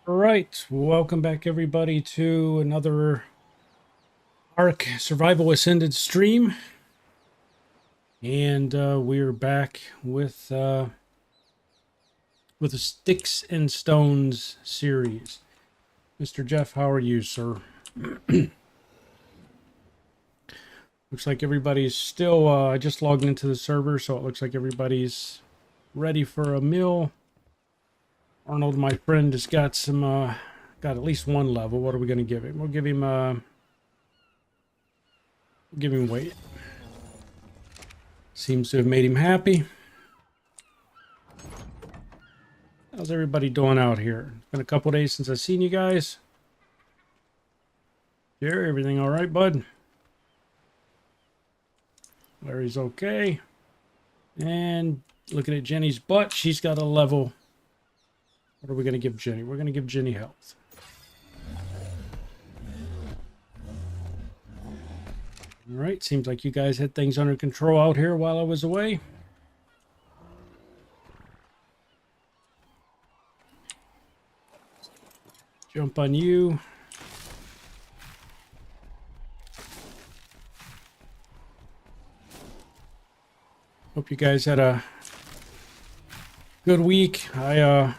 All right, welcome back everybody to another ARK Survival Ascended stream, and we're back with the Sticks and Stones series. Mr. Jeff, how are you, sir? Looks like everybody's still. I just logged into the server, so it looks like everybody's ready for a meal. Arnold, my friend, has got some. Got at least one level. What are we going to give him? We'll give him. Give him weight. Seems to have made him happy. How's everybody doing out here? It's been a couple days since I've seen you guys. Jerry, everything all right, bud? Larry's okay. And looking at Jenny's butt, she's got a level. What are we going to give Jenny? We're going to give Jenny health. All right, seems like you guys had things under control out here while I was away. Jump on you. Hope you guys had a good week. I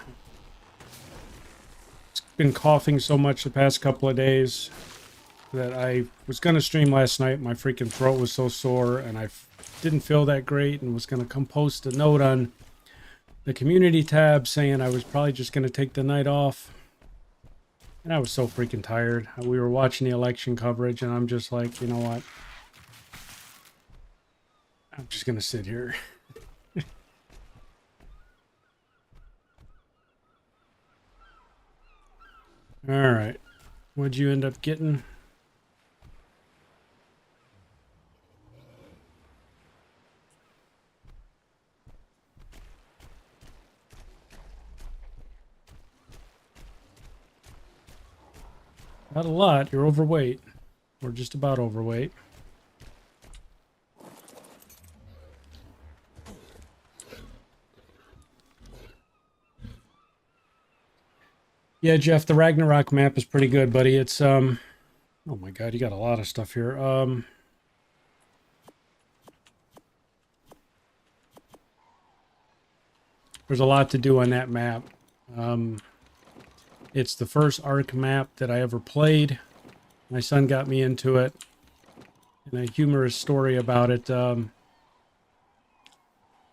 been coughing so much the past couple of days that I was going to stream last night. My freaking throat was so sore and I didn't feel that great, and was going to post a note on the community tab saying I was probably just going to take the night off. And I was so freaking tired. We were watching the election coverage and I'm just like, you know what? I'm just going to sit here. All right. What'd you end up getting? Not a lot. You're overweight. Or just about overweight. Yeah, Jeff, the Ragnarok map is pretty good, buddy. It's oh my god, you got a lot of stuff here. There's a lot to do on that map. It's the first ARK map that I ever played. My son got me into it. And a humorous story about it.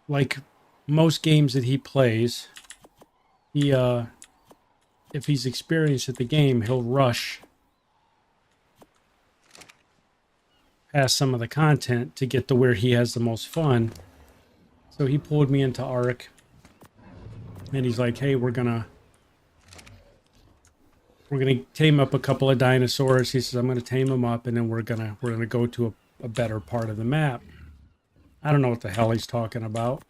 Like most games that he plays, he if he's experienced at the game, he'll rush past some of the content to get to where he has the most fun. So he pulled me into ARK, and he's like, "Hey, we're gonna tame up a couple of dinosaurs." He says, "I'm gonna tame them up, and then we're gonna go to a better part of the map." I don't know what the hell he's talking about.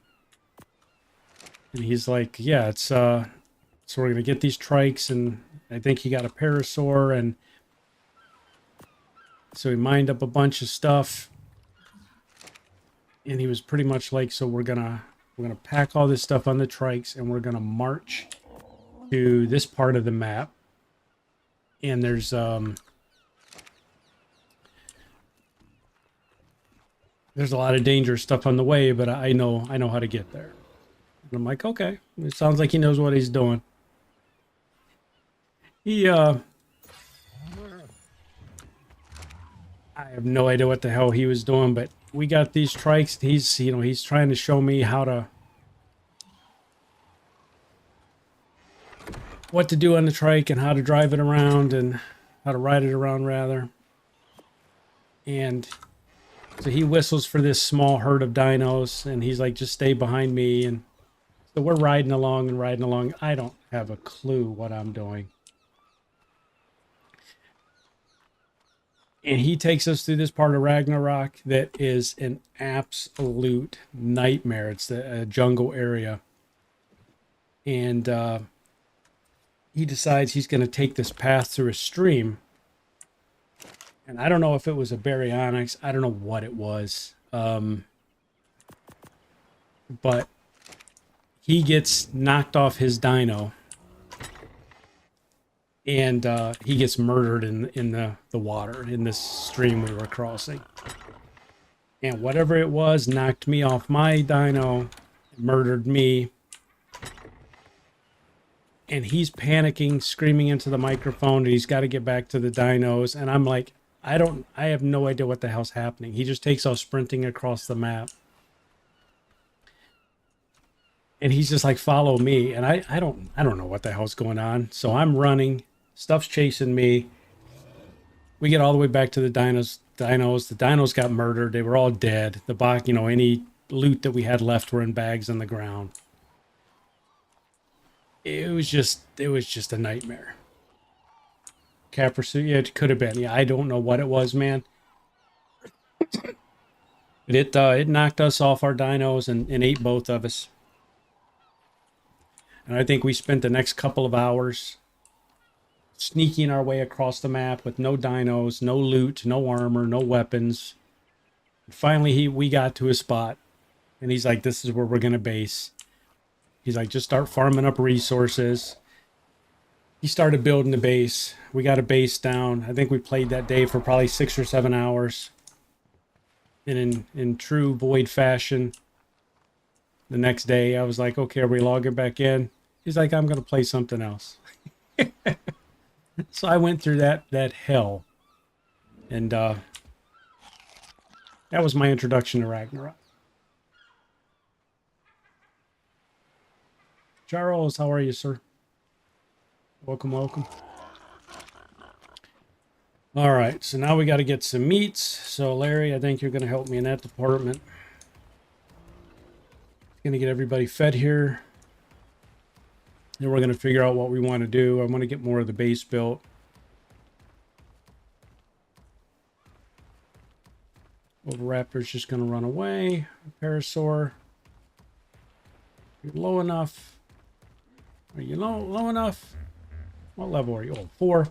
And he's like, "Yeah, it's so we're gonna get these trikes," and I think he got a parasaur, and so he mined up a bunch of stuff. And he was pretty much like, "So we're gonna pack all this stuff on the trikes, and we're gonna march to this part of the map. And there's a lot of dangerous stuff on the way, but I know how to get there." And I'm like, "Okay, it sounds like he knows what he's doing." I have no idea what the hell he was doing, but we got these trikes. He's trying to show me what to do on the trike and how to drive it around and how to ride it around rather. And so he whistles for this small herd of dinos, and he's like, "Just stay behind me." And so we're riding along. I don't have a clue what I'm doing. And he takes us through this part of Ragnarok that is an absolute nightmare. It's a jungle area. And he decides he's going to take this path through a stream. And I don't know if it was a baryonyx. I don't know what it was. But he gets knocked off his dino and he gets murdered in the water in this stream we were crossing. And whatever it was knocked me off my dino, murdered me. And he's panicking, screaming into the microphone, and he's got to get back to the dinos. And I'm like, I have no idea what the hell's happening. He just takes off sprinting across the map. And he's just like, follow me. And I don't know what the hell's going on. So I'm running, stuff's chasing me. We get all the way back to the dinos. The dinos got murdered. They were all dead. The box, you know, any loot that we had left were in bags on the ground. It was just a nightmare. Cat pursuit, yeah, it could have been. Yeah, I don't know what it was, man. But it knocked us off our dinos and ate both of us. And I think we spent the next couple of hours sneaking our way across the map with no dinos, no loot, no armor, no weapons. And finally, we got to a spot, and he's like, "This is where we're gonna base." He's like, "Just start farming up resources." He started building the base. We got a base down. I think we played that day for probably 6 or 7 hours. And in true Void fashion, the next day I was like, "Okay, are we logging back in?" He's like, "I'm gonna play something else." So I went through that hell, and that was my introduction to Ragnarok. Charles, how are you, sir? Welcome, welcome. All right, so now we got to get some meats. So Larry, I think you're going to help me in that department. Going to get everybody fed here. Then we're going to figure out what we want to do. I want to get more of the base built. Oviraptor's just going to run away. Parasaur. You're low enough. Are you low enough? What level are you? Oh, 4.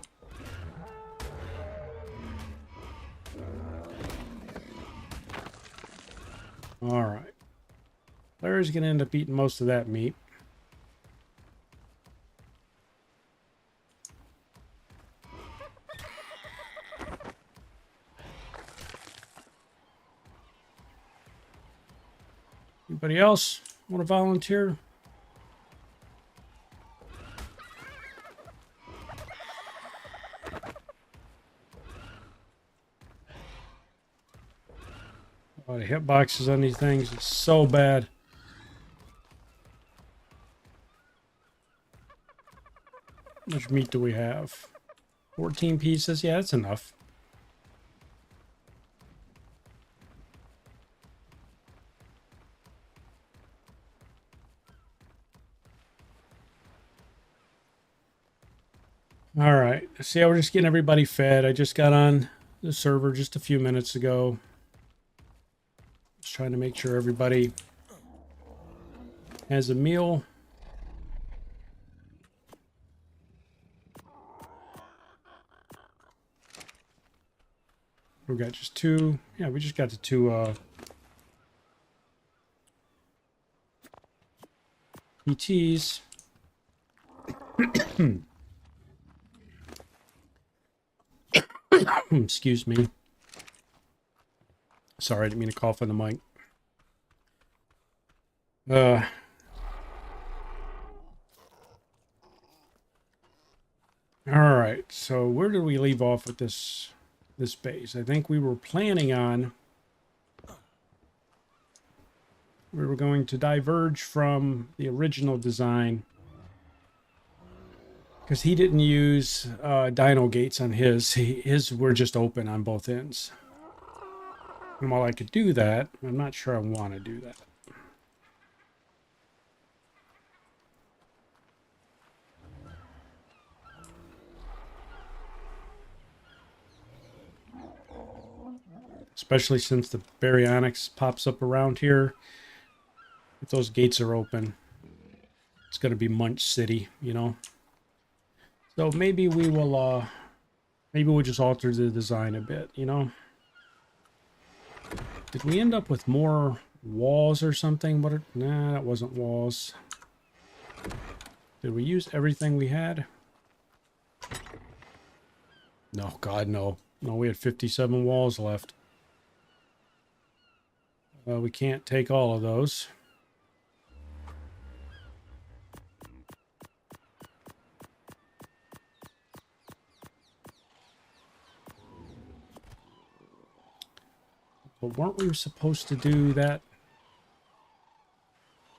All right. Larry's going to end up eating most of that meat. Anybody else want to volunteer? Oh, the hitboxes on these things is so bad. How much meat do we have? 14 pieces? Yeah, that's enough. All right. See how we're just getting everybody fed. I just got on the server just a few minutes ago. Just trying to make sure everybody has a meal. We've got just 2. Yeah, we just got the 2 PTs. Excuse me. Sorry, I didn't mean to cough on the mic. All right, so where did we leave off with this base? I think we were planning on... We were going to diverge from the original design, because he didn't use dino gates on his. His were just open on both ends. And while I could do that, I'm not sure I want to do that. Especially since the baryonyx pops up around here. If those gates are open, it's going to be Munch City, you know. So maybe we will, maybe we'll just alter the design a bit, you know. Did we end up with more walls or something? Nah, that wasn't walls. Did we use everything we had? No, God, no. No, we had 57 walls left. We can't take all of those. But weren't we supposed to do that?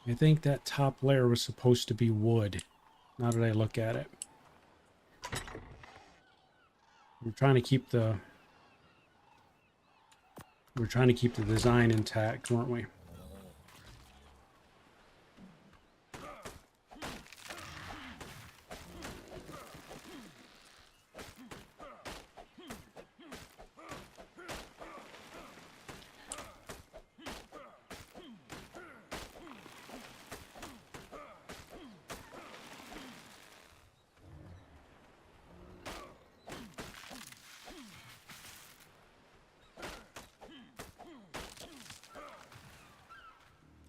I think that top layer was supposed to be wood. Now that I look at it. We're trying to keep the design intact, weren't we?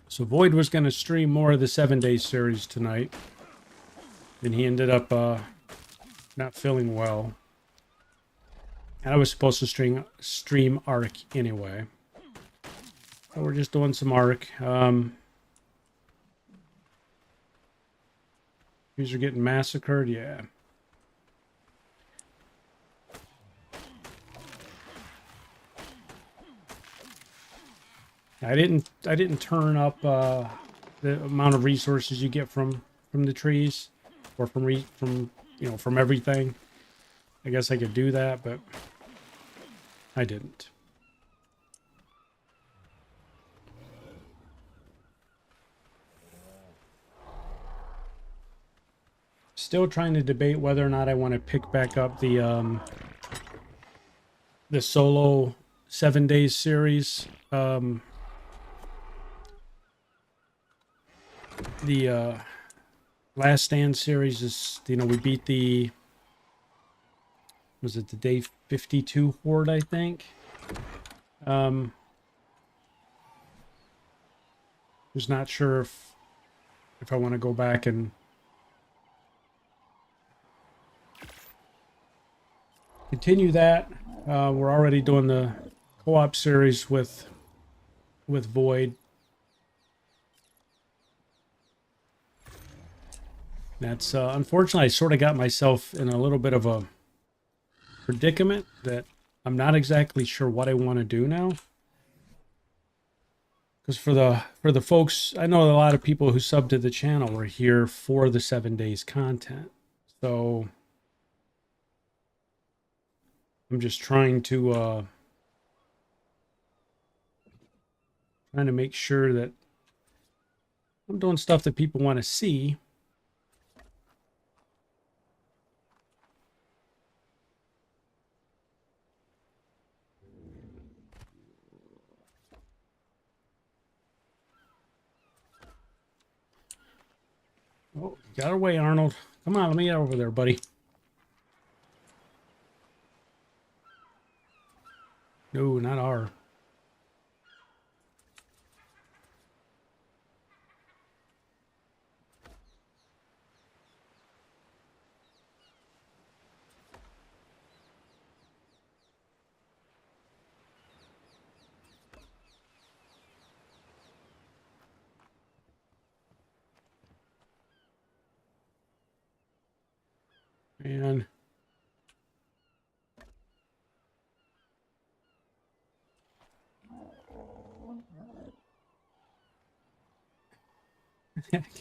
So Void was going to stream more of the 7-day series tonight. And he ended up not feeling well. I was supposed to stream ARK anyway. So we're just doing some ARK. These are getting massacred, yeah. I didn't turn up the amount of resources you get from the trees, or from everything. I guess I could do that, but I didn't. Still trying to debate whether or not I want to pick back up the solo 7 days series. The Last Stand series is, we beat the, was it the day 52 horde, I think. Just not sure if I want to go back and continue that. We're already doing the co-op series with Void. That's unfortunately, I sort of got myself in a little bit of a predicament that I'm not exactly sure what I want to do now. Because for the folks, I know a lot of people who sub to the channel were here for the 7 days content. So I'm just trying to make sure that I'm doing stuff that people want to see. Oh, you got away, Arnold. Come on, let me get over there, buddy. No, not R. And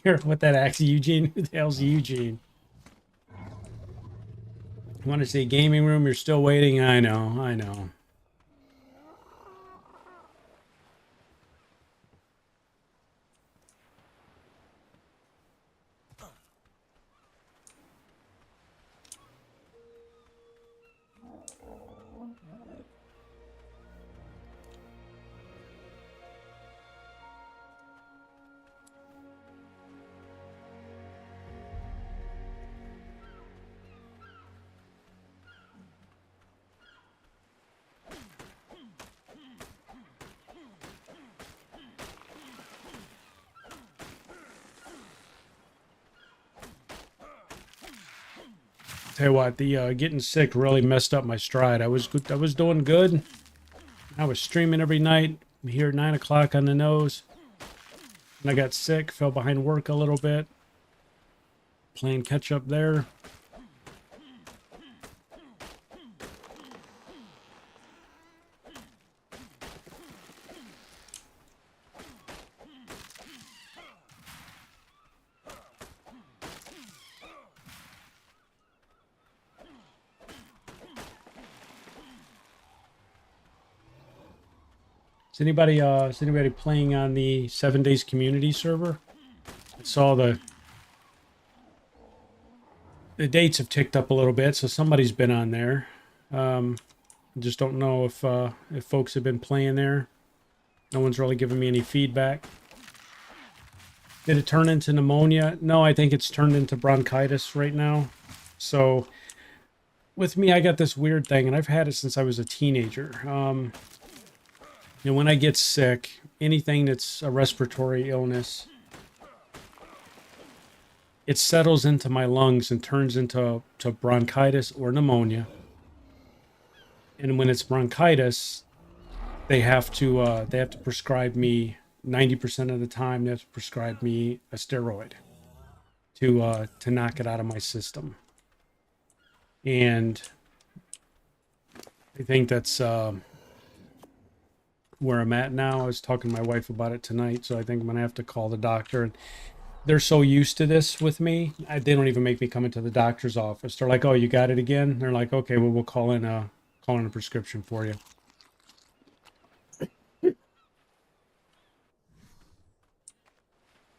careful with that axe, Eugene. Who the hell's Eugene? I want to say gaming room. You're still waiting. I know. I know. Tell you what, the getting sick really messed up my stride. I was good, I was doing good. I was streaming every night here at 9 o'clock on the nose. And I got sick, fell behind work a little bit. Playing catch up there. Is anybody playing on the 7 Days community server? I saw the dates have ticked up a little bit, so somebody's been on there. Just don't know if folks have been playing there. No one's really giving me any feedback. Did it turn into pneumonia? No, I think it's turned into bronchitis right now. So with me, I got this weird thing, and I've had it since I was a teenager. When I get sick, anything that's a respiratory illness, it settles into my lungs and turns into bronchitis or pneumonia. And when it's bronchitis, they have to prescribe me 90% of the time. They have to prescribe me a steroid to knock it out of my system. And I think that's where I'm at now. I was talking to my wife about it tonight, so I think I'm gonna have to call the doctor. And they're so used to this with me, they don't even make me come into the doctor's office. They're like, "Oh, you got it again?" They're like, "Okay, well, we'll call in a prescription for you."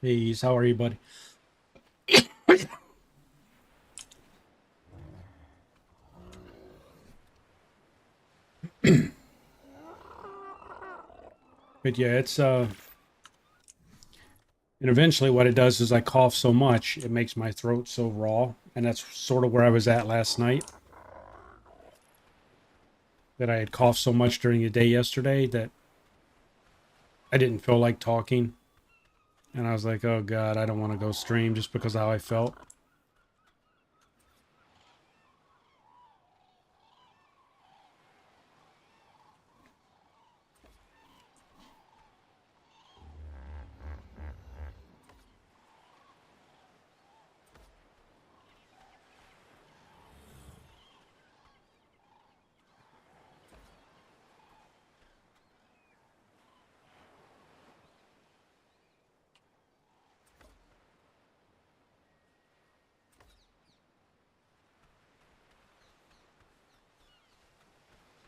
Hey, how are you, buddy? But yeah, it's and eventually what it does is I cough so much, it makes my throat so raw. And that's sort of where I was at last night. That I had coughed so much during the day yesterday that I didn't feel like talking. And I was like, oh God, I don't want to go stream just because of how I felt.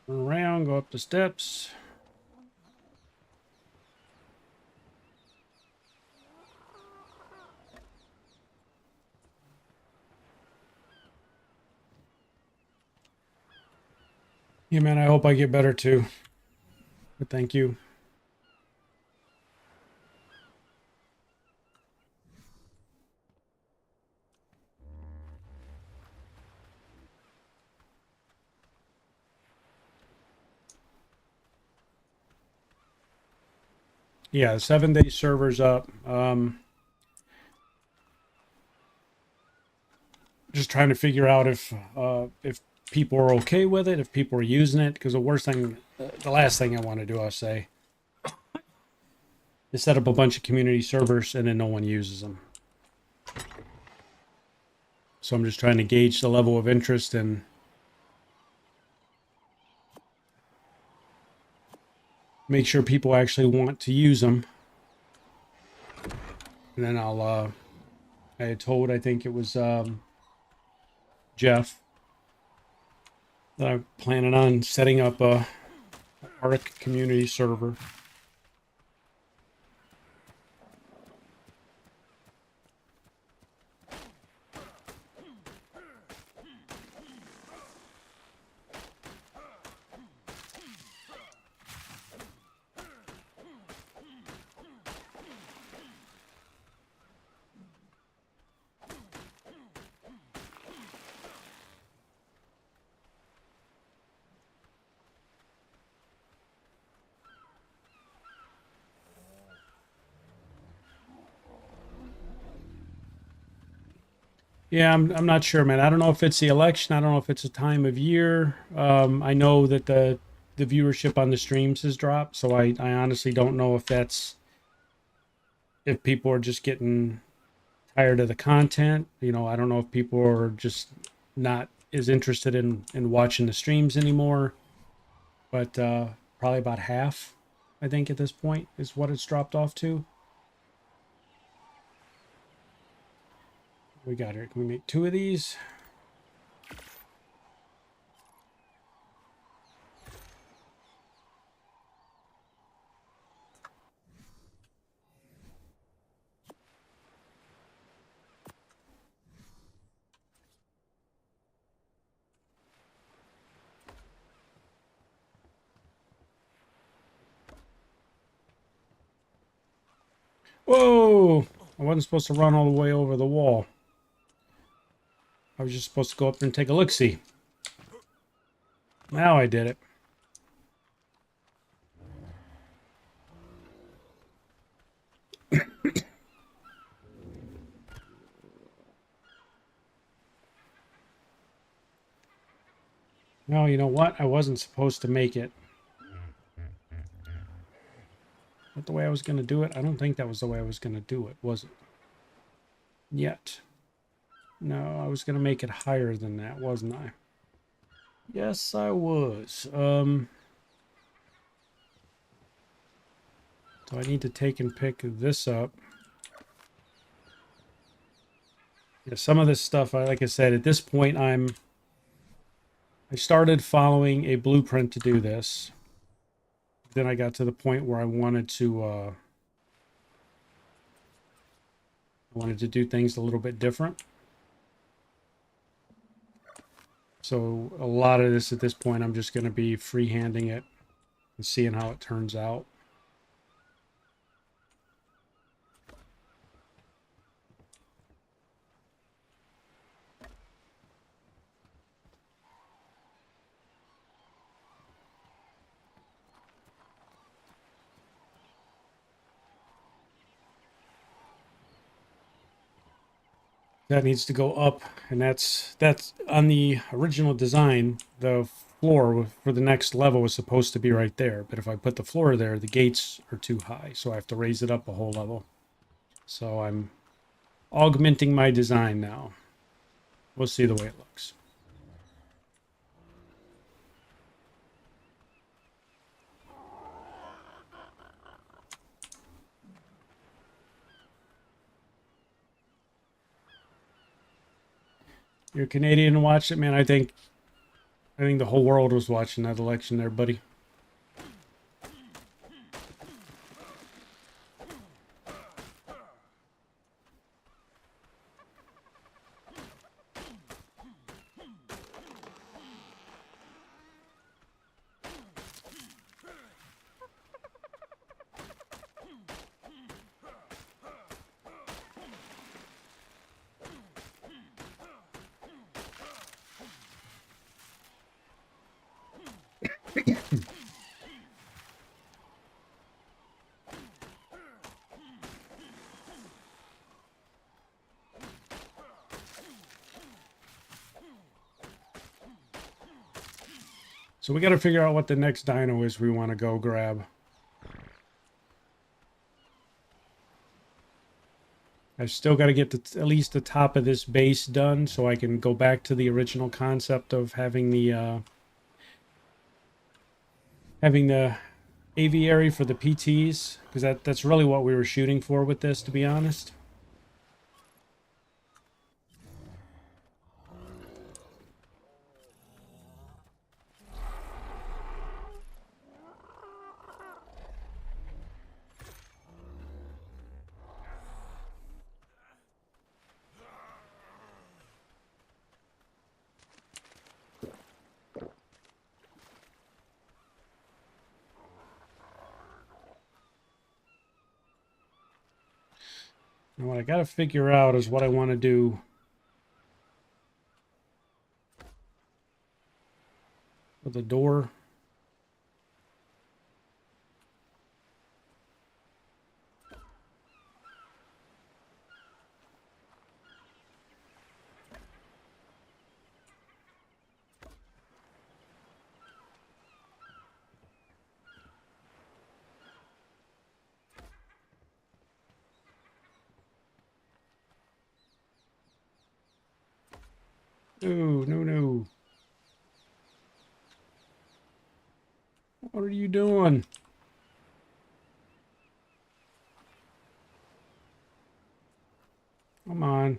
Turn around, go up the steps. Yeah, man, I hope I get better too. But thank you. Yeah, the 7 day server's up. Just trying to figure out if people are okay with it, if people are using it, because the last thing I want to do, I'll say, is set up a bunch of community servers and then no one uses them. So I'm just trying to gauge the level of interest and make sure people actually want to use them. And then I had told, I think it was Jeff, that I'm planning on setting up a ARK community server. Yeah, I'm not sure, man. I don't know if it's the election. I don't know if it's a time of year. I know that the viewership on the streams has dropped, so I honestly don't know if that's if people are just getting tired of the content. You know, I don't know if people are just not as interested in watching the streams anymore. But probably about half, I think, at this point is what it's dropped off to. We got here. Can we make 2 of these? Whoa! I wasn't supposed to run all the way over the wall. I was just supposed to go up there and take a look-see. Now I did it. No, you know what? I wasn't supposed to make it. Not the way I was going to do it? I don't think that was the way I was going to do it, was it? Yet. No, I was going to make it higher than that, wasn't I? Yes, I was. So I need to take and pick this up. Yeah, some of this stuff, like I said, at this point, I started following a blueprint to do this. Then I got to the point where I wanted to do things a little bit different. So a lot of this at this point, I'm just going to be freehanding it and seeing how it turns out. That needs to go up, and that's on the original design. The floor for the next level was supposed to be right there, but if I put the floor there, the gates are too high, so I have to raise it up a whole level. So I'm augmenting my design now. We'll see the way it looks. You're Canadian and watched it, man. I think the whole world was watching that election there, buddy. So we got to figure out what the next dino is we want to go grab. I've still got to get at least the top of this base done so I can go back to the original concept of having the aviary for the PTs, because that's really what we were shooting for with this, to be honest. And what I got to figure out is what I want to do with the door. No, no, no. What are you doing? Come on.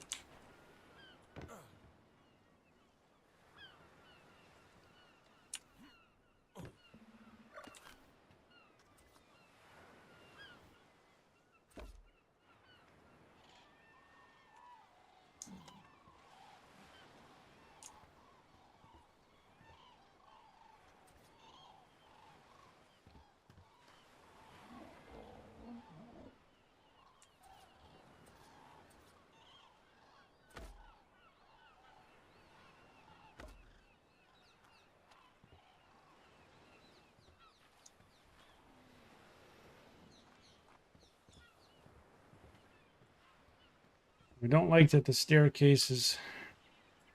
I don't like that the staircase is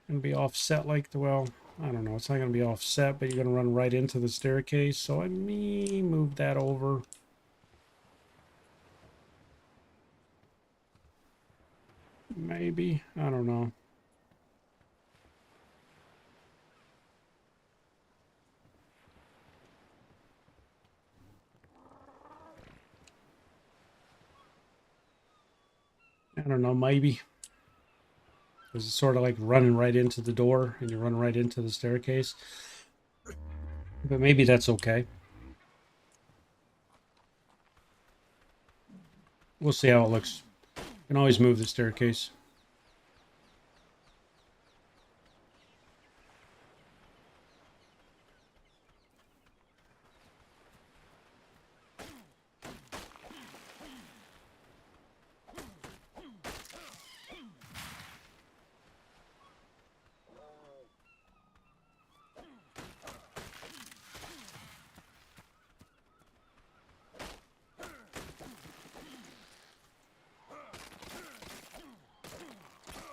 going to be offset like the, well, I don't know. It's not going to be offset, but you're going to run right into the staircase. So I may move that over. Maybe. I don't know. I don't know. Maybe. Because it's sort of like running right into the door and you run right into the staircase. But maybe that's okay. We'll see how it looks. You can always move the staircase.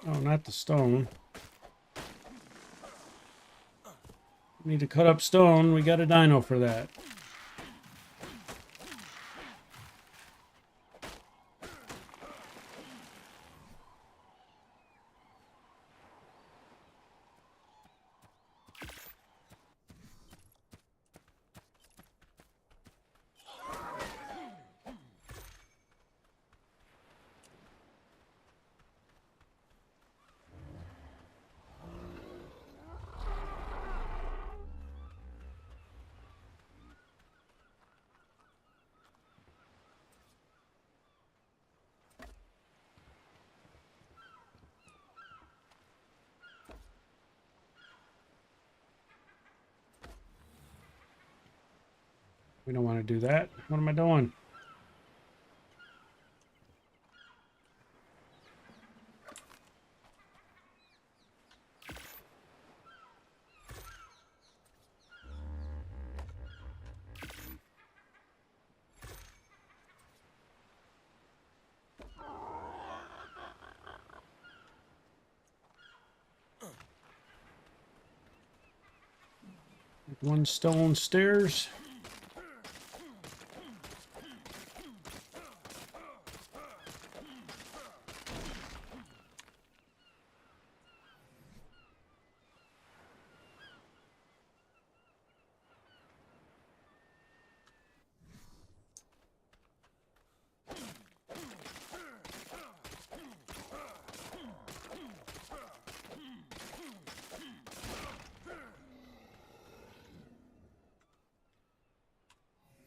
Oh, not the stone. Need to cut up stone. We got a dino for that. We don't want to do that. What am I doing? One stone stairs.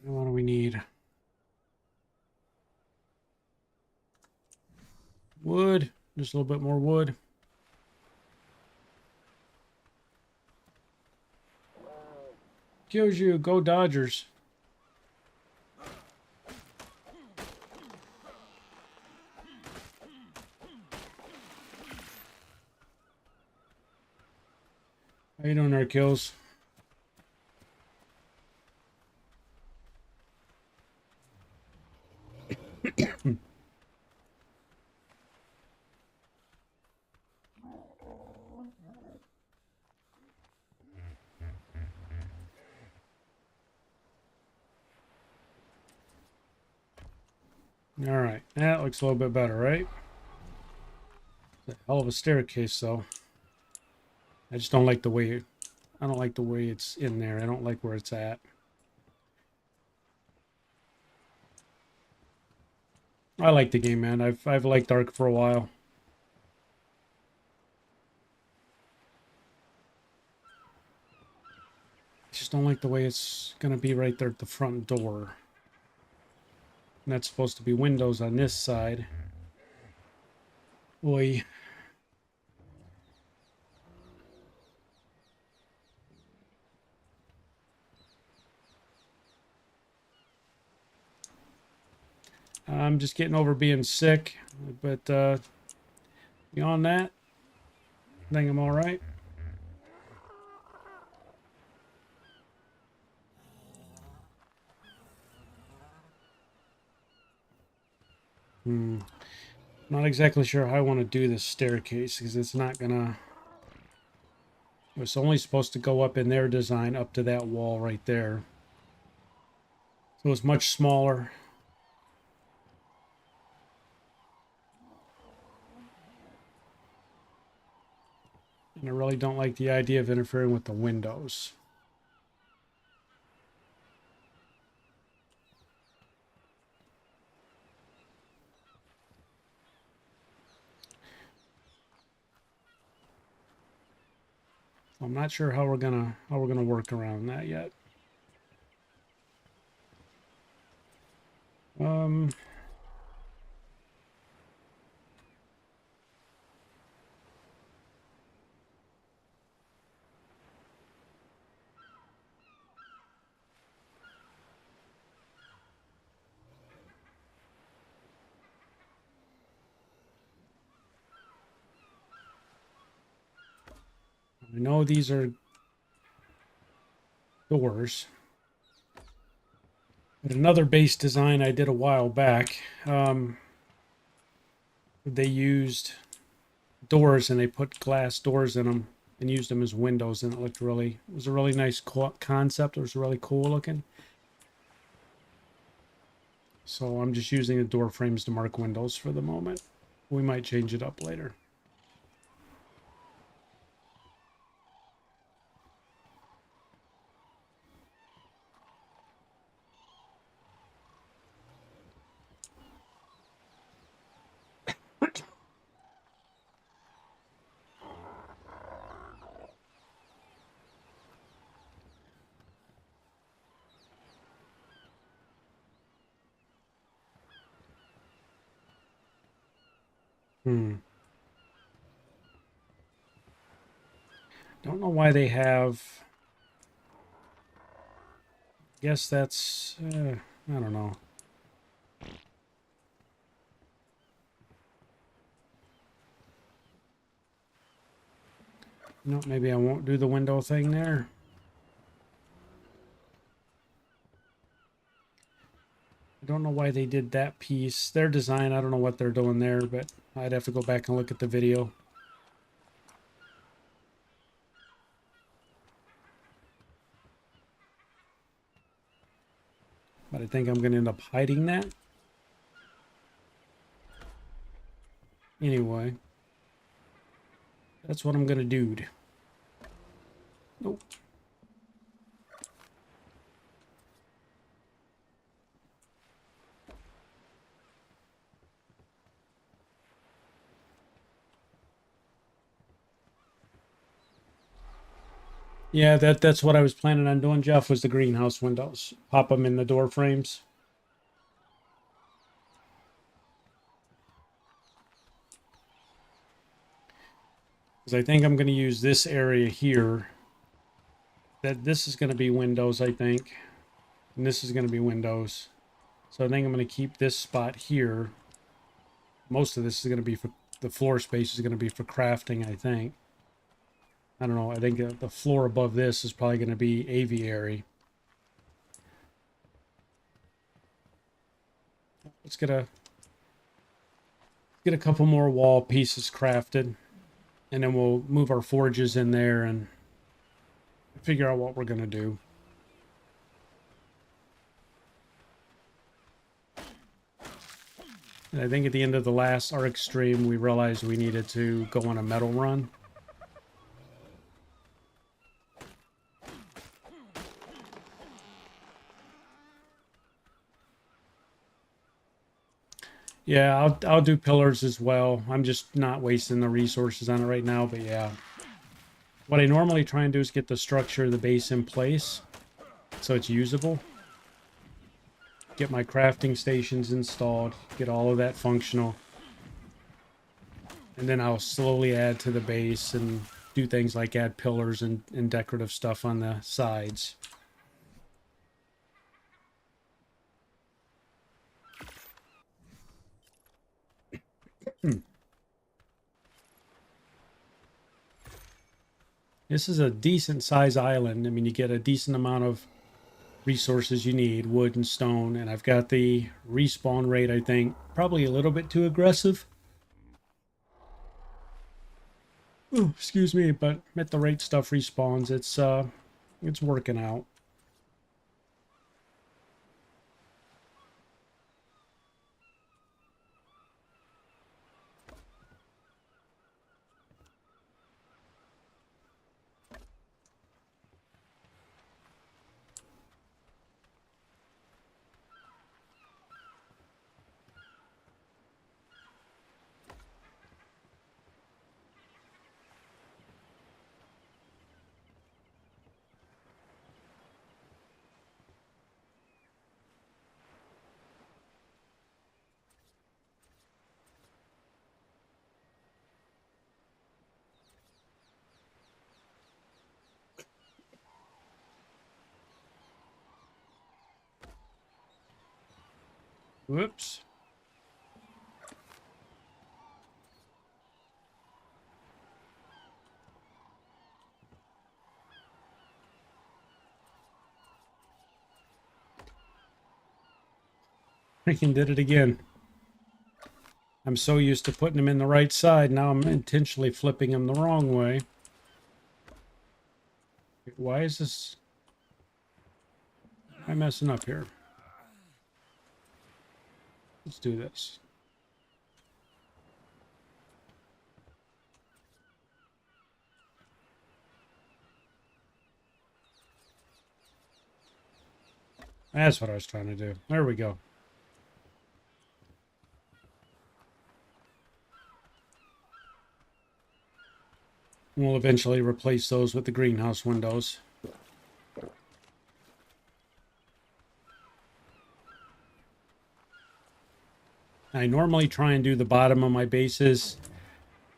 And what do we need? Wood. Just a little bit more wood. Kills you. Go Dodgers. How you doing there, Kills? All right, that looks a little bit better, right? It's a hell of a staircase, though. I just don't like the way, I don't like the way it's in there. I don't like where it's at. I like the game, man. I've liked ARK for a while. I just don't like the way it's gonna be right there at the front door. And that's supposed to be windows on this side. Boy. I'm just getting over being sick, but beyond that, I think I'm all right. Not exactly sure how I want to do this staircase because it's not gonna. It's only supposed to go up in their design up to that wall right there. So it's much smaller. And I really don't like the idea of interfering with the windows. I'm not sure how we're gonna work around that yet. Um, I know these are doors. But another base design I did a while back, they used doors and they put glass doors in them and used them as windows, and it was a really nice concept. It was really cool looking. So I'm just using the door frames to mark windows for the moment. We might change it up later. Don't know why they have. Guess that's. I don't know. No, maybe I won't do the window thing there. I don't know why they did that piece. Their design, I don't know what they're doing there, but I'd have to go back and look at the video. But I think I'm going to end up hiding that. Anyway. That's what I'm going to do. Nope. Yeah, that's what I was planning on doing, Jeff, was the greenhouse windows. Pop them in the door frames. Because I think I'm going to use this area here. This is going to be windows, I think. And this is going to be windows. So I think I'm going to keep this spot here. Most of this is going to be for the floor space is going to be for crafting, I think. I don't know. I think the floor above this is probably going to be aviary. Let's get a couple more wall pieces crafted, and then we'll move our forges in there and figure out what we're going to do. And I think at the end of the last ARK stream, we realized we needed to go on a metal run. Yeah, I'll do pillars as well. I'm just not wasting the resources on it right now, but yeah. What I normally try and do is get the structure of the base in place so it's usable. Get my crafting stations installed, get all of that functional. And then I'll slowly add to the base and do things like add pillars and decorative stuff on the sides. This is a decent size island. I mean, you get a decent amount of resources you need, wood and stone, and I've got the respawn rate, I think, probably a little bit too aggressive. Ooh, excuse me, but at the rate stuff respawns, it's working out. Whoops. Freaking did it again. I'm so used to putting them in the right side, now I'm intentionally flipping them the wrong way. Why is this... Am I messing up here? Let's do this. That's what I was trying to do. There we go. We'll eventually replace those with the greenhouse windows. I normally try and do the bottom of my bases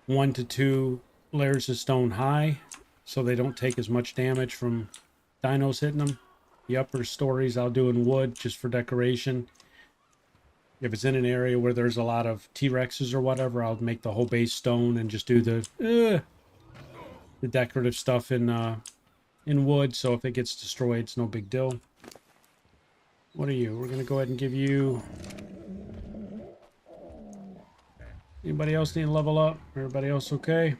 1 to 2 layers of stone high so they don't take as much damage from dinos hitting them. The upper stories I'll do in wood just for decoration. If it's in an area where there's a lot of T-Rexes or whatever, I'll make the whole base stone and just do the decorative stuff in wood, so if it gets destroyed, it's no big deal. What are you? We're going to go ahead and give you... Anybody else need to level up? Everybody else okay?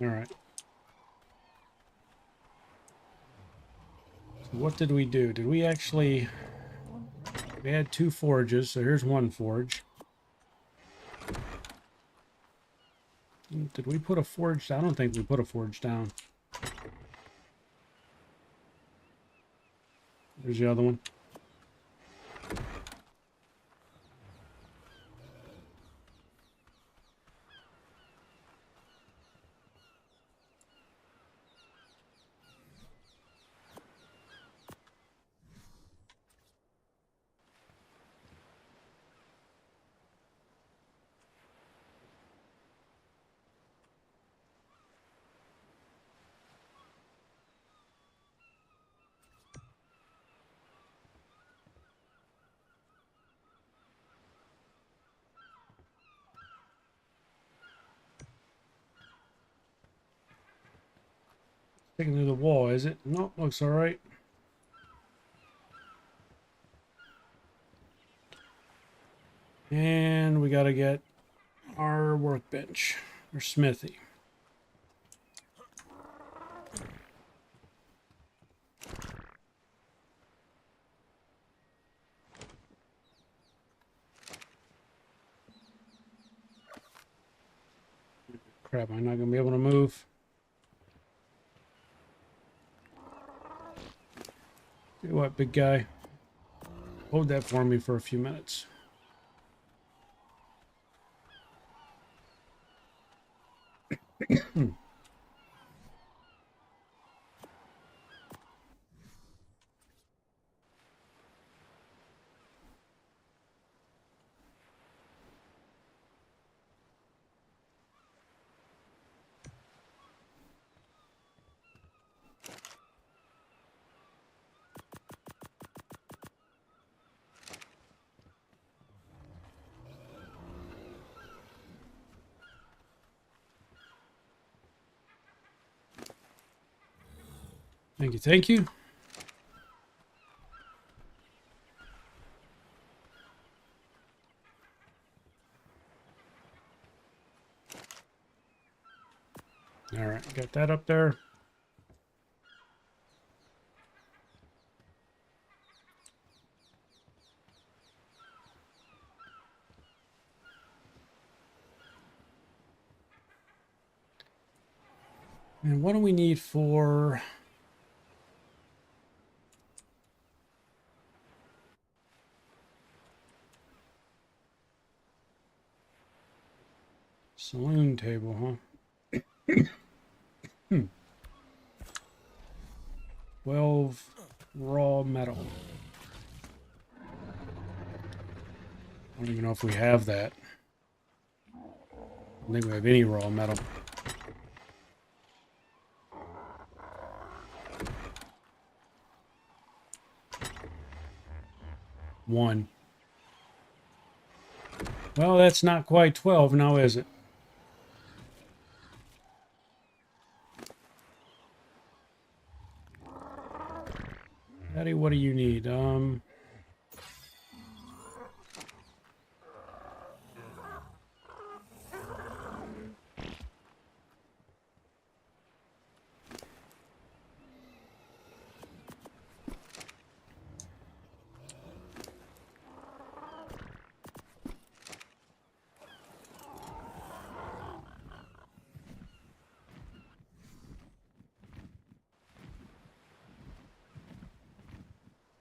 All right. So what did we do? Did we actually... We had 2 forges, so here's 1 forge. Did we put a forge? I don't think we put a forge down. There's the other one. Sticking through the wall, is it? Nope, looks all right. And we got to get our workbench, or smithy. Crap, I'm not going to be able to move. Tell you what, big guy, hold that for me for a few minutes. Thank you, thank you. All right, got that up there. And what do we need for... Saloon table, huh? 12 raw metal. I don't even know if we have that. I don't think we have any raw metal. One. Well, that's not quite 12 now, is it? Daddy, what do you need?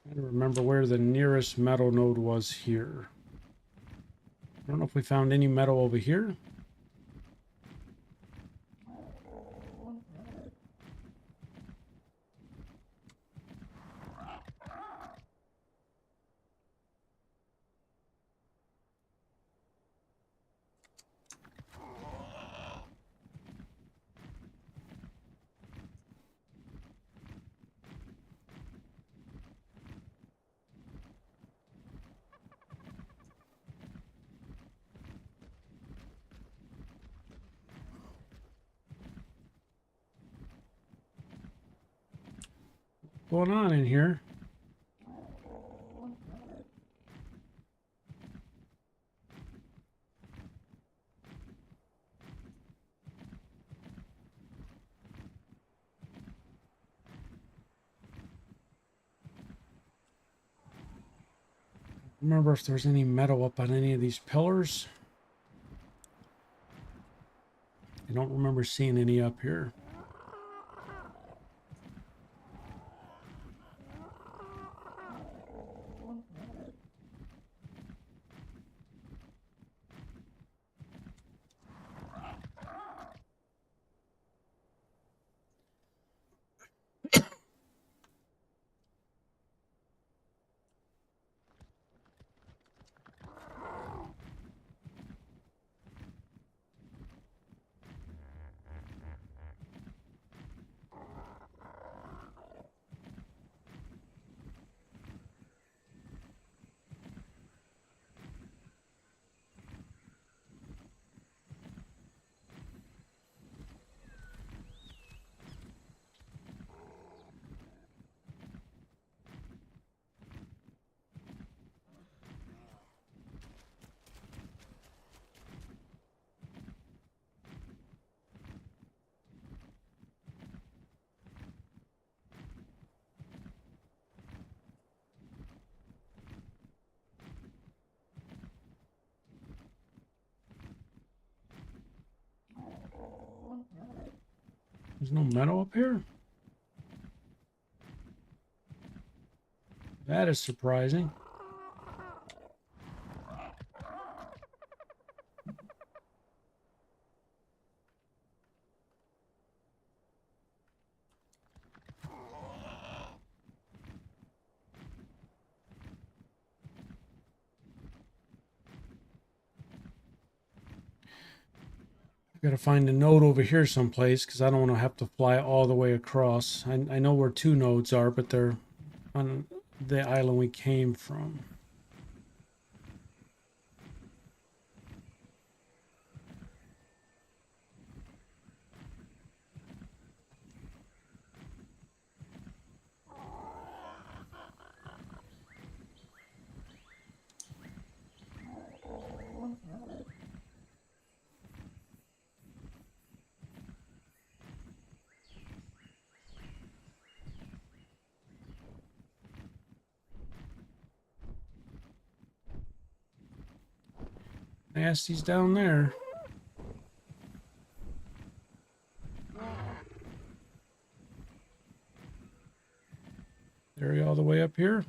I don't remember where the nearest metal node was here. I don't know if we found any metal over here. What's going on in here? Remember if there's any metal up on any of these pillars. I don't remember seeing any up here. There's no metal up here? That is surprising. Gotta find a node over here someplace because I don't want to have to fly all the way across. I know where 2 nodes are, but they're on the island we came from. Nasty's down there. Area all the way up here.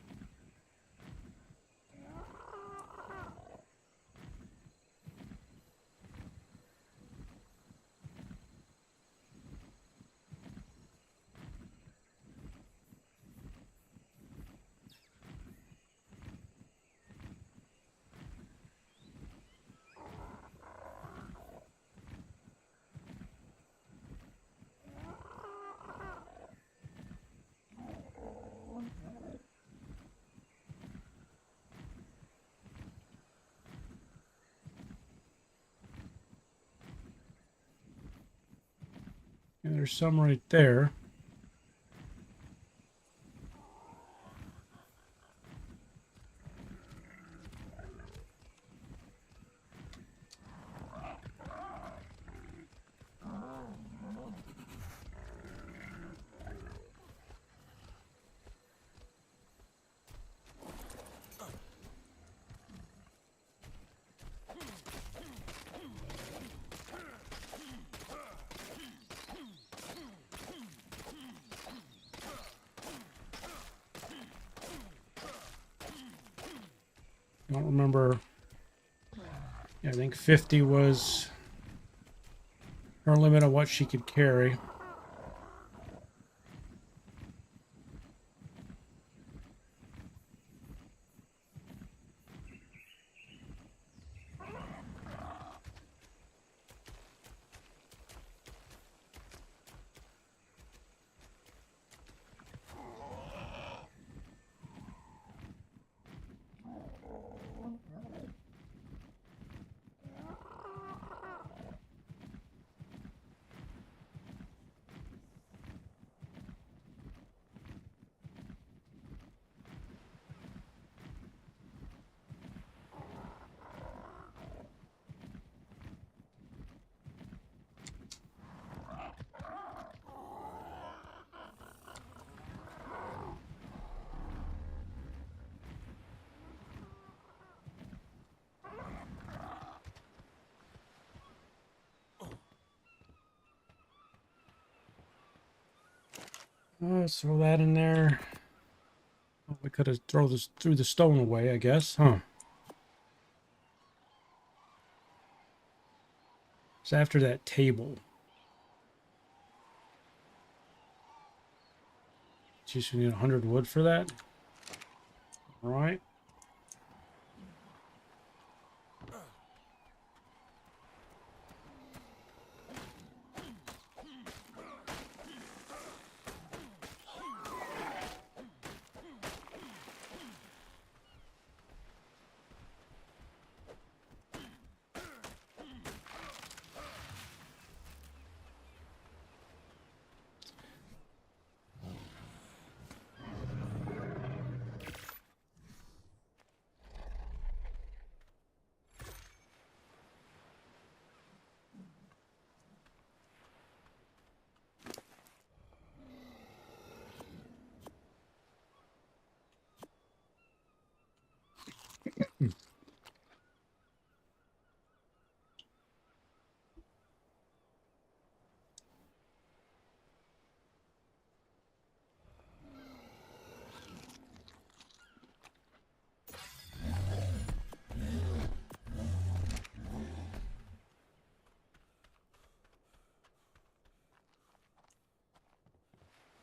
And there's some right there. I don't remember. Yeah, I think 50 was her limit of what she could carry. Throw that in there. Oh, we could have thrown this threw the stone away, I guess, huh? It's after that table. Geez, we need 100 wood for that. All right.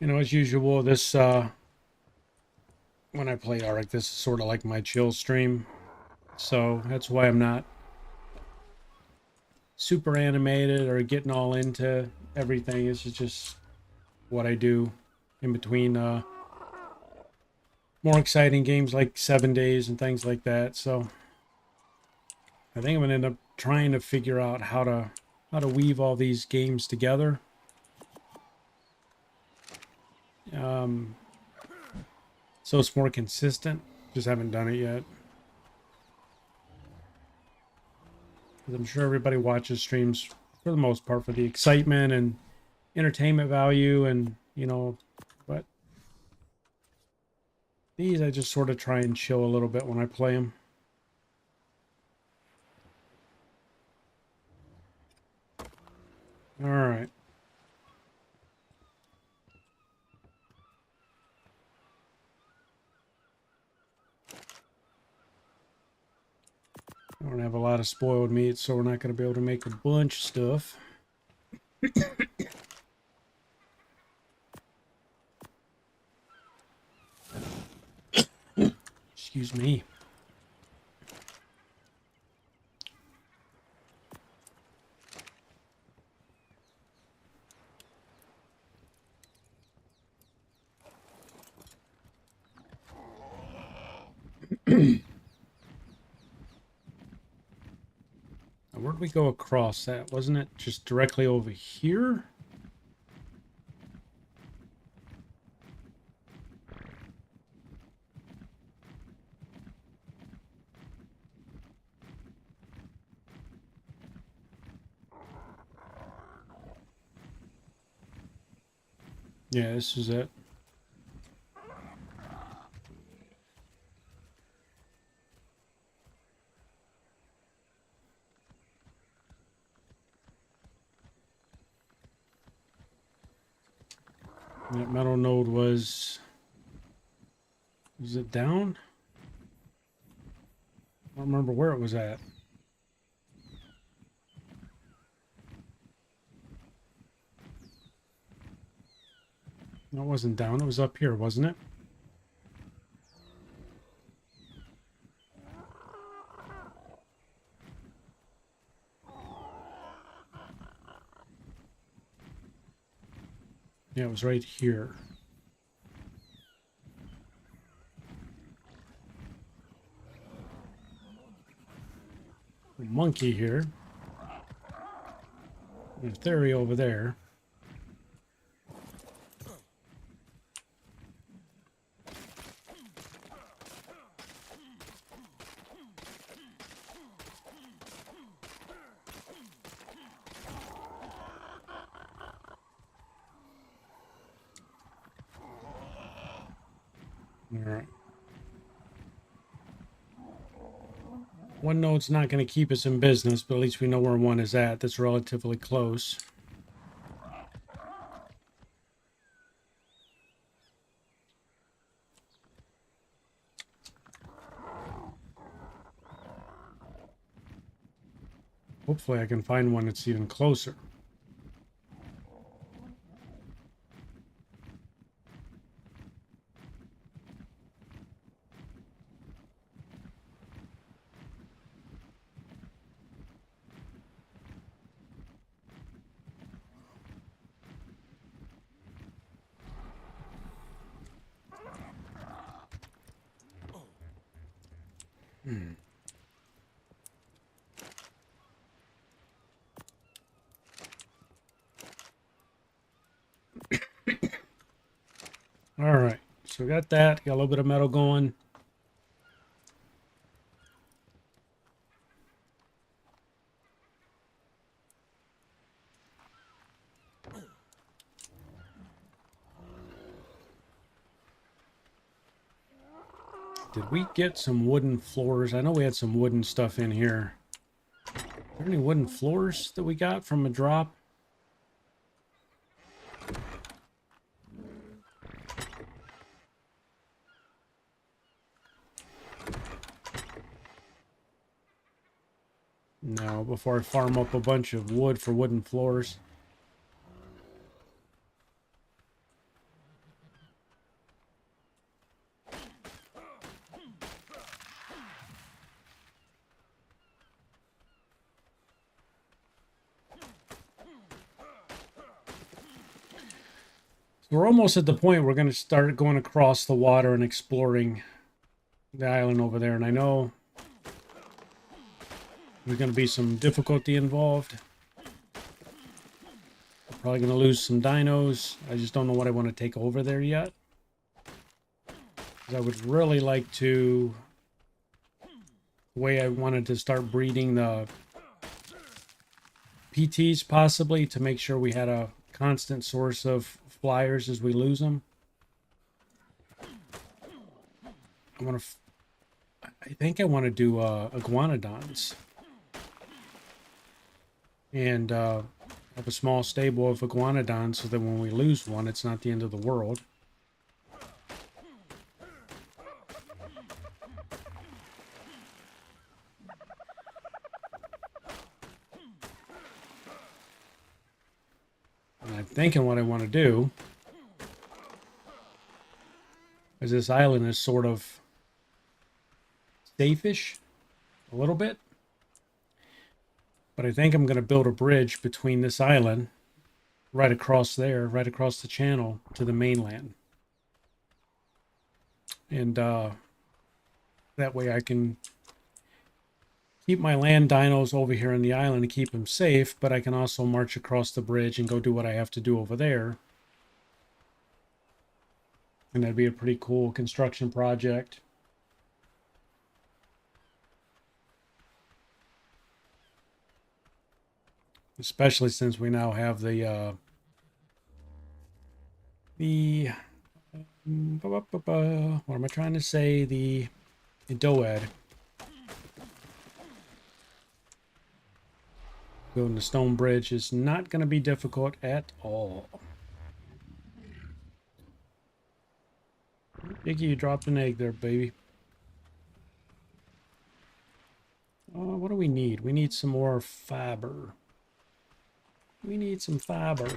You know, as usual, this when I play ARK, this is sort of like my chill stream. So that's why I'm not super animated or getting all into everything. This is just what I do in between more exciting games like 7 days and things like that. So I think I'm gonna end up trying to figure out how to weave all these games together. Um, so it's more consistent. Just haven't done it yet. 'Cause I'm sure everybody watches streams for the most part for the excitement and entertainment value, and you know, but these I just sort of try and chill a little bit when I play them. All right. I don't have a lot of spoiled meat, so we're not going to be able to make a bunch of stuff. Excuse me. Where'd we go across that? Wasn't it just directly over here? Yeah, this is it. That metal node was it down? I don't remember where it was at. No, it wasn't down. It was up here, wasn't it? Yeah, it was right here. A monkey here. And a theory over there. All right. One node's not going to keep us in business, but at least we know where one is at. That's relatively close. Hopefully I can find one that's even closer. All right, so we got that. Got a little bit of metal going. Did we get some wooden floors? I know we had some wooden stuff in here. Are there any wooden floors that we got from a drop? No, before I farm up a bunch of wood for wooden floors. We're almost at the point we're going to start going across the water and exploring the island over there. And I know there's going to be some difficulty involved. Probably going to lose some dinos. I just don't know what I want to take over there yet. I would really like to... The way I wanted to start breeding the PTs possibly to make sure we had a constant source of flyers as we lose them. I think I want to do iguanodons. And have a small stable of iguanodons so that when we lose one, it's not the end of the world. And I'm thinking what I want to do is this island is sort of safe-ish a little bit. But I think I'm going to build a bridge between this island right across there, right across the channel to the mainland. And that way I can keep my land dinos over here on the island and keep them safe, but I can also march across the bridge and go do what I have to do over there. And that'd be a pretty cool construction project. Especially since we now have the what am I trying to say? The DOAD. Building the stone bridge is not going to be difficult at all. Iggy, you dropped an egg there, baby. What do we need? We need some more fiber. We need some fiber.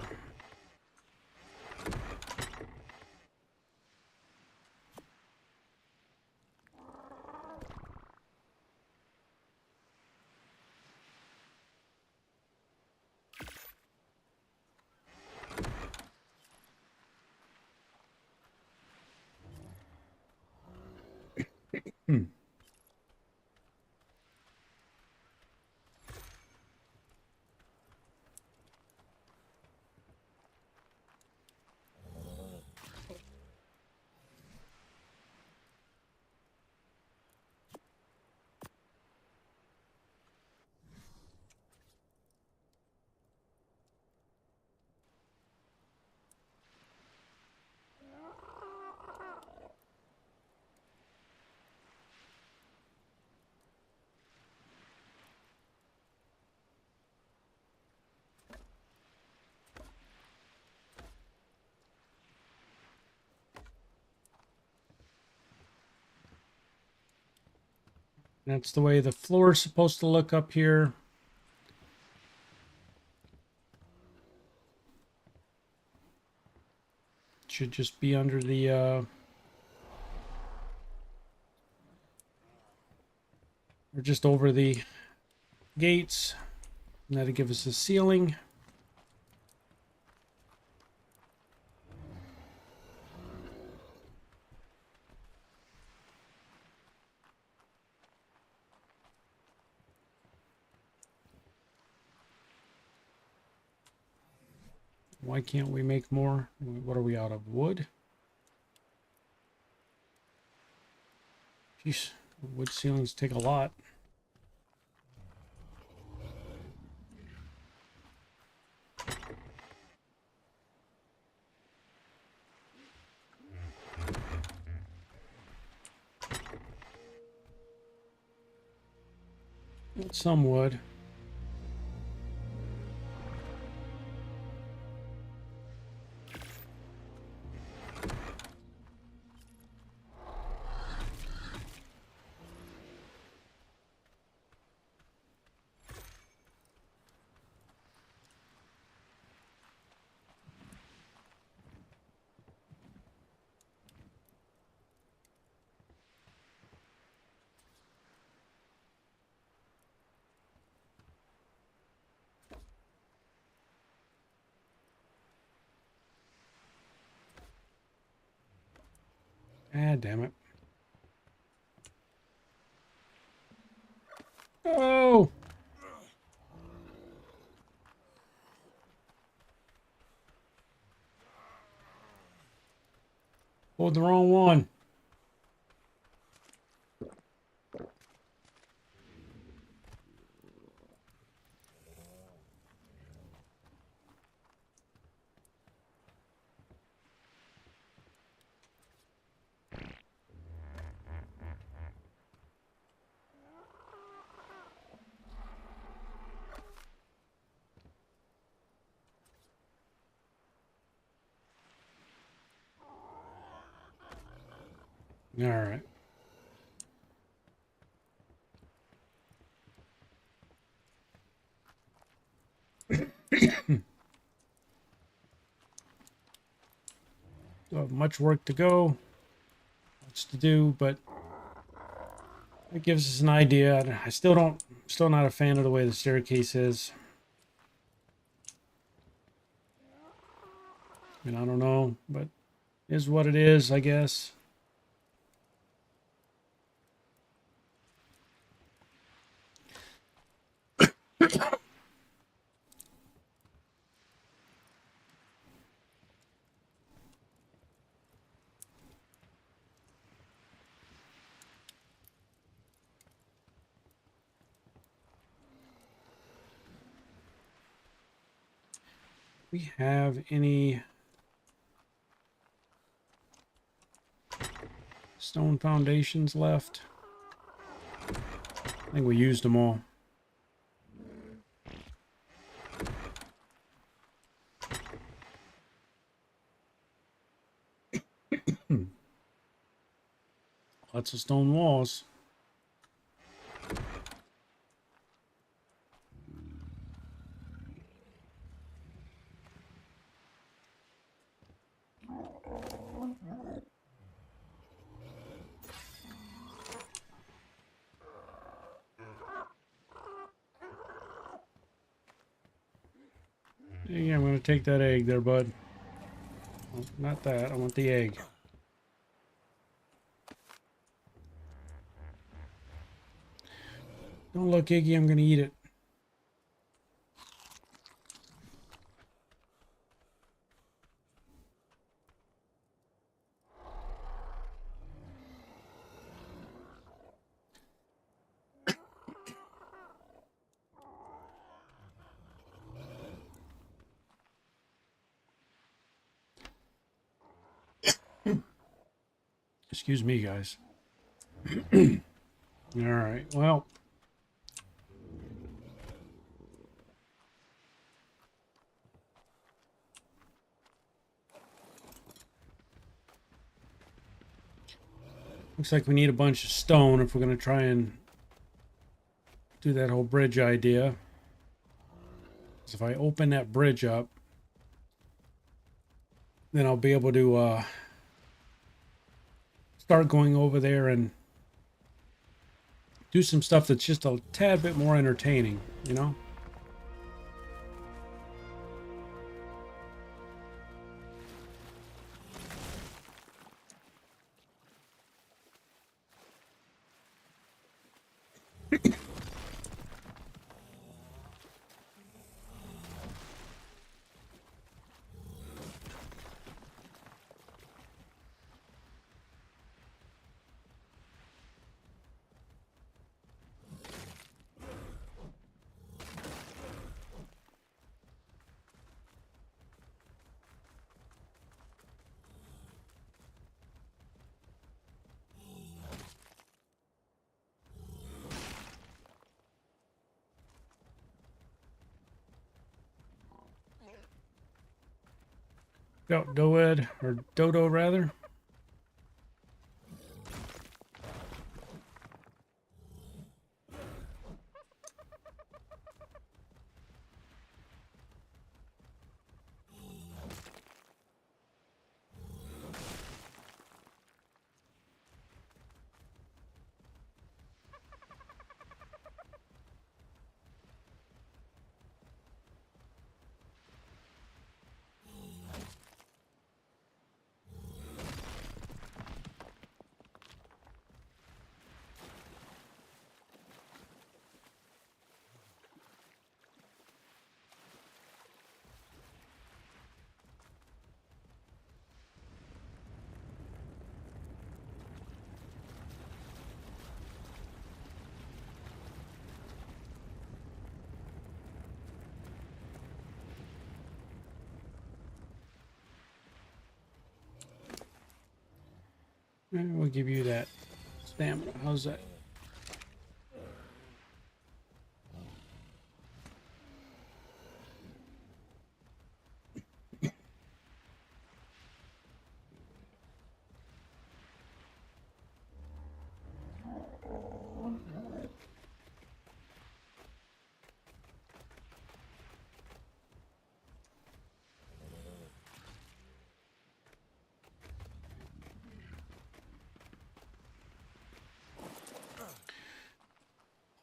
That's the way the floor is supposed to look up here. Should just be under the or just over the gates. And that'll give us a ceiling. Why can't we make more? What are we out of? Wood? Jeez, wood ceilings take a lot. Some wood. Ah, damn it. Oh! Pulled the wrong one. All right. Still have much work to go, much to do, but it gives us an idea. I still not a fan of the way the staircase is. I mean, I don't know, but it is what it is, I guess. We have any stone foundations left? I think we used them all. Lots of stone walls. Yeah, I'm going to take that egg there, bud. Oh, not that. I want the egg. Don't look, Iggy. I'm going to eat it. Excuse me, guys. All right. Well, looks like we need a bunch of stone if we're going to try and do that whole bridge idea. So if I open that bridge up, then I'll be able to start going over there and do some stuff that's just a tad bit more entertaining, you know? Doed, or Dodo rather. And we'll give you that stamina. How's that?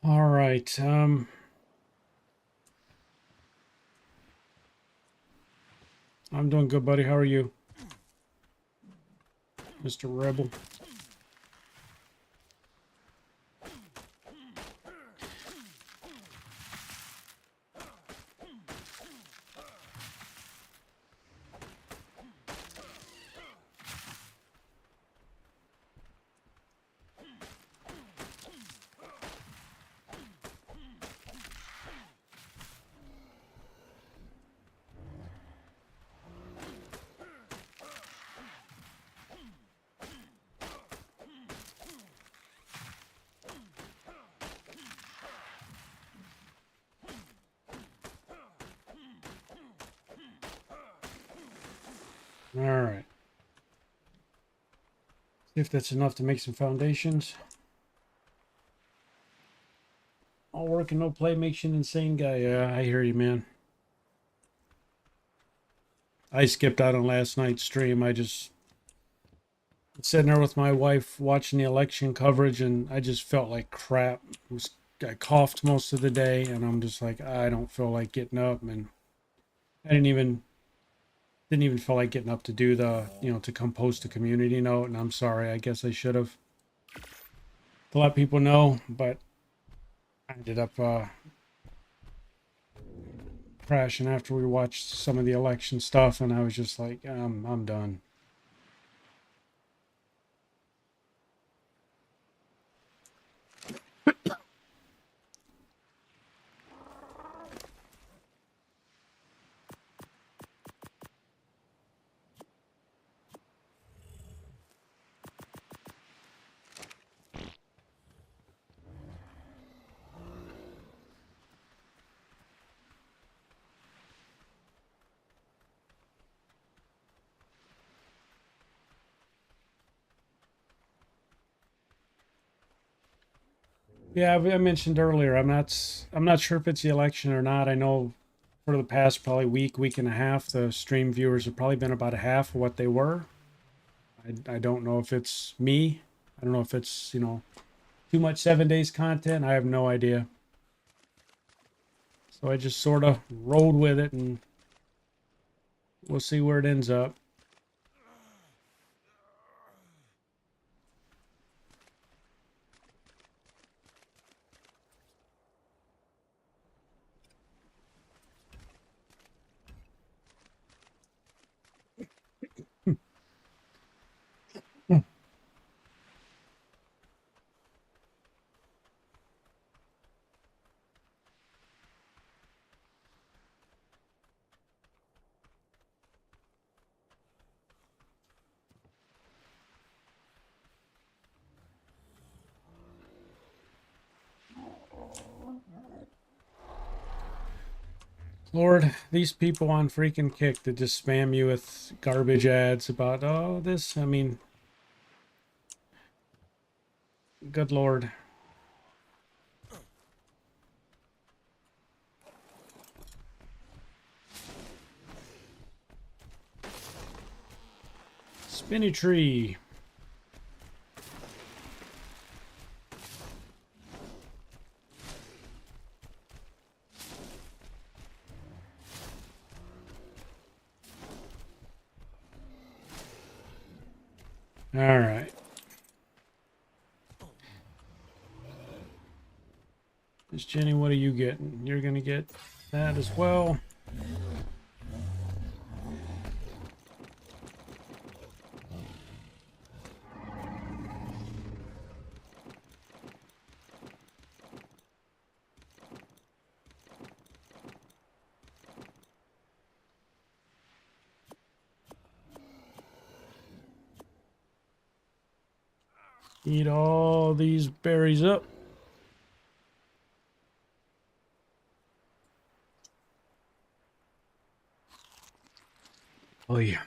All right. I'm doing good, buddy. How are you, Mr. Rebel? All right. See if that's enough to make some foundations. All work and no play makes you an insane guy. Yeah, I hear you, man. I skipped out on last night's stream. I just sitting there with my wife watching the election coverage, and I just felt like crap. I coughed most of the day, and I'm just like, I don't feel like getting up, and I didn't even feel like getting up to do the, to come post a community note. And I'm sorry. I guess I should have to let people know, but I ended up crashing after we watched some of the election stuff, and I was just like, I'm done. Yeah, I mentioned earlier, I'm not sure if it's the election or not. I know for the past probably week and a half, the stream viewers have probably been about a half of what they were. I don't know if it's me. I don't know if it's, too much 7 days content. I have no idea. So I just sort of rolled with it, and we'll see where it ends up. Lord, these people on freaking Kick that just spam you with garbage ads about, oh, this, I mean, good Lord. Spinny tree. All right. Miss Jenny, what are you getting? You're going to get that as well. Eat all these berries up. Oh yeah.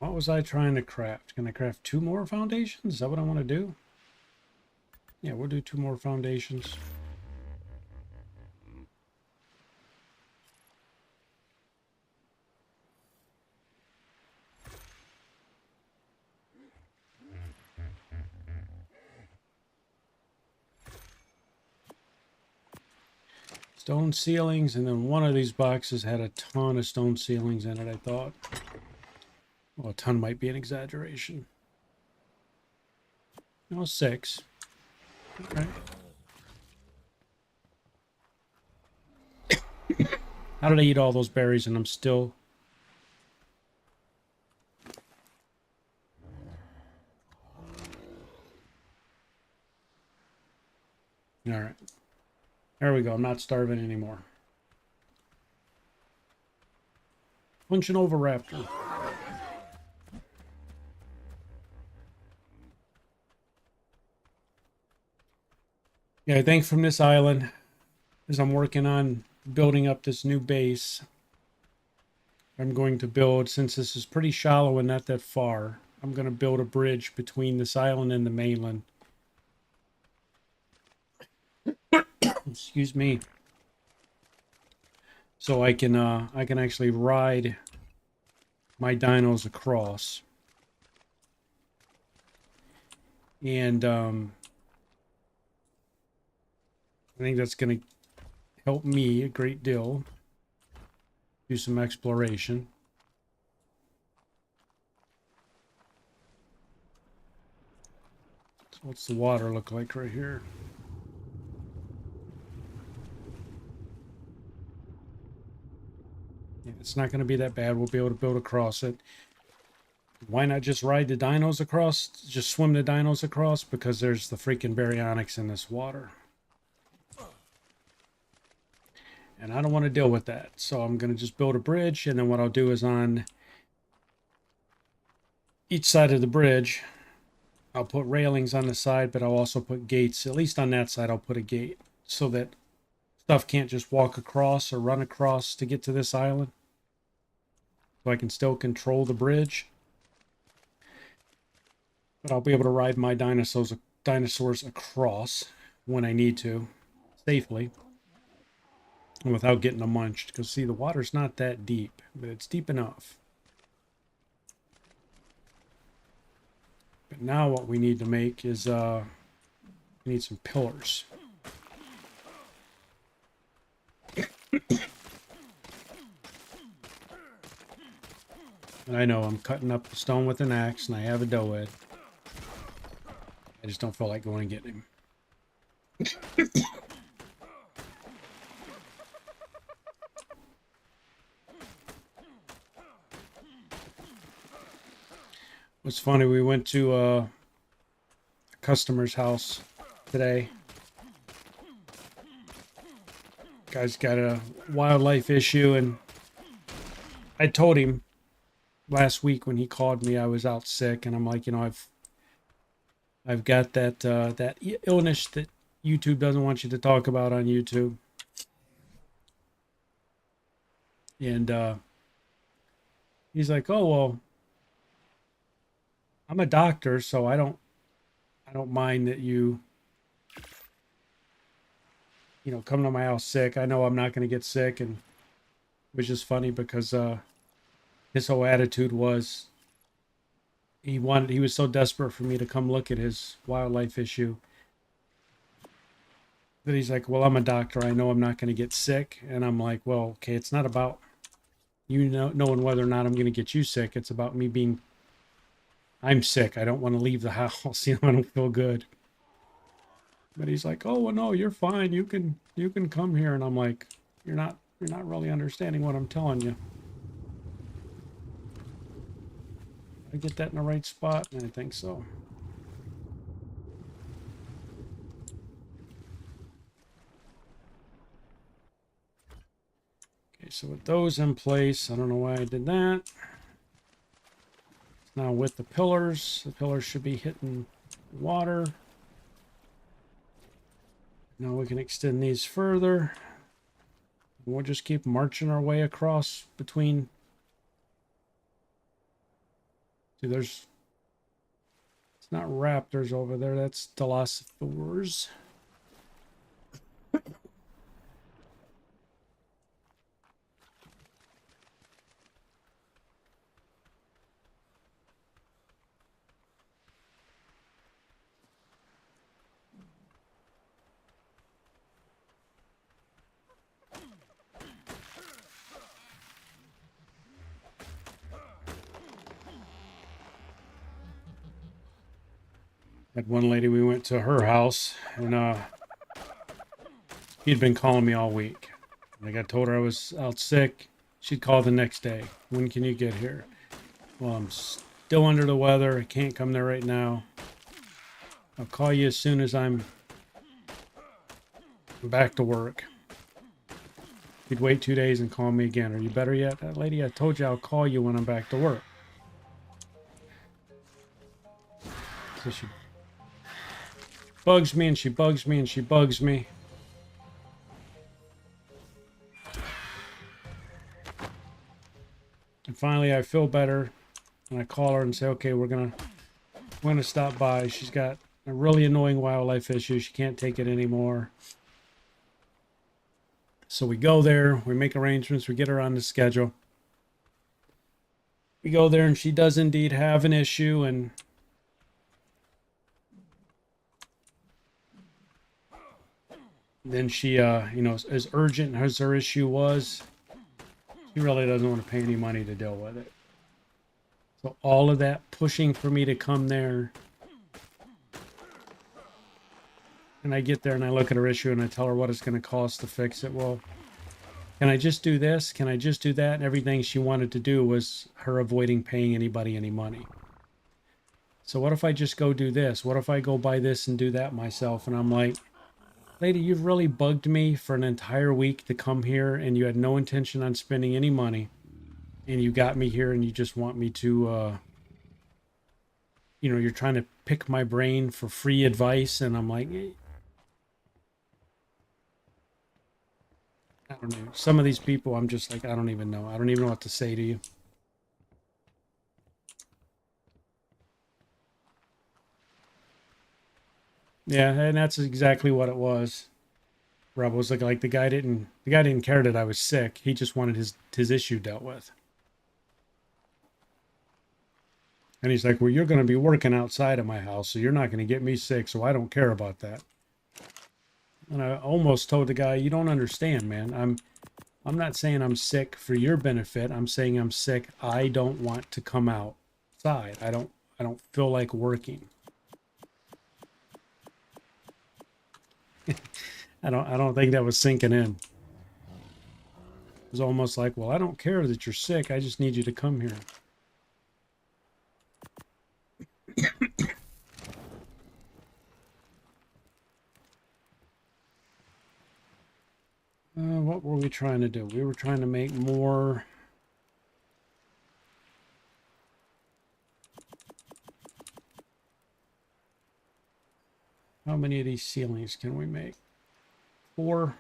What was I trying to craft? Can I craft 2 more foundations? Is that what I want to do? Yeah, we'll do 2 more foundations. Stone ceilings, and then one of these boxes had a ton of stone ceilings in it, I thought. Well, a ton might be an exaggeration. No, 6. All right. How did I eat all those berries and I'm still... All right. There we go. I'm not starving anymore. Punching over raptor. Yeah, I think from this island, as I'm working on building up this new base, I'm going to build, since this is pretty shallow and not that far, I'm going to build a bridge between this island and the mainland. Excuse me. So I can actually ride my dinos across. And I think that's going to help me a great deal. Do some exploration. So what's the water look like right here? Yeah, it's not going to be that bad. We'll be able to build across it. Why not just ride the dinos across? Just swim the dinos across? Because there's the freaking baryonyx in this water. And I don't want to deal with that. So I'm going to just build a bridge. And then what I'll do is on each side of the bridge, I'll put railings on the side, but I'll also put gates. At least on that side, I'll put a gate so that stuff can't just walk across or run across to get to this island. So I can still control the bridge. But I'll be able to ride my dinosaurs across when I need to, safely, and without getting them munched. Because, see, the water's not that deep, but it's deep enough. But now what we need to make is, we need some pillars. And I know I'm cutting up the stone with an axe, and I have a dough head. I just don't feel like going and getting him. What's funny, we went to a customer's house today. Guy's got a wildlife issue, and I told him last week when he called me I was out sick, and I'm like, you know, I've got that that illness that YouTube doesn't want you to talk about on YouTube. And he's like, "Oh, well, I'm a doctor, so I don't mind that you know, come to my house sick. I know I'm not going to get sick." And it was just funny because his whole attitude was he was so desperate for me to come look at his wildlife issue that he's like, "Well, I'm a doctor. I know I'm not going to get sick." And I'm like, "Well, okay, it's not about you knowing whether or not I'm going to get you sick. It's about me being, I'm sick. I don't want to leave the house. You know, I don't feel good." But he's like, "Oh, well, no, you're fine. You can come here." And I'm like, you're not really understanding what I'm telling you." I get that in the right spot? I think so. Okay, so with those in place, I don't know why I did that. Now with the pillars should be hitting water. Now we can extend these further. We'll just keep marching our way across between. See, there's, it's not raptors over there, that's Dilophosaurs. Had one lady, we went to her house, and he'd been calling me all week. Like I told her I was out sick. She'd call the next day. When can you get here? Well, I'm still under the weather. I can't come there right now. I'll call you as soon as I'm back to work. He'd wait 2 days and call me again. Are you better yet? Lady, I told you I'll call you when I'm back to work. So she bugs me and she bugs me and she bugs me. And finally I feel better and I call her and say, okay, we're gonna stop by. She's got a really annoying wildlife issue. She can't take it anymore. So we go there, we make arrangements, we get her on the schedule. We go there and she does indeed have an issue, and then she, you know, as urgent as her issue was, she really doesn't want to pay any money to deal with it. So all of that pushing for me to come there, and I get there and I look at her issue and I tell her what it's going to cost to fix it. Well, can I just do this? Can I just do that? And everything she wanted to do was her avoiding paying anybody any money. So what if I just go do this? What if I go buy this and do that myself? And I'm like, lady, you've really bugged me for an entire week to come here, and you had no intention on spending any money. And you got me here and you just want me to, you know, you're trying to pick my brain for free advice. And I'm like, I don't know. Some of these people, I'm just like, I don't even know. I don't even know what to say to you. Yeah, and that's exactly what it was. Rob was like the guy didn't care that I was sick. He just wanted his issue dealt with. And he's like, well, you're going to be working outside of my house, so you're not going to get me sick, so I don't care about that. And I almost told the guy, you don't understand, man. I'm not saying I'm sick for your benefit. I'm saying I'm sick. I don't want to come outside. I don't feel like working. I don't think that was sinking in. It was almost like, well, I don't care that you're sick. I just need you to come here. What were we trying to do? We were trying to make more. How many of these ceilings can we make? 4.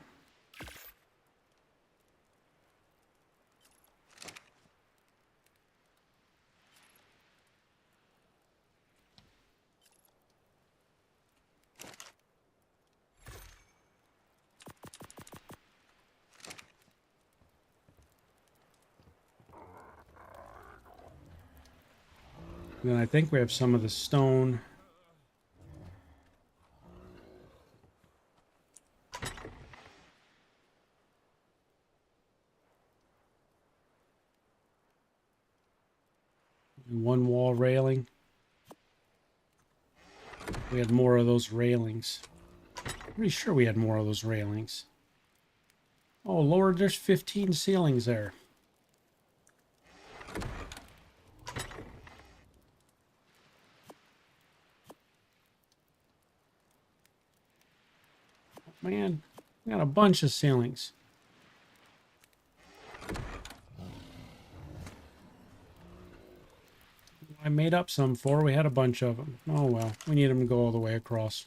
And then I think we have some of the stone. And one wall railing. We had more of those railings. Pretty sure we had more of those railings. Oh Lord, there's 15 ceilings there. Man, we got a bunch of ceilings. I made up some for. We had a bunch of them. Oh well, we need them to go all the way across.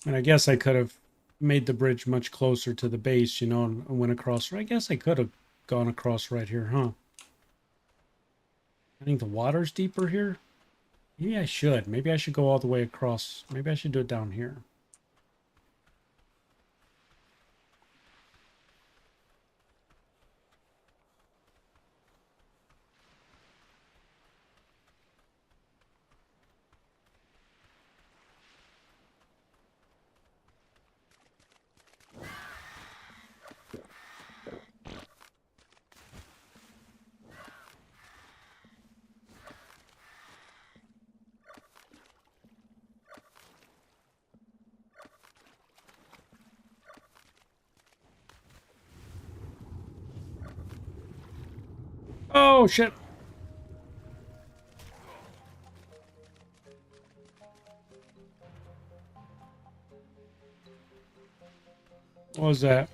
And I guess I could have made the bridge much closer to the base, you know, and went across. I guess I could have gone across right here, huh? I think the water's deeper here. Maybe I should. Maybe I should go all the way across. Maybe I should do it down here. Oh, shit. What was that?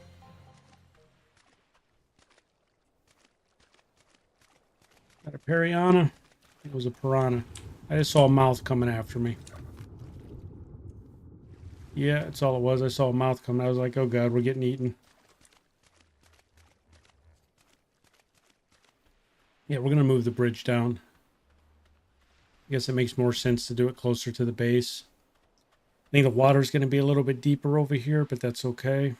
Got a Piranha? It was a piranha. I just saw a mouth coming after me. Yeah, that's all it was. I saw a mouth coming. I was like, oh god, we're getting eaten. Yeah, we're going to move the bridge down. I guess it makes more sense to do it closer to the base. I think the water's going to be a little bit deeper over here, but that's okay.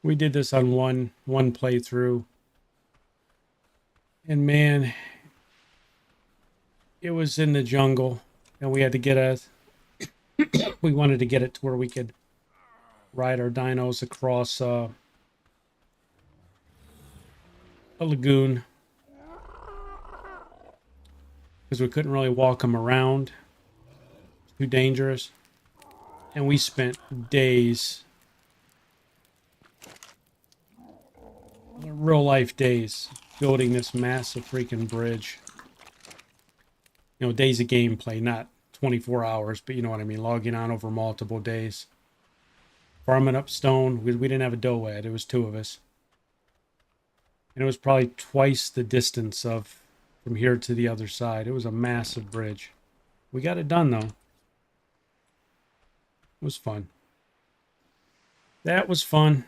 We did this on one playthrough. And man, it was in the jungle. And we had to get a... we wanted to get it to where we could ride our dinos across a lagoon. Because we couldn't really walk them around. Too dangerous. And we spent days... real life days building this massive freaking bridge. You know, days of gameplay, not 24 hours, but you know what I mean, logging on over multiple days. Farming up stone. We didn't have a dough-head. It was two of us. And it was probably twice the distance of from here to the other side. It was a massive bridge. We got it done, though. It was fun. That was fun.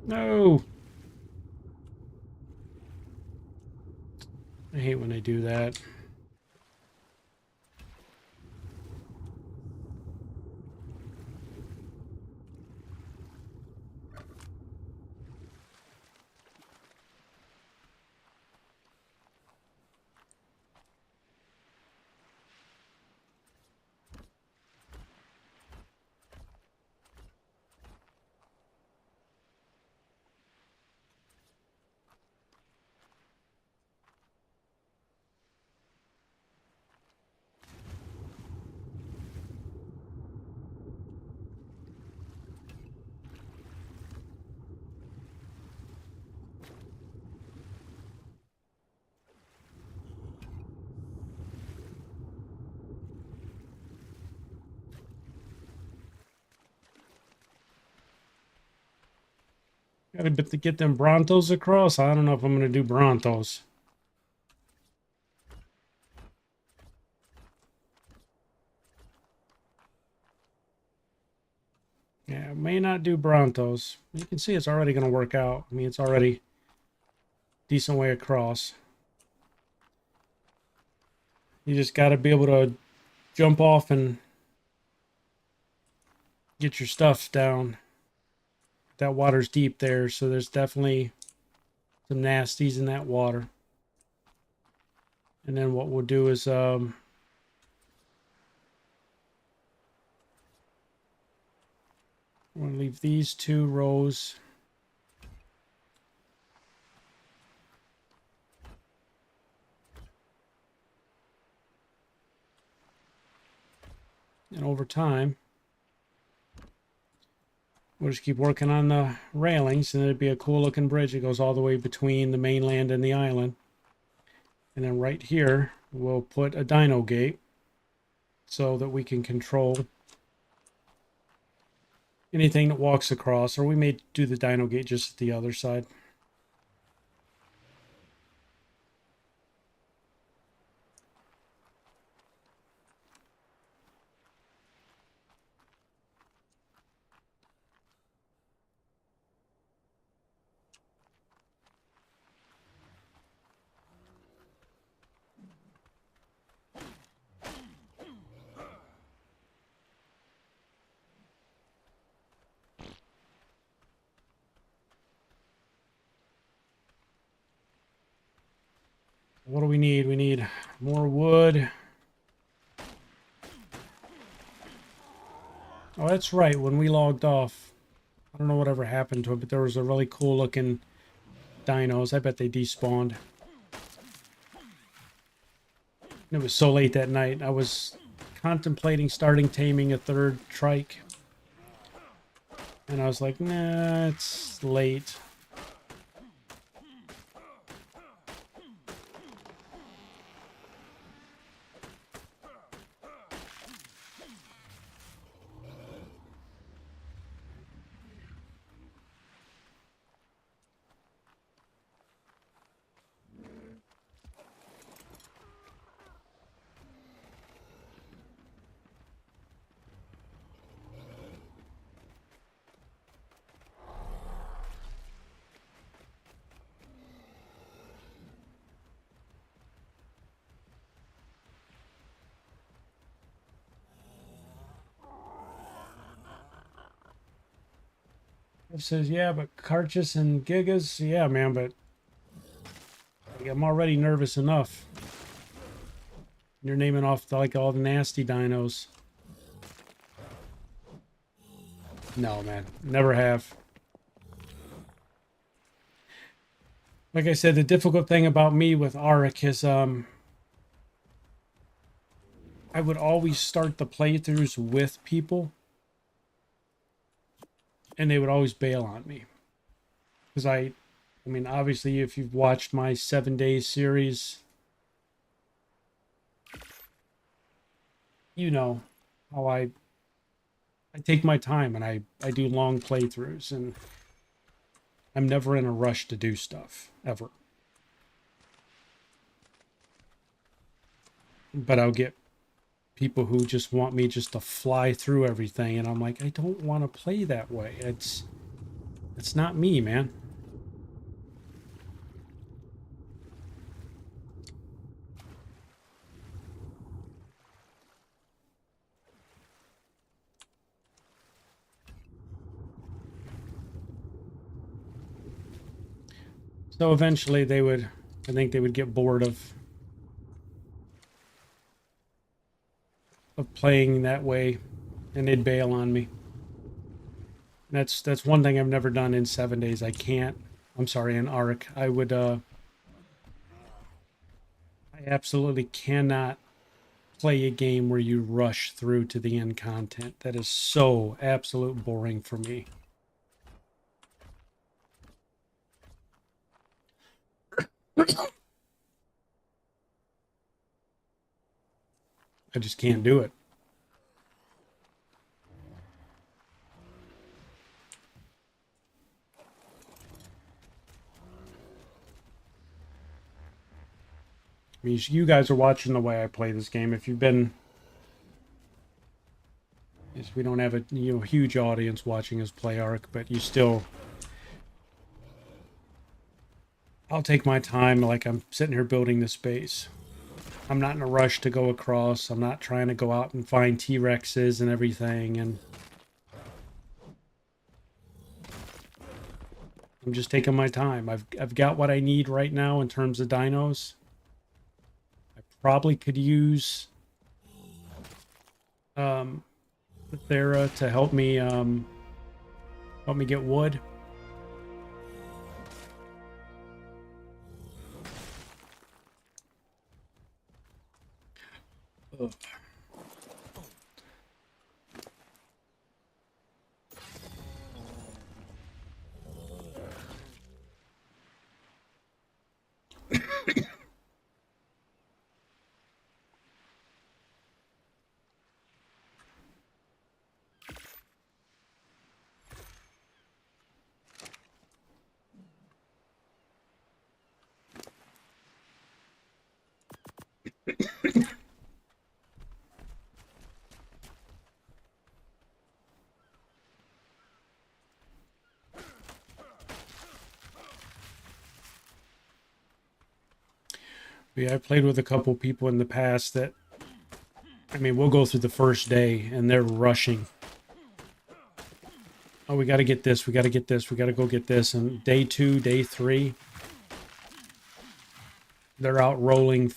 No! I hate when they do that. Gotta get them Brontos across. I don't know if I'm gonna do Brontos. Yeah, may not do Brontos. You can see it's already gonna work out. I mean, it's already decent way across. You just got to be able to jump off and get your stuff down. That water's deep there, so there's definitely some nasties in that water. And then what we'll do is we're going to leave these 2 rows. And over time, we'll just keep working on the railings, and it'd be a cool looking bridge. It goes all the way between the mainland and the island. And then right here, we'll put a dino gate so that we can control anything that walks across, or we may do the dino gate just at the other side. What do we need? We need more wood. Oh, that's right. When we logged off, I don't know whatever happened to it, but there was a really cool looking dinos. I bet they despawned. And it was so late that night. I was contemplating starting taming a 3rd trike. And I was like, nah, it's late. It says, yeah, but Carchus and Gigas, yeah, man, but I'm already nervous enough. You're naming off like all the nasty dinos. No, man, never have. Like I said, the difficult thing about me with ARK is I would always start the playthroughs with people, and they would always bail on me. Because I mean, obviously, if you've watched my 7 day series, you know how I take my time and I do long playthroughs, and I'm never in a rush to do stuff, ever. But I'll get people who just want me just to fly through everything, and I'm like, I don't want to play that way. It's not me, man. So eventually they would, I think they would get bored of playing that way, and they'd bail on me. That's one thing I've never done in 7 days. I can't. I'm sorry, in ARK. I would I absolutely cannot play a game where you rush through to the end content. That is so absolute boring for me. I just can't do it. I mean, you guys are watching the way I play this game. If you've been, yes, we don't have a huge audience watching us play ARK, but you still, I'll take my time like I'm sitting here building this base. I'm not in a rush to go across. I'm not trying to go out and find T-Rexes and everything, and I'm just taking my time. I've got what I need right now in terms of dinos. I probably could use Thera to help me get wood. Ugh. Yeah, I played with a couple people in the past that, I mean, we'll go through the first day and they're rushing. Oh, we got to get this. We got to get this. We got to go get this. And day 2, day 3, they're out roaming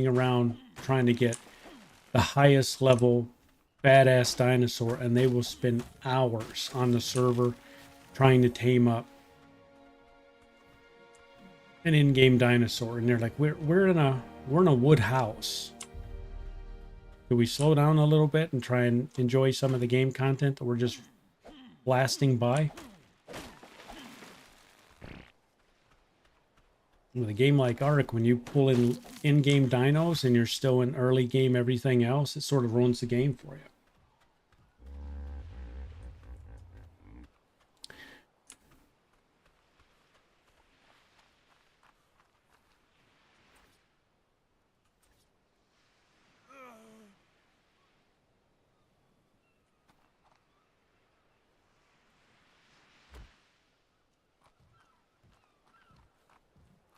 around trying to get the highest level badass dinosaur, and they will spend hours on the server trying to tame up an in-game dinosaur. And they're like, we're in a wood house. Do we slow down a little bit and try and enjoy some of the game content, or we're just blasting by? With a game like ARK, when you pull in-game dinos and you're still in early game everything else, it sort of ruins the game for you.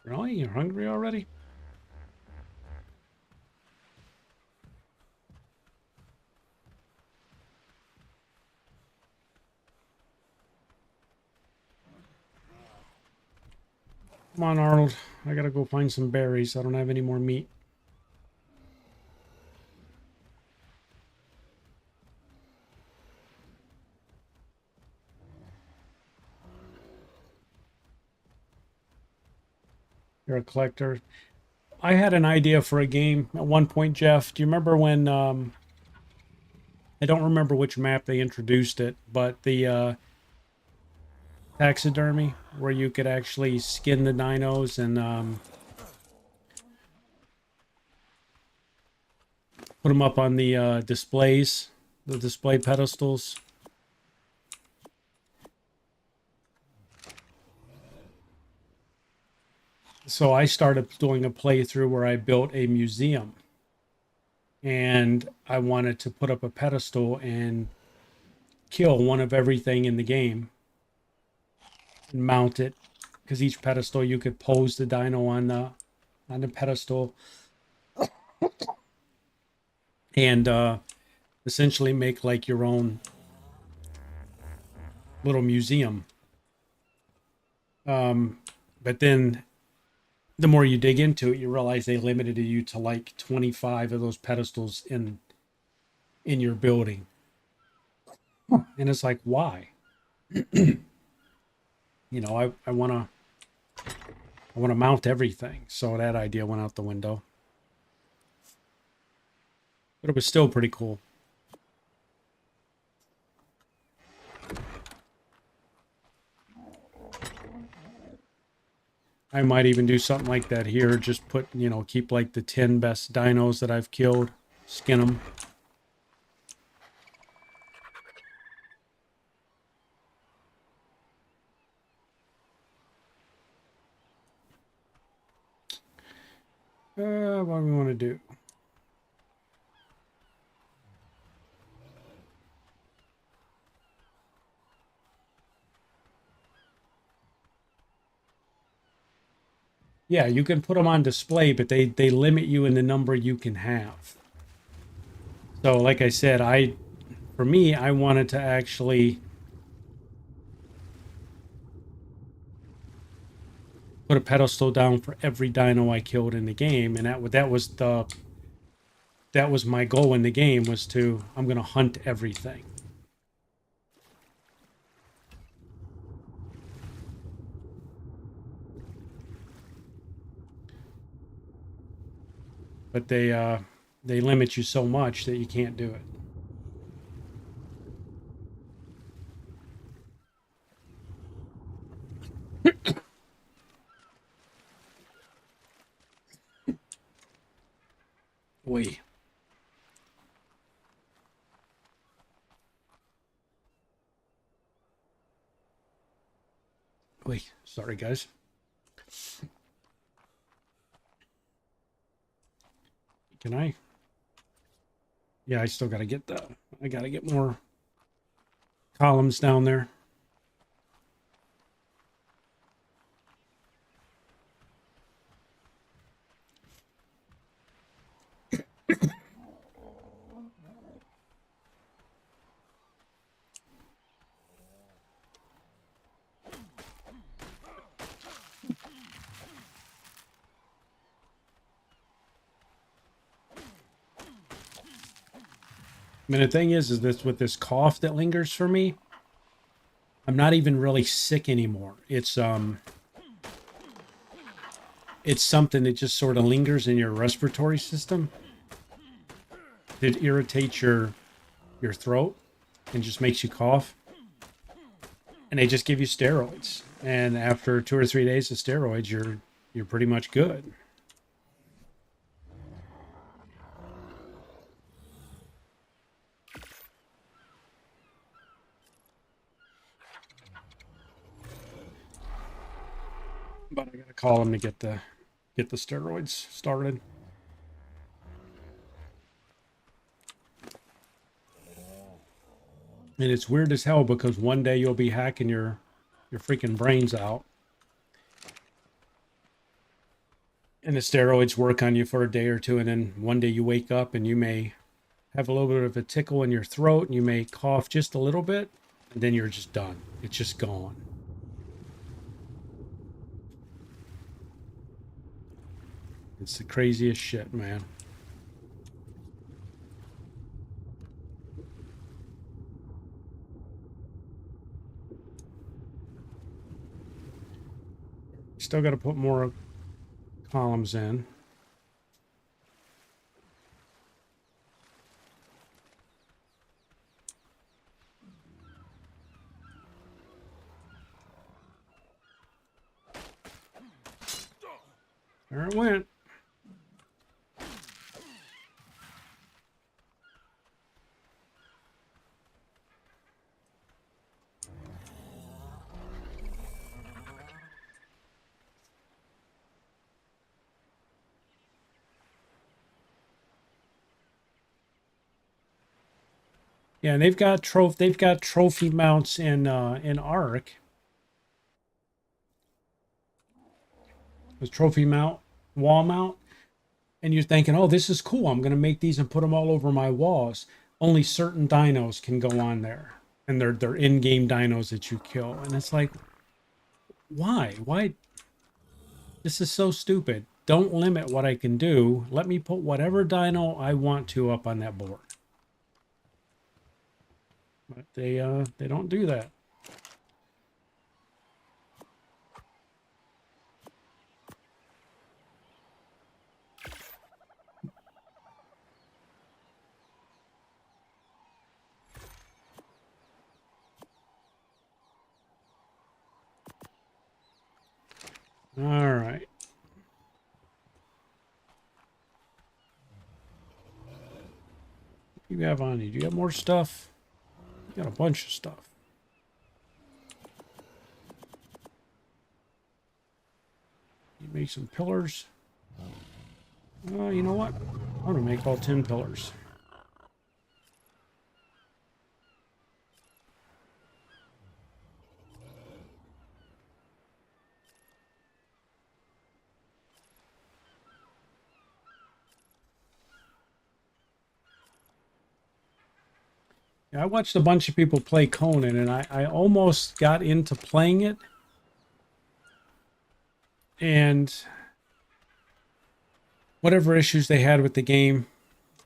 Really? You're hungry already? Come on, Arnold. I gotta go find some berries. I don't have any more meat. You're a collector. I had an idea for a game at one point, Jeff. Do you remember when, I don't remember which map they introduced it, but the taxidermy, where you could actually skin the dinos and put them up on the displays, the display pedestals. So I started doing a playthrough where I built a museum, and I wanted to put up a pedestal and kill one of everything in the game and mount it, because each pedestal you could pose the dino on the pedestal and essentially make like your own little museum. But then the more you dig into it, you realize they limited you to like 25 of those pedestals in your building. And it's like, why? You know, I want to mount everything. So that idea went out the window. But it was still pretty cool. I might even do something like that here. Just put, you know, keep like the 10 best dinos that I've killed, skin them. What do we want to do? Yeah, you can put them on display, but they limit you in the number you can have. So like I said, for me, I wanted to actually put a pedestal down for every dino I killed in the game, and that was my goal in the game, was to, I'm going to hunt everything. But they limit you so much that you can't do it. Wait. Wait, sorry guys. Can I? Yeah, I still got to get I got to get more columns down there. I mean, the thing is this, with this cough that lingers for me, I'm not even really sick anymore. It's something that just sort of lingers in your respiratory system. It irritates your throat and just makes you cough. And they just give you steroids. And after 2 or 3 days of steroids, you're pretty much good. But I gotta call them to get the steroids started. And it's weird as hell, because one day you'll be hacking your freaking brains out, and the steroids work on you for a day or two, and then one day you wake up and you may have a little bit of a tickle in your throat, and you may cough just a little bit, and then you're just done. It's just gone. It's the craziest shit, man. Still got to put more columns in. There it went. Yeah, and they've got trophy mounts in ARK. A trophy mount, wall mount, and you're thinking, "Oh, this is cool. I'm going to make these and put them all over my walls." Only certain dinos can go on there, and they're in-game dinos that you kill. And it's like, why? Why? This is so stupid. Don't limit what I can do. Let me put whatever dino I want to up on that board. But they don't do that. All right. What do you have on you? Do you have more stuff? You got a bunch of stuff. You make some pillars. You know what? I'm gonna make all 10 pillars. I watched a bunch of people play Conan, and I almost got into playing it. And whatever issues they had with the game,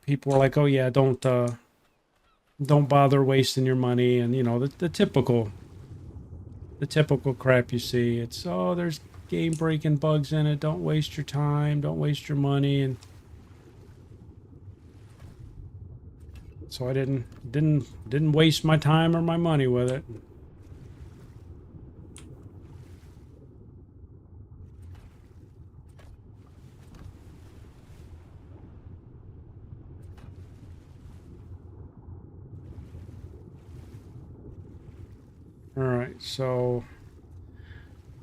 people were like, "Oh yeah, don't bother wasting your money," and you know the typical crap you see. It's, oh, there's game breaking bugs in it. Don't waste your time. Don't waste your money. And so I didn't waste my time or my money with it. All right, so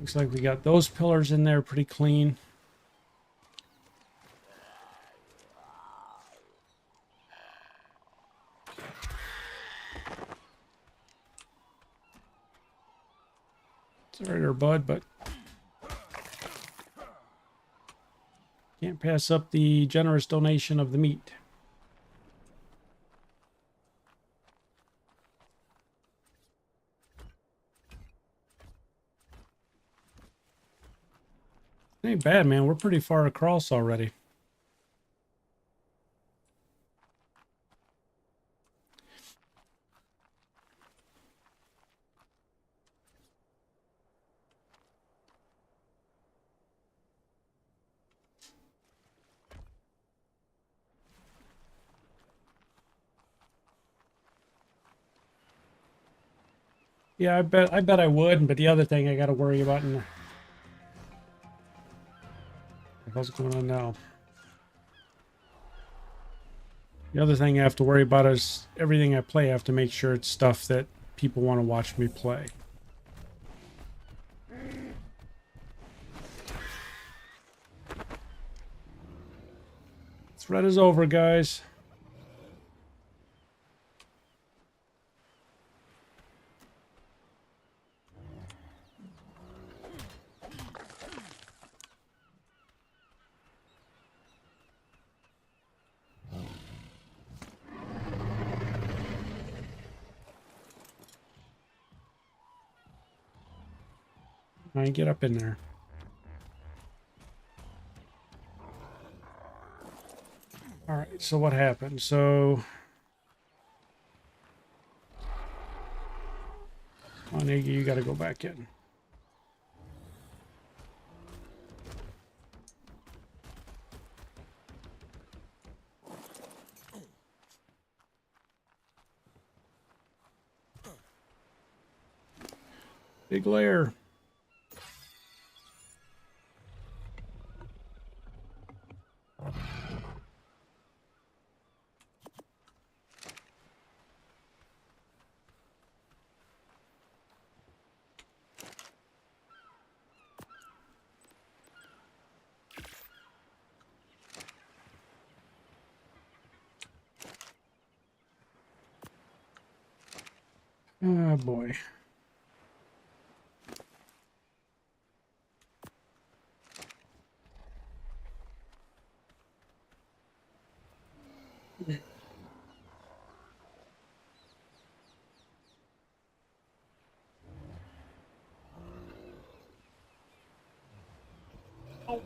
looks like we got those pillars in there pretty clean. It's all right, there, bud, but can't pass up the generous donation of the meat. It ain't bad, man. We're pretty far across already. Yeah, I bet I would, but the other thing I got to worry about, and what's going on now? The other thing I have to worry about is everything I play. I have to make sure it's stuff that people want to watch me play. Thread is over, guys. All right, get up in there. All right, so what happened? So, come on, Iggy, you got to go back in. Big layer. Oh boy. Oh.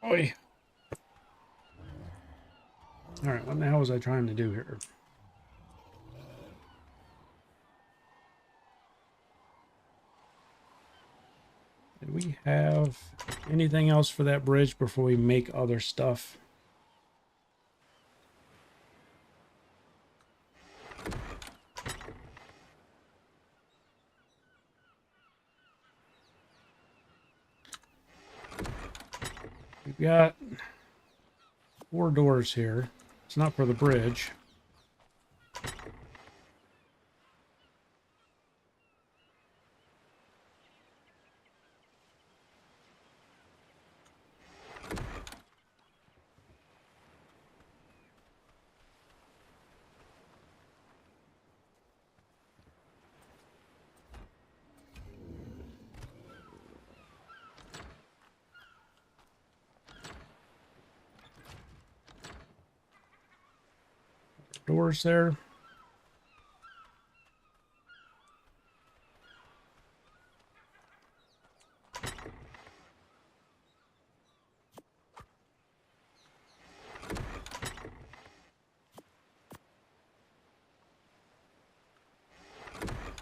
Boy. All right, what the hell was I trying to do here? Did we have anything else for that bridge before we make other stuff? We've got 4 doors here. It's not for the bridge. Doors there.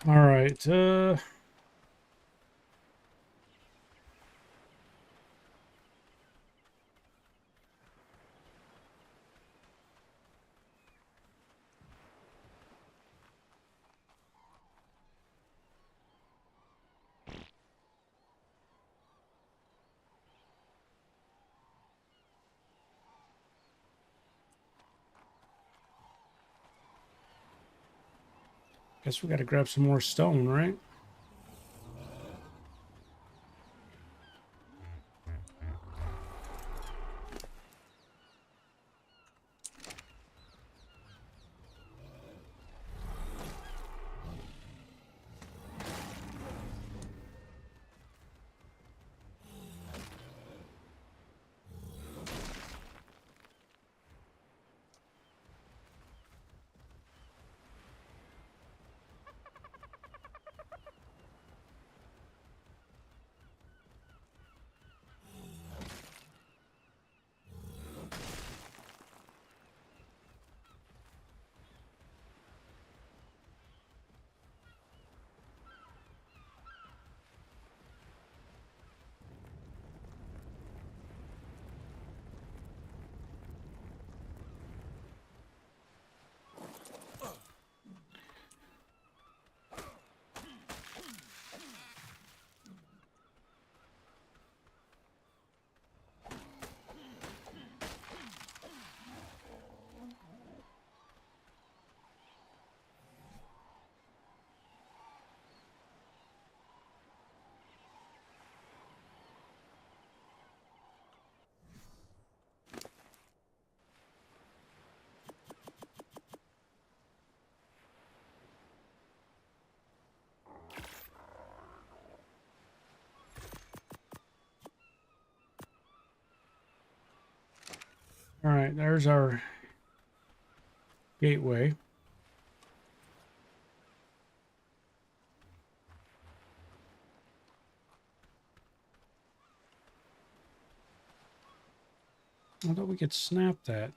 All right. Guess we got to grab some more stone, right? All right, there's our gateway. I thought we could snap that.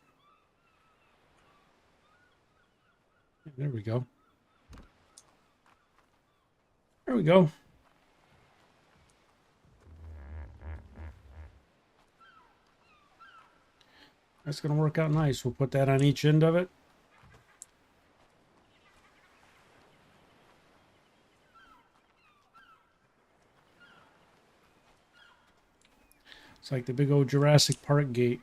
There we go. There we go. That's going to work out nice. We'll put that on each end of it. It's like the big old Jurassic Park gate.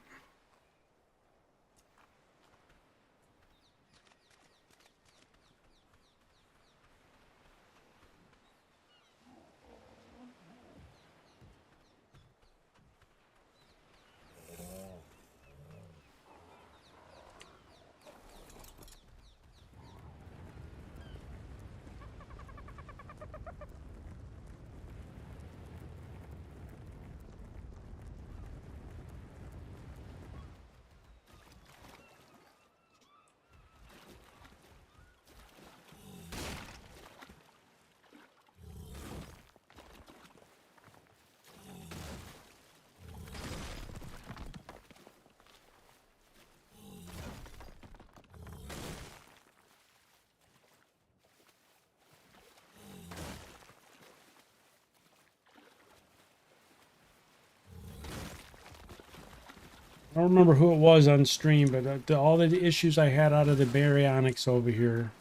I don't remember who it was on stream, but all the issues I had out of the baryonyx over here,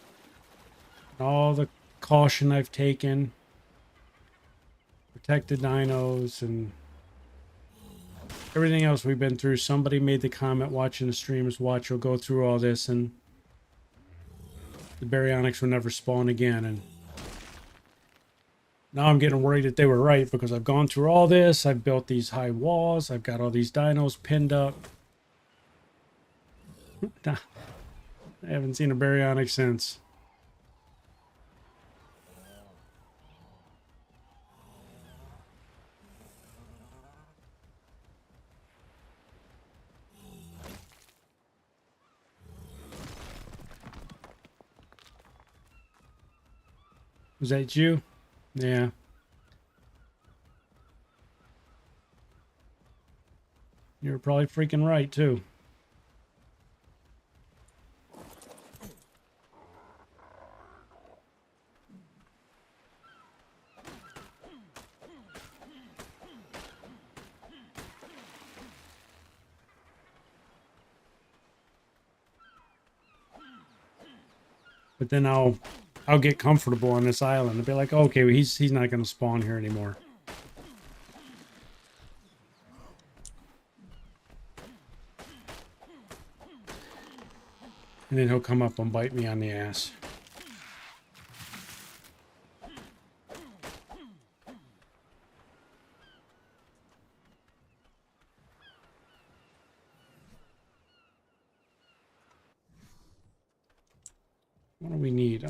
all the caution I've taken, protect the dinos, and everything else we've been through. Somebody made the comment watching the streamers watch will go through all this, and the baryonyx will never spawn again. And now I'm getting worried that they were right, because I've gone through all this. I've built these high walls. I've got all these dinos pinned up. I haven't seen a baryonyx since. Was that you? Yeah. You were probably freaking right, too. But then I'll get comfortable on this island. I'll be like, okay, well, he's not going to spawn here anymore. And then he'll come up and bite me on the ass. What do we need?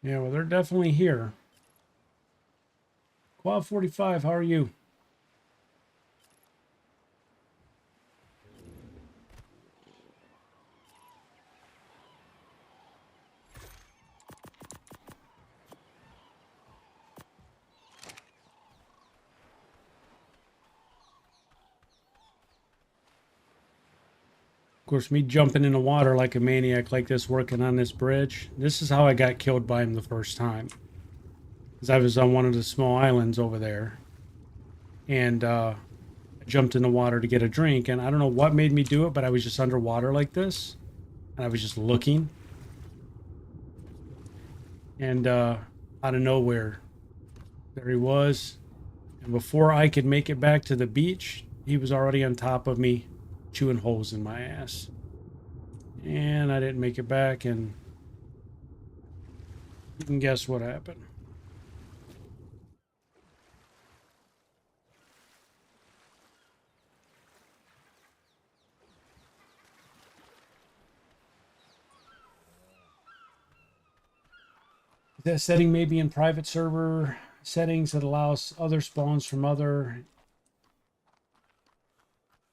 Yeah, well, they're definitely here. Quad 45, how are you? Of course, me jumping in the water like a maniac like this, working on this bridge. This is how I got killed by him the first time. Because I was on one of the small islands over there. And I jumped in the water to get a drink. And I don't know what made me do it, but I was just underwater like this. And I was just looking. And out of nowhere, there he was. And before I could make it back to the beach, he was already on top of me, chewing holes in my ass. And I didn't make it back, and you can guess what happened. That setting may be in private server settings that allows other spawns from other...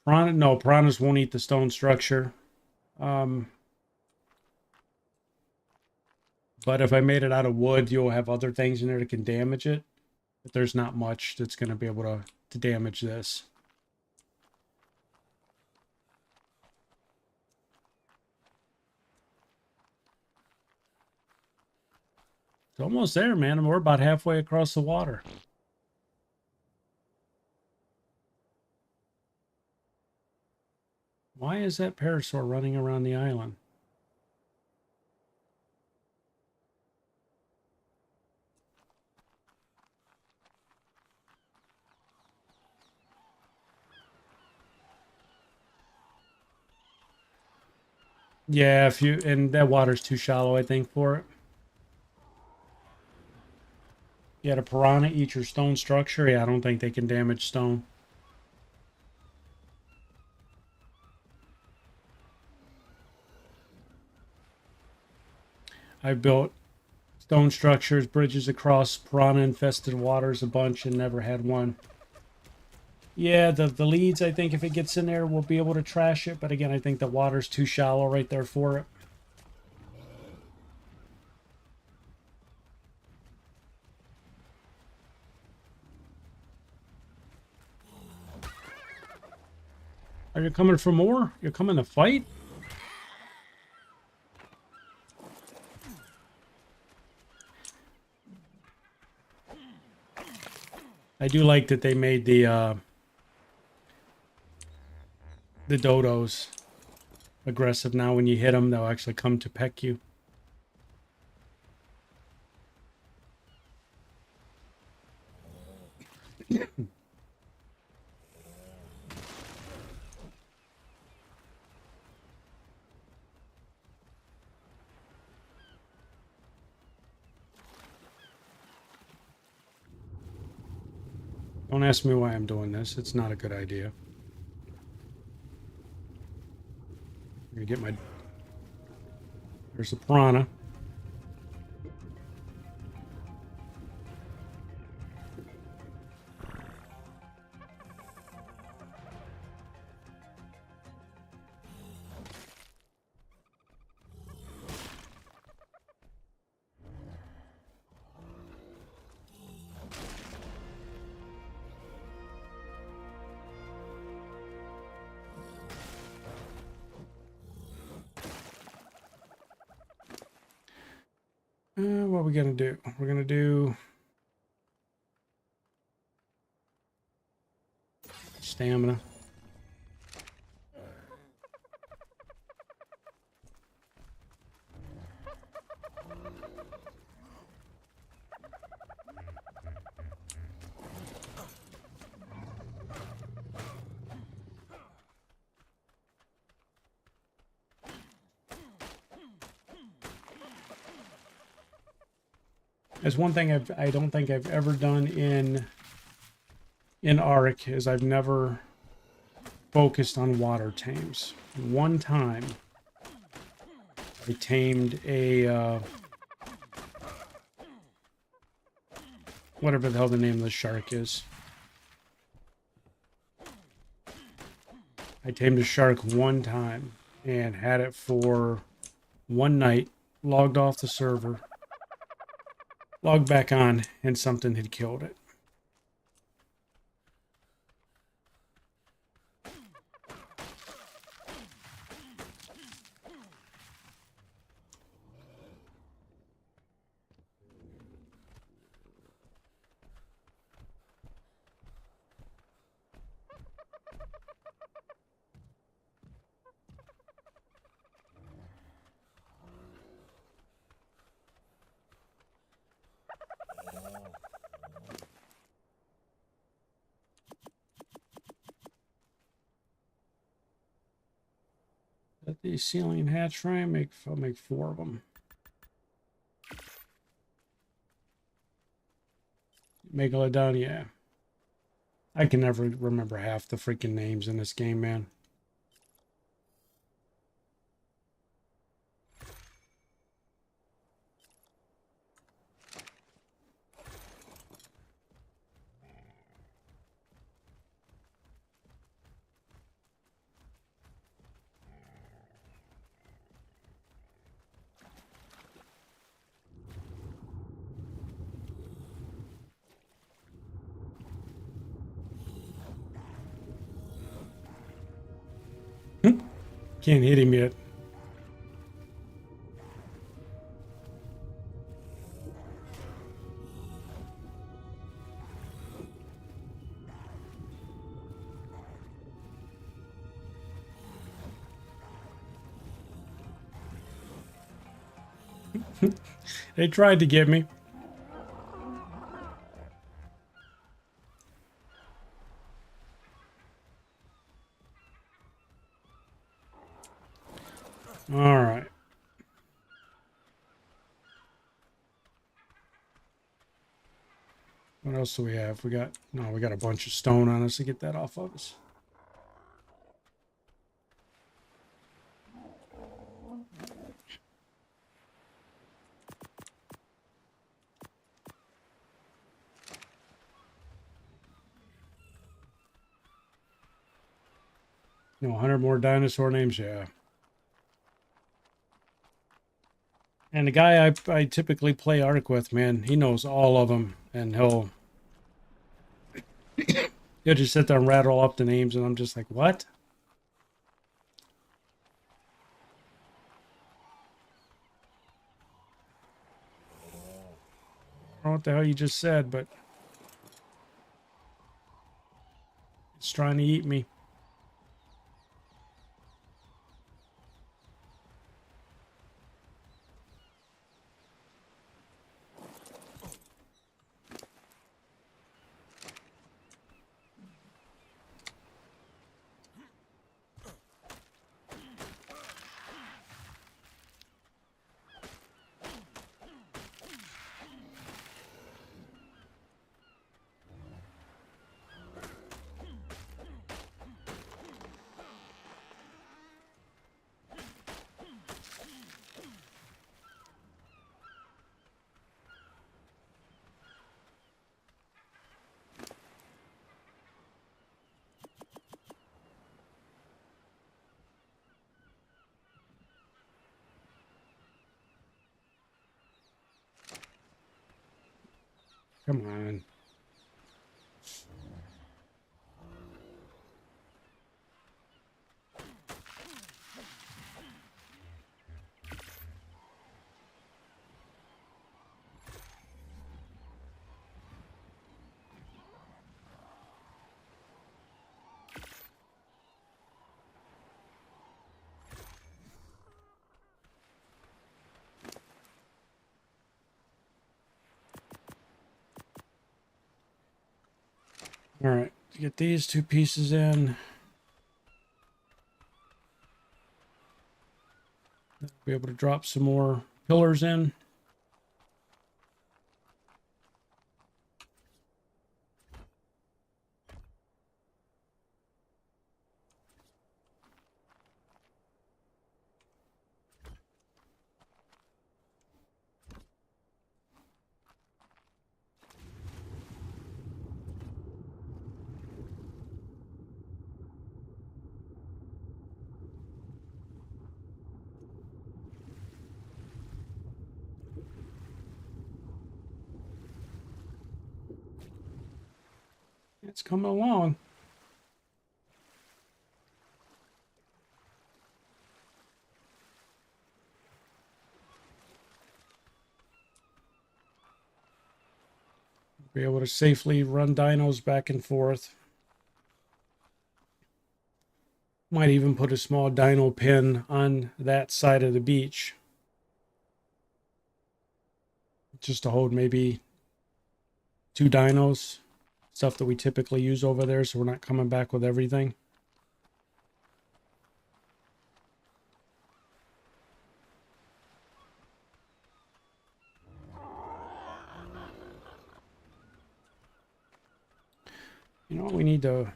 No, piranhas won't eat the stone structure. But if I made it out of wood, you'll have other things in there that can damage it. But there's not much that's going to be able to damage this. It's almost there, man. We're about halfway across the water. Why is that parasaur running around the island? Yeah, if you... And that water's too shallow, I think, for it. You had a piranha eat your stone structure? Yeah, I don't think they can damage stone. I built stone structures, bridges across piranha-infested waters a bunch and never had one. Yeah, the leads, I think if it gets in there, we'll be able to trash it. But again, I think the water's too shallow right there for it. Are you coming for more? You're coming to fight? I do like that they made the dodos aggressive now. When you hit them, they'll actually come to peck you. Don't ask me why I'm doing this. It's not a good idea. I'm gonna get my... There's a piranha. What are we gonna do? We're gonna do stamina. There's one thing I don't think I've ever done in ARK is I've never focused on water tames. One time I tamed a whatever the hell the name of the shark is. I tamed a shark one time and had it for one night, logged off the server, logged back on, and something had killed it. Let the ceiling hatch frame, I'll make 4 of them. Megalodon, yeah. I can never remember half the freaking names in this game, man. Can't hit him yet. They tried to get me. All right. What else do we have? We got a bunch of stone on us to get that off of us. No, 100 more dinosaur names, yeah. And the guy I typically play ARK with, man, he knows all of them, and he'll just sit there and rattle up the names, and I'm just like, what? I don't know what the hell you just said, but it's trying to eat me. Come on. All right, get these two pieces in. Be able to drop some more pillars in. It's coming along. Be able to safely run dinos back and forth. Might even put a small dino pen on that side of the beach. Just to hold maybe 2 dinos. Stuff that we typically use over there, so we're not coming back with everything. You know what we need to...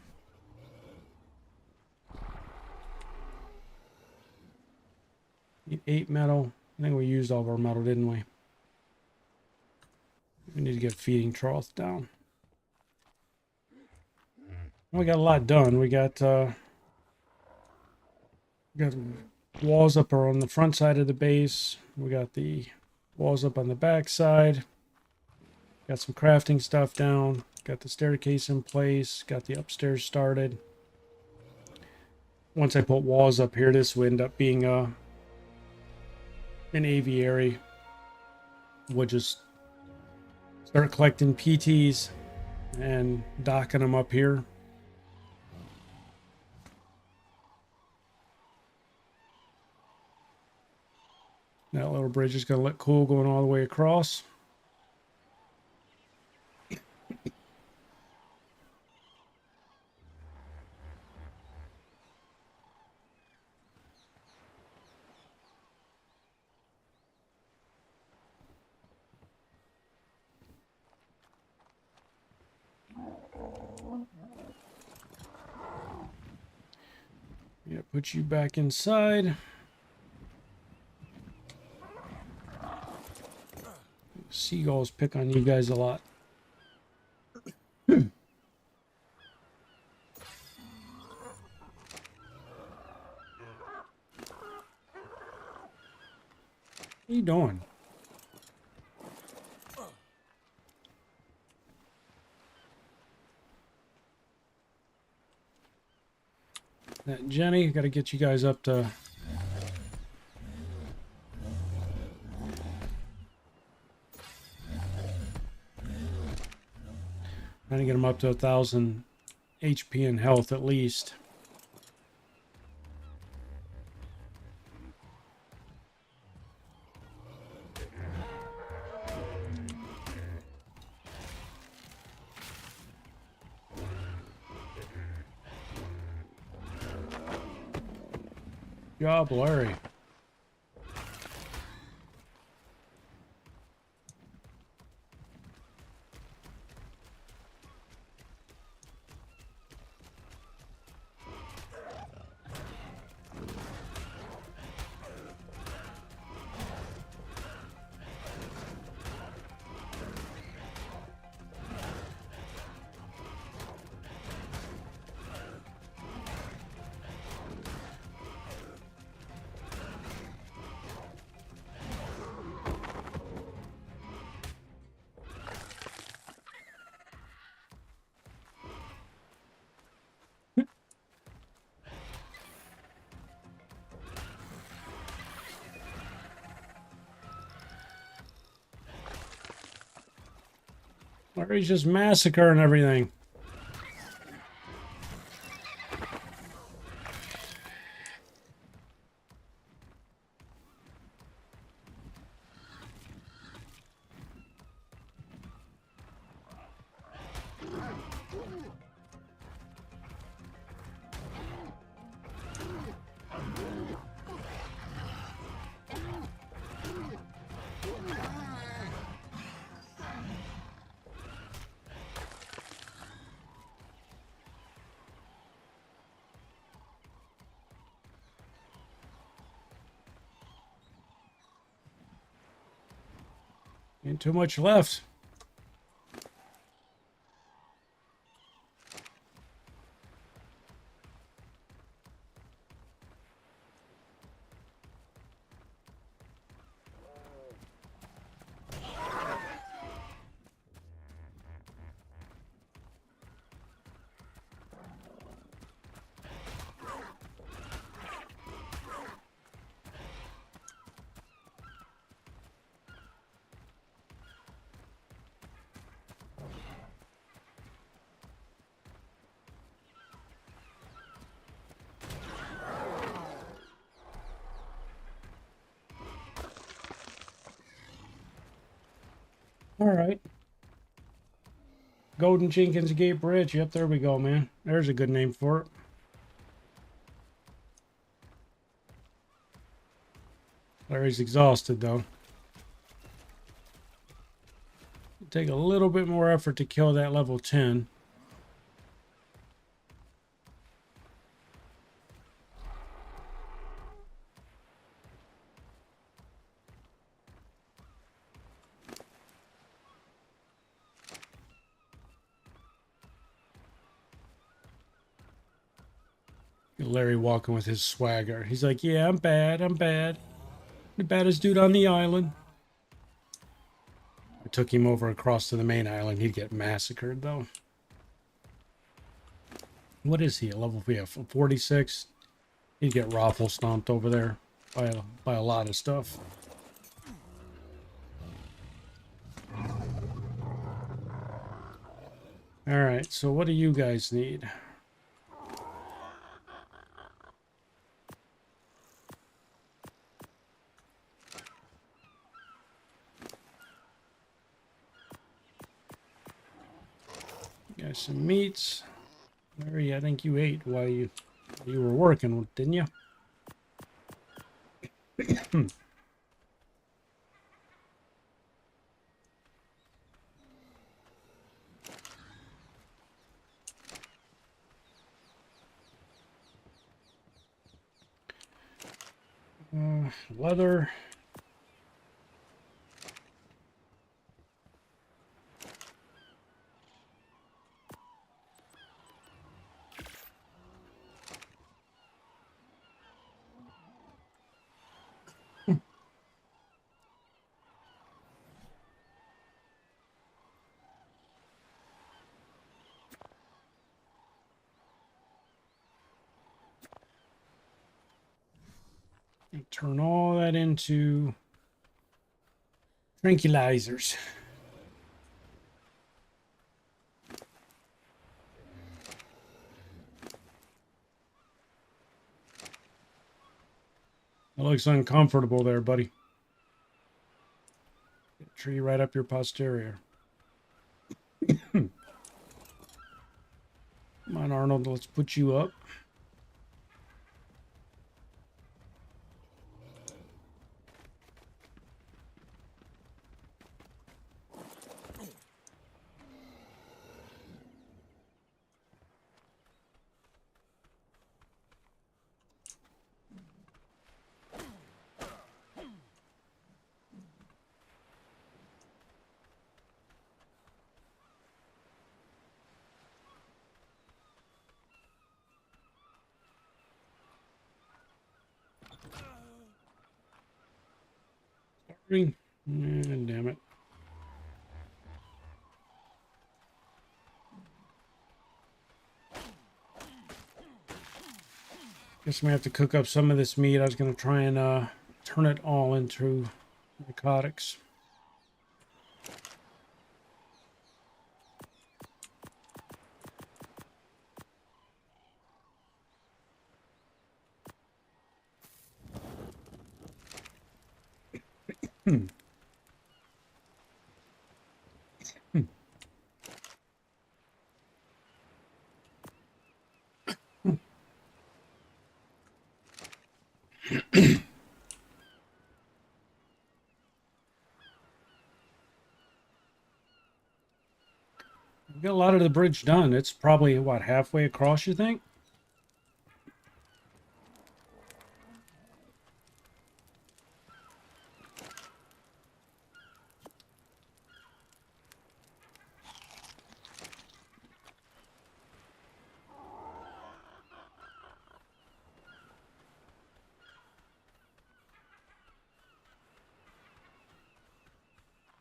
Need 8 metal. I think we used all of our metal, didn't we? We need to get feeding trough down. We got a lot done. We got walls up on the front side of the base. We got the walls up on the back side. Got some crafting stuff down. Got the staircase in place. Got the upstairs started. Once I put walls up here, this will end up being an aviary. We'll just start collecting PTs and docking them up here. That little bridge is going to look cool going all the way across. Yeah, put you back inside. Seagulls pick on you guys a lot. What are you doing? That Jenny, got to get you guys up to... Trying to get them up to 1,000 HP and health at least. Good job, Larry. Larry's just massacring everything. Ain't too much left. All right. Golden Jenkins Gate Bridge. Yep, there we go, man. There's a good name for it. Larry's exhausted, though. It'll take a little bit more effort to kill that level 10. Larry walking with his swagger. He's like, yeah, I'm bad. I'm bad. The baddest dude on the island. I took him over across to the main island. He'd get massacred, though. What is he? A level 46? He'd get raffle stomped over there by a lot of stuff. Alright, so what do you guys need? Got some meats. Larry, I think you ate while you were working, didn't you? Leather. Turn all that into tranquilizers. That looks uncomfortable there, buddy. Get a tree right up your posterior. Come on, Arnold, let's put you up. Damn it. Guess I'm gonna have to cook up some of this meat. I was gonna try and turn it all into narcotics. Hmm. Hmm. We got a lot of the bridge done. It's probably, what, halfway across, you think?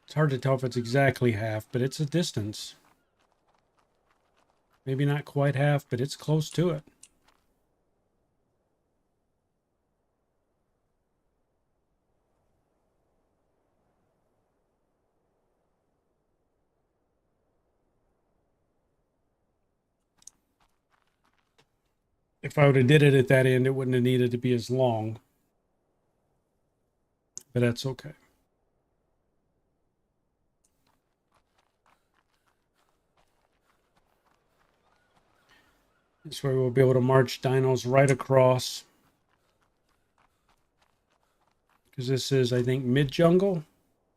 It's hard to tell if it's exactly half, but it's a distance. Maybe not quite half, but it's close to it. If I would have did it at that end, it wouldn't have needed to be as long, but that's okay. This way we'll be able to march dinos right across. Because this is, I think, mid-jungle.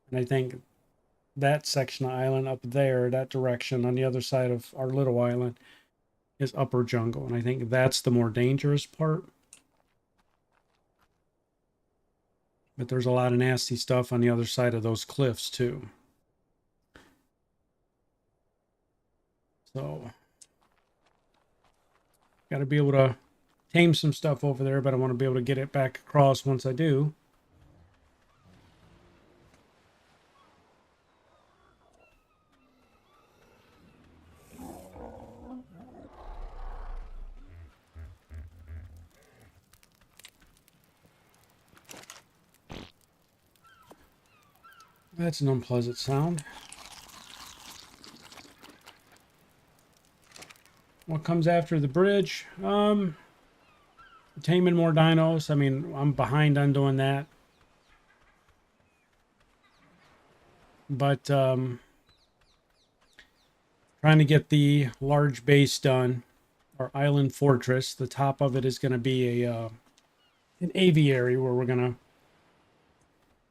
And I think that section of island up there, that direction on the other side of our little island, is upper jungle. And I think that's the more dangerous part. But there's a lot of nasty stuff on the other side of those cliffs, too. So, got to be able to tame some stuff over there, but I want to be able to get it back across once I do. That's an unpleasant sound. What comes after the bridge? Taming more dinos. I mean, I'm behind on doing that. But trying to get the large base done, our island fortress. The top of it is going to be a an aviary where we're going to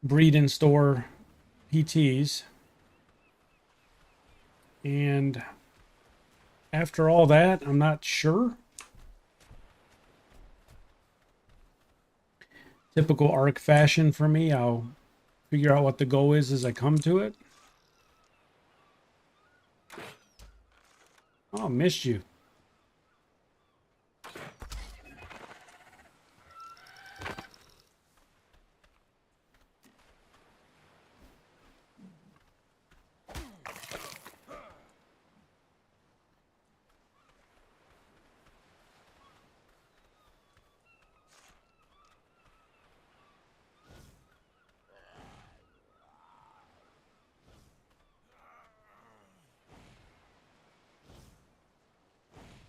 breed and store PTs. And after all that, I'm not sure. Typical ARK fashion for me. I'll figure out what the goal is as I come to it. Oh, missed you.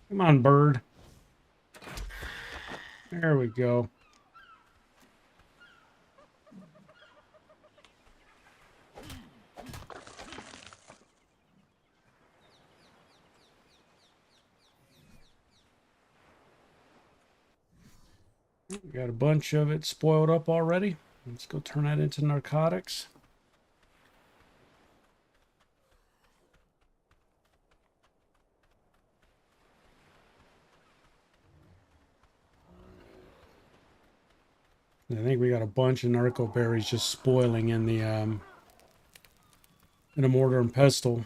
Come on, bird. There we go. We got a bunch of it spoiled up already. Let's go turn that into narcotics. I think we got a bunch of narco berries just spoiling in the in a mortar and pestle.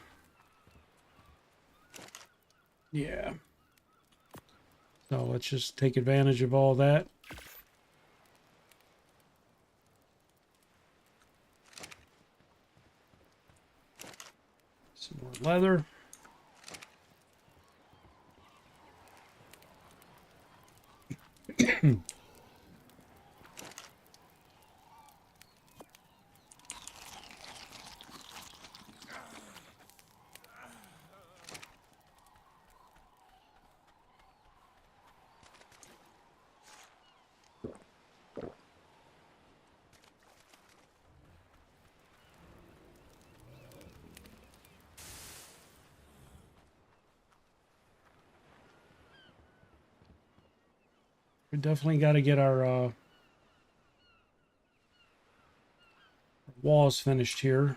Yeah. So let's just take advantage of all that. Some more leather. We definitely got to get our walls finished here.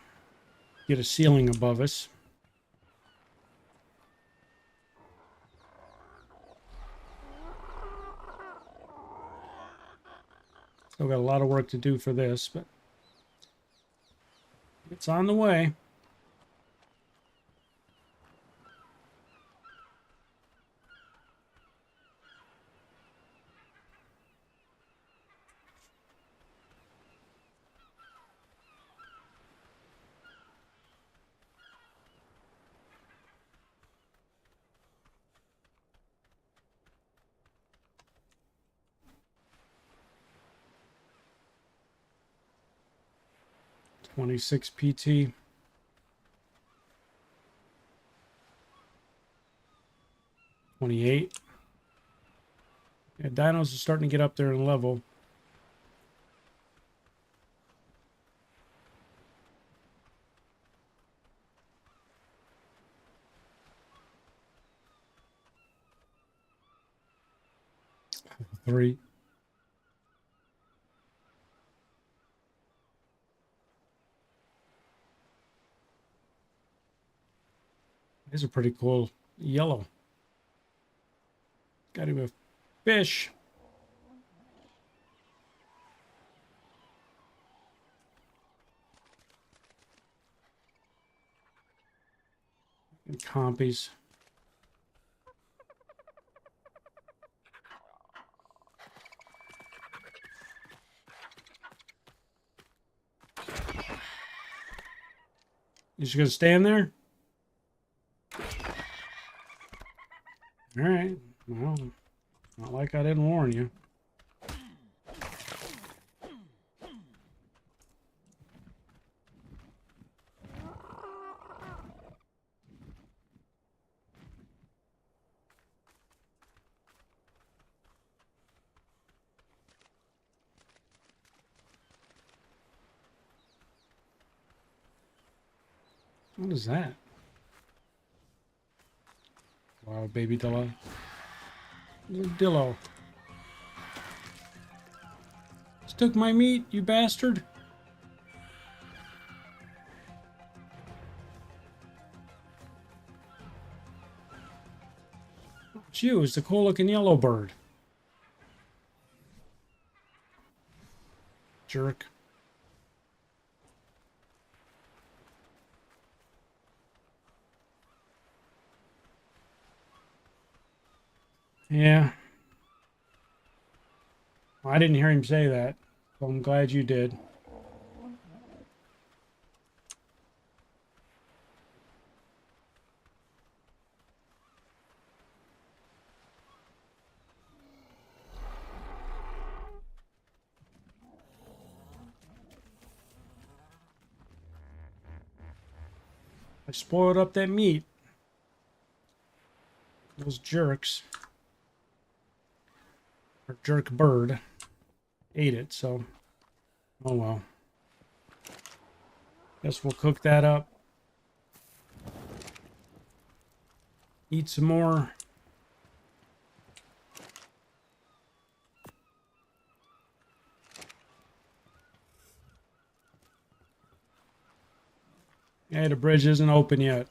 Get a ceiling above us. Still got a lot of work to do for this, but it's on the way. $26 PT. 28. Yeah, dinos are starting to get up there in level. Three. These are pretty cool. Yellow. Got him a fish. And compies. You just gonna stand there? All right. Well, not like I didn't warn you. What is that? Wow, baby Dillo. Dillo. Just took my meat, you bastard. It's you. It's the cool looking yellow bird. Jerk. Yeah. I didn't hear him say that, so I'm glad you did. I spoiled up that meat. Those jerks. Or jerk bird. Ate it, so... Oh well. Guess we'll cook that up. Eat some more. Yeah, the bridge isn't open yet.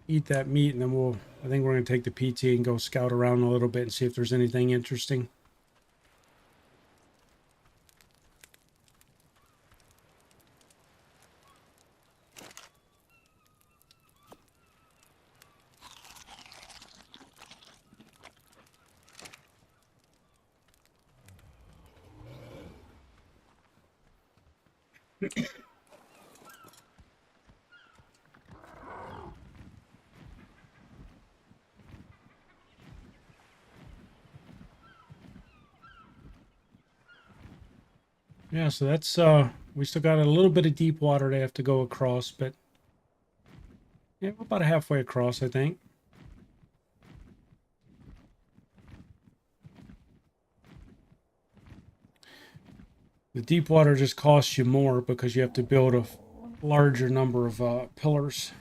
Eat that meat, and then I think we're going to take the PT and go scout around a little bit and see if there's anything interesting. Yeah, so that's we still got a little bit of deep water they have to go across, but Yeah, we're about halfway across, I think. The deep water just costs you more because you have to build a larger number of pillars.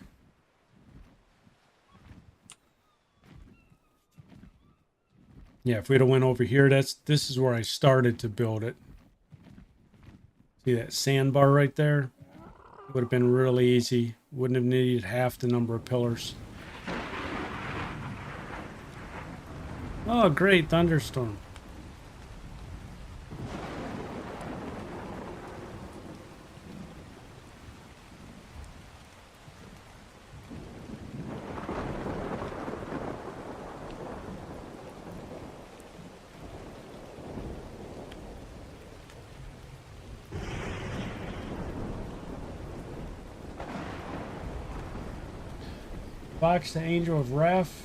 Yeah, if we'd have went over here, this is where I started to build it. See that sandbar right there? Would have been really easy. Wouldn't have needed half the number of pillars. Oh, great thunderstorm. Fox, the Angel of Wrath.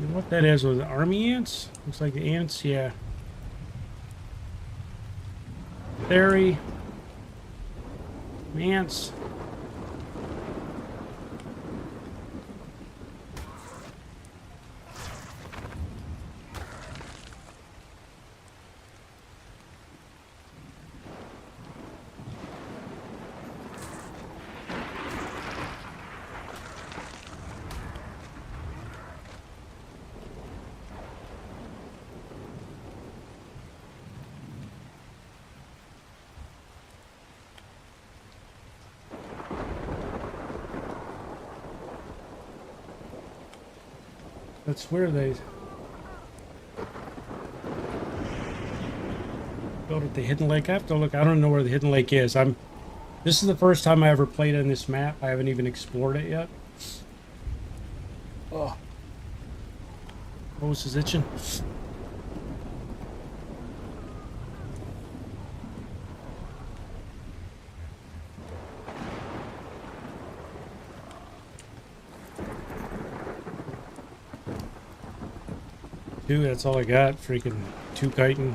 You know what that is? Was it army ants? Looks like the ants, yeah. Fairy. Ants. That's where they built at the Hidden Lake. I have to look. I don't know where the Hidden Lake is. This is the first time I ever played on this map. I haven't even explored it yet. Oh. Nose is itching. Two, that's all I got. Freaking two chitin.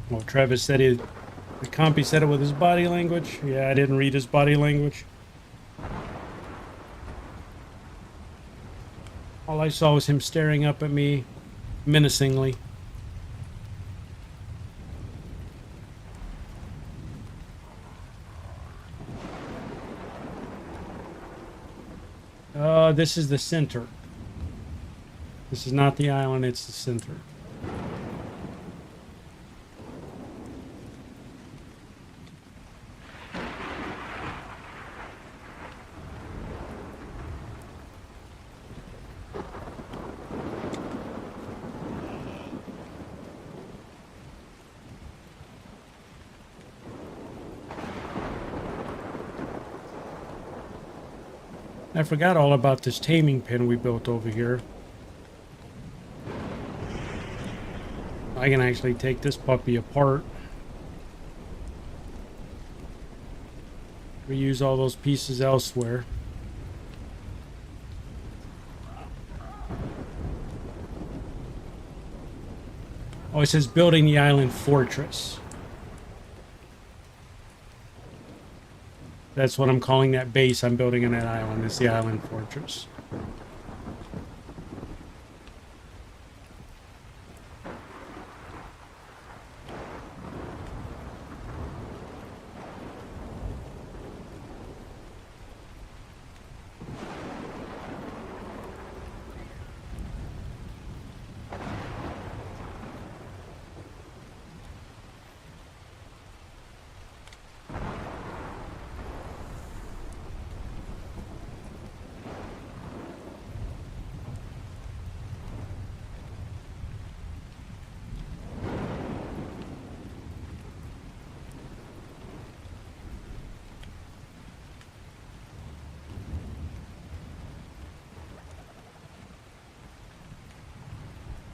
Well, Travis said the compy said it with his body language. Yeah, I didn't read his body language. All I saw was him staring up at me menacingly. This is the center. This is not the island, it's the center. I forgot all about this taming pen we built over here. I can actually take this puppy apart. Reuse all those pieces elsewhere. Oh, it says building the island fortress. That's what I'm calling that base I'm building on that island. It's the island fortress.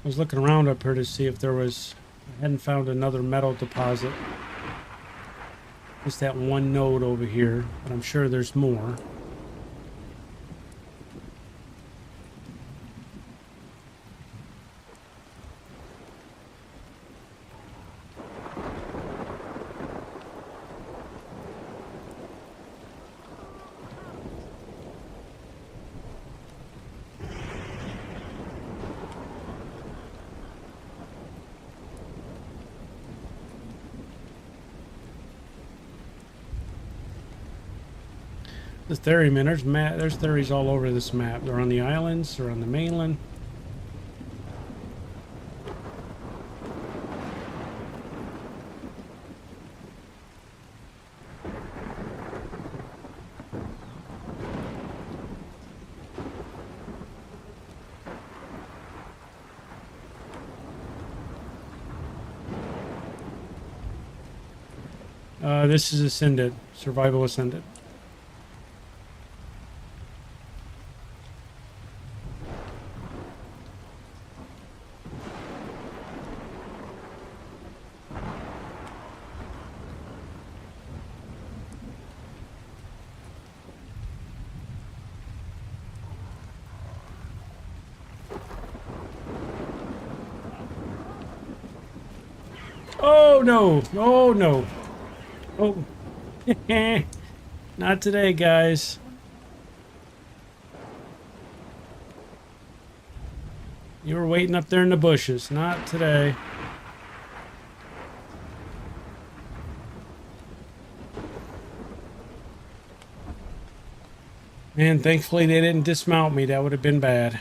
I was looking around up here to see if there was... I hadn't found another metal deposit. Just that one node over here, but I'm sure there's more. The theory, man, there's theories all over this map. They're on the islands, they're on the mainland. This is Ascended, Survival Ascended. Oh no! Oh no! Oh, not today, guys. You were waiting up there in the bushes. Not today. Man, thankfully they didn't dismount me. That would have been bad.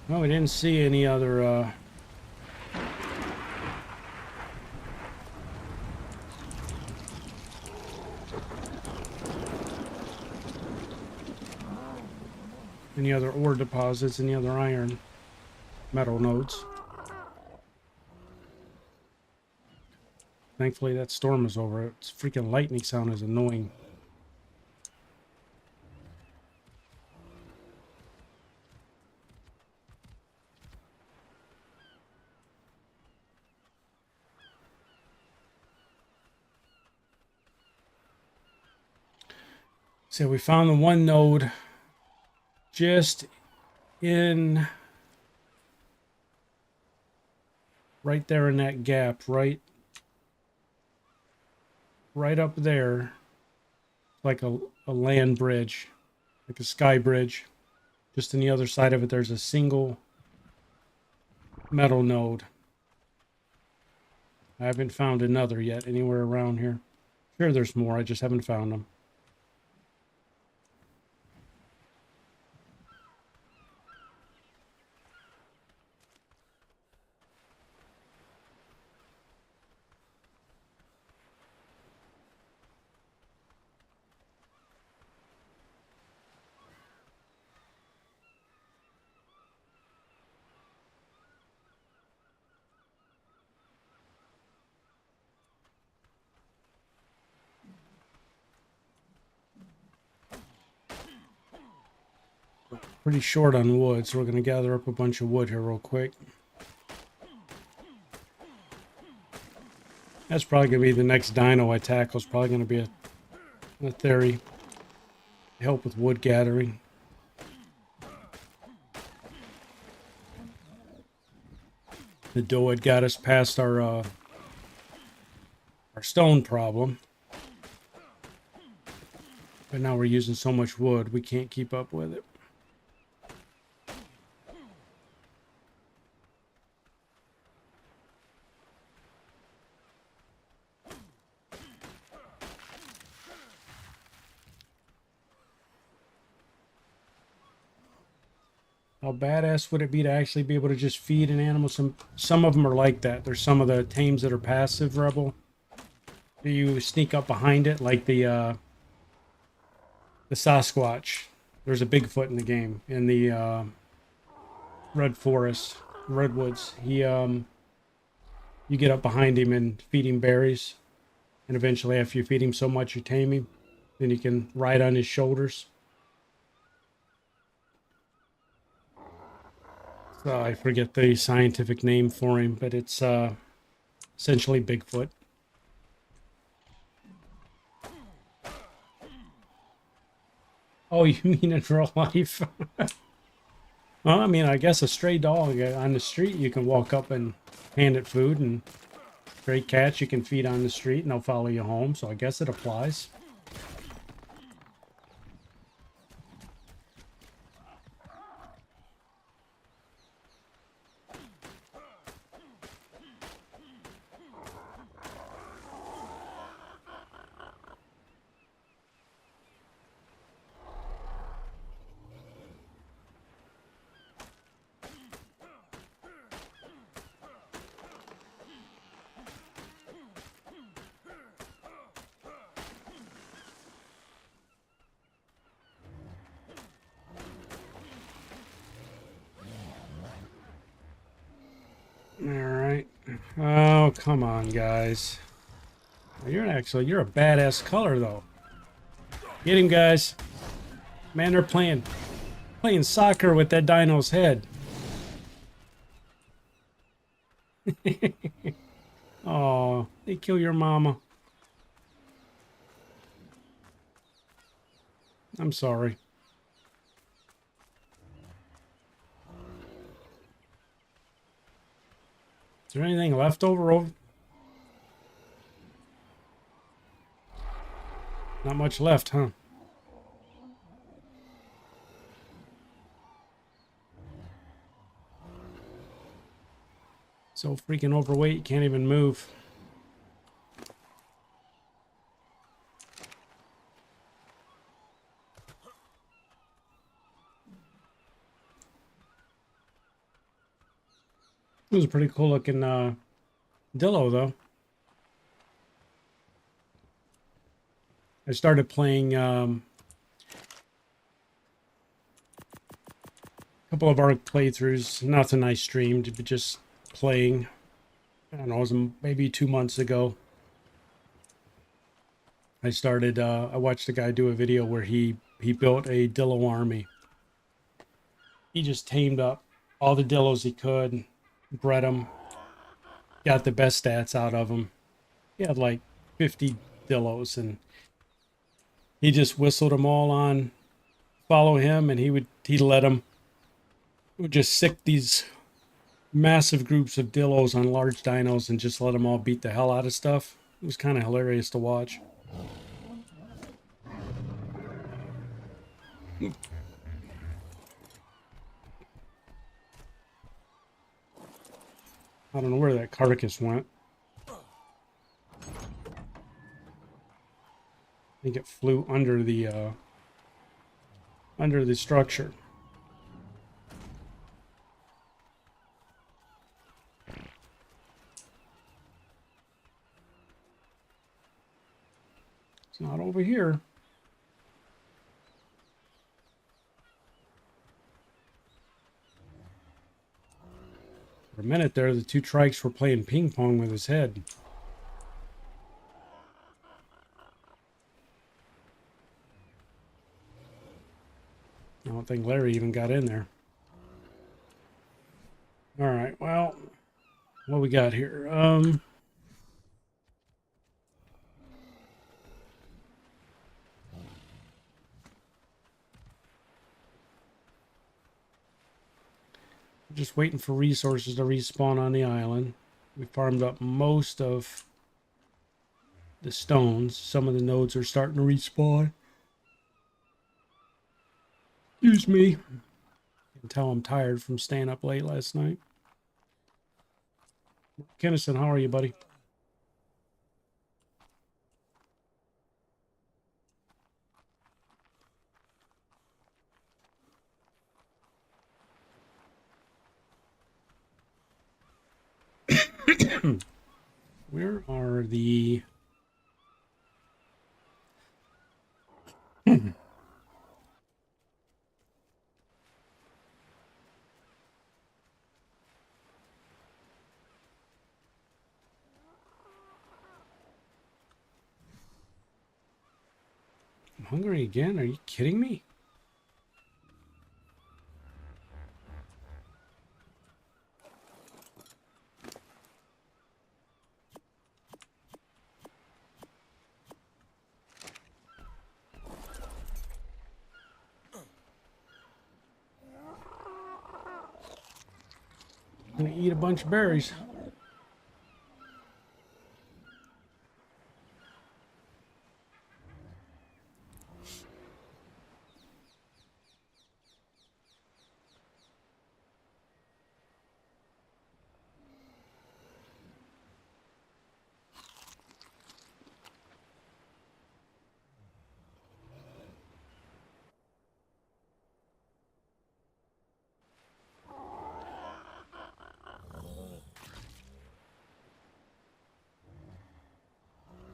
Well, we didn't see any other ore deposits, any other iron metal nodes. Thankfully that storm is over. It's freaking lightning sound is annoying. So we found the one node just in right there in that gap, right up there, like a land bridge, like a sky bridge. Just on the other side of it, there's a single metal node. I haven't found another yet anywhere around here. Sure, there's more. I just haven't found them. Pretty short on wood, so we're going to gather up a bunch of wood here real quick. That's probably going to be the next dino I tackle. It's probably going to be a theory. Help with wood gathering. The dough had got us past our stone problem. But now we're using so much wood, we can't keep up with it. How badass would it be to actually be able to just feed an animal? Some of them are like that. There's some of the tames that are passive rebel. Do you sneak up behind it like the Sasquatch? There's a Bigfoot in the game in the Red Forest, Redwoods. You get up behind him and feed him berries, and eventually, after you feed him so much, you tame him. Then you can ride on his shoulders. So I forget the scientific name for him, but it's essentially Bigfoot. Oh, you mean in real life? Well, I mean, I guess a stray dog on the street, you can walk up and hand it food, and stray cats you can feed on the street and they'll follow you home, so I guess it applies. Alright. Oh, come on, guys. You're a badass color, though. Get him, guys. Man, they're playing soccer with that dino's head. Oh, they kill your mama. I'm sorry. Is there anything left over? Not much left, huh? So freaking overweight, you can't even move. It was a pretty cool looking Dillo, though. I started playing a couple of ARK playthroughs. Nothing I streamed, but just playing. I don't know, it was maybe 2 months ago. I watched a guy do a video where he built a Dillo army. He just tamed up all the Dillos he could, bred them, got the best stats out of them. He had like 50 Dillos, and he just whistled them all on follow him, and he'd let them would just sick these massive groups of Dillos on large dinos and just let them all beat the hell out of stuff. It was kind of hilarious to watch. I don't know where that carcass went. I think it flew under the structure. It's not over here. For a minute there, the two trikes were playing ping pong with his head. I don't think Larry even got in there. All right, well, what we got here? Just waiting for resources to respawn on the island. We farmed up most of the stones. Some of the nodes are starting to respawn. Excuse me. You can tell I'm tired from staying up late last night. Kennison, how are you, buddy? Where are the... I'm hungry again? Are you kidding me? I'm gonna eat a bunch of berries.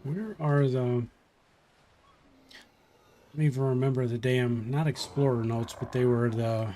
Where are the... I don't even remember the damn... Not explorer notes, but they were the...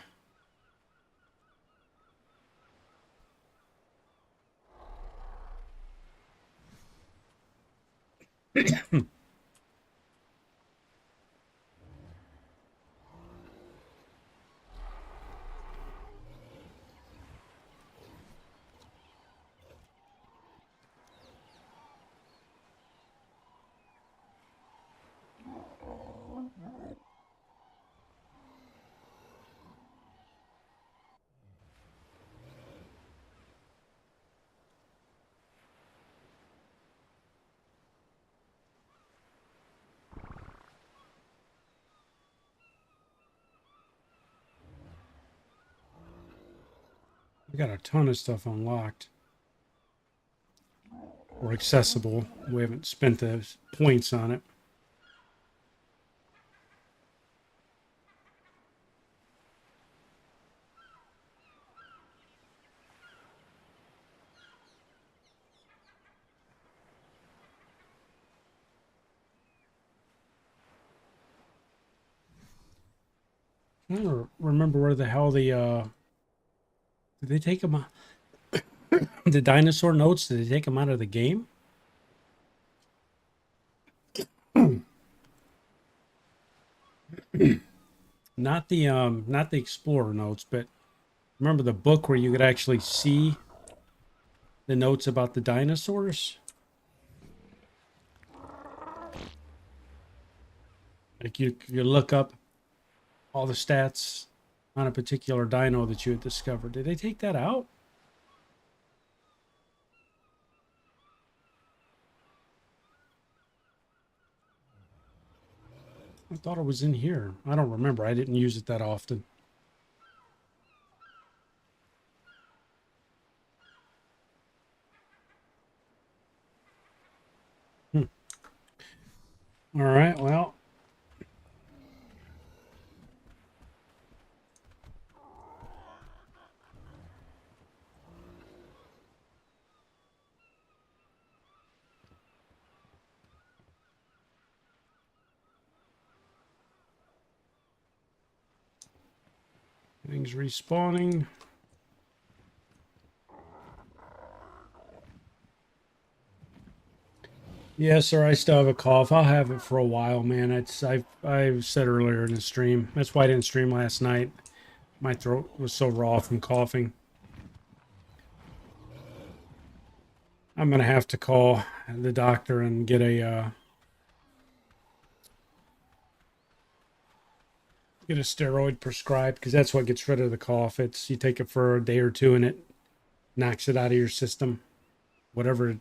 We got a ton of stuff unlocked. Or accessible. We haven't spent the points on it. I don't remember where the hell the... Did they take them out? The dinosaur notes, did they take them out of the game? Not the explorer notes, but remember the book where you could actually see the notes about the dinosaurs? Like you look up all the stats on a particular dino that you had discovered. Did they take that out? I thought it was in here. I don't remember. I didn't use it that often. All right, well. Things respawning. Yes, sir. I still have a cough. I'll have it for a while, man. I said earlier in the stream. That's why I didn't stream last night. My throat was so raw from coughing. I'm gonna have to call the doctor and get a steroid prescribed because that's what gets rid of the cough. It's you take it for a day or two and it knocks it out of your system. Whatever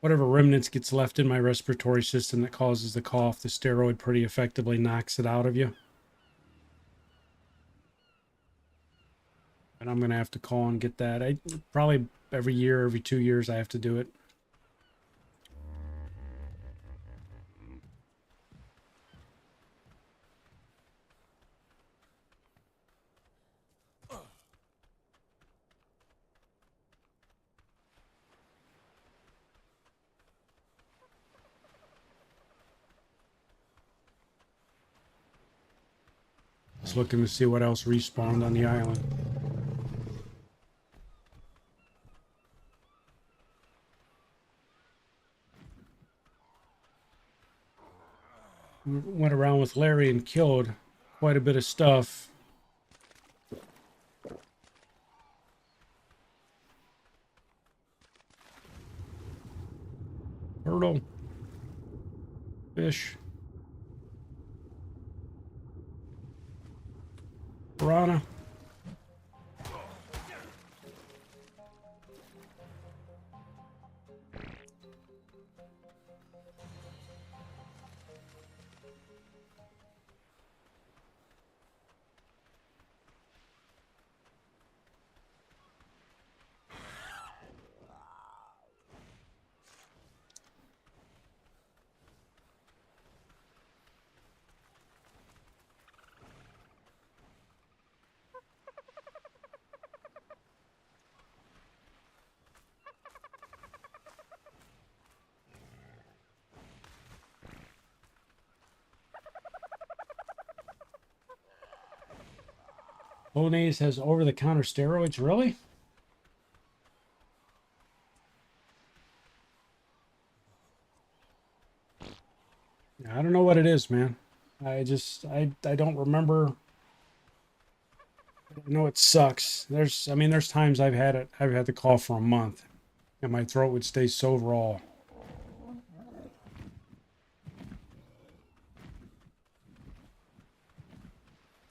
whatever remnants gets left in my respiratory system that causes the cough, the steroid pretty effectively knocks it out of you. And I'm gonna have to call and get that. I probably every year, every 2 years, I have to do it. Just looking to see what else respawned on the island. Went around with Larry and killed quite a bit of stuff. Turtle, fish, piranha. Bolognese has over-the-counter steroids, really? I don't know what it is, man. I don't remember. I know it sucks. There's times I've had the cough for a month, and my throat would stay so raw.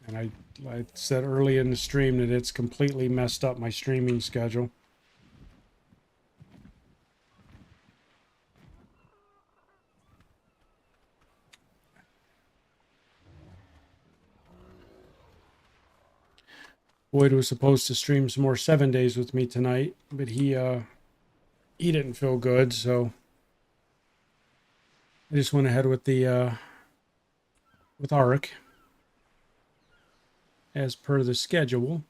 And I said early in the stream that it's completely messed up my streaming schedule. Boyd was supposed to stream some more 7 days with me tonight, but he didn't feel good, so I just went ahead with the with ARK as per the schedule.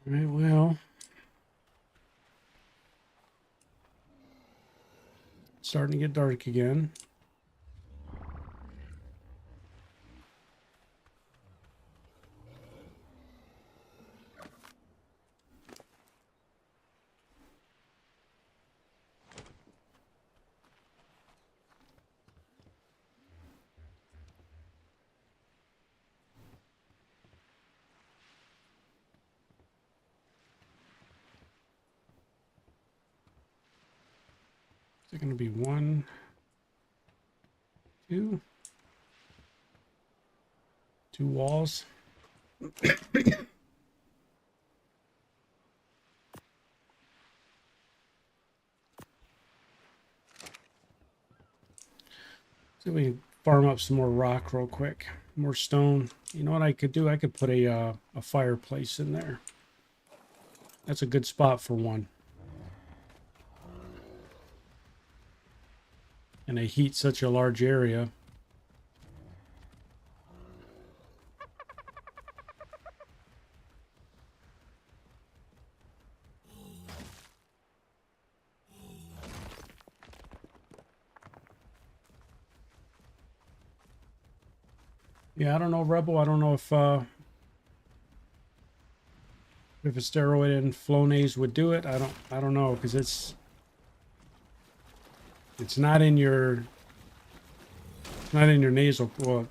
All right, well, it's starting to get dark again. Is it going to be one, two walls? So we can farm up some more rock real quick. More stone. You know what I could do? I could put a fireplace in there. That's a good spot for one. And they heat such a large area. Yeah, I don't know, Rebel. I don't know if a steroid and Flonase would do it. I don't know, because it's not in your nasal. Well,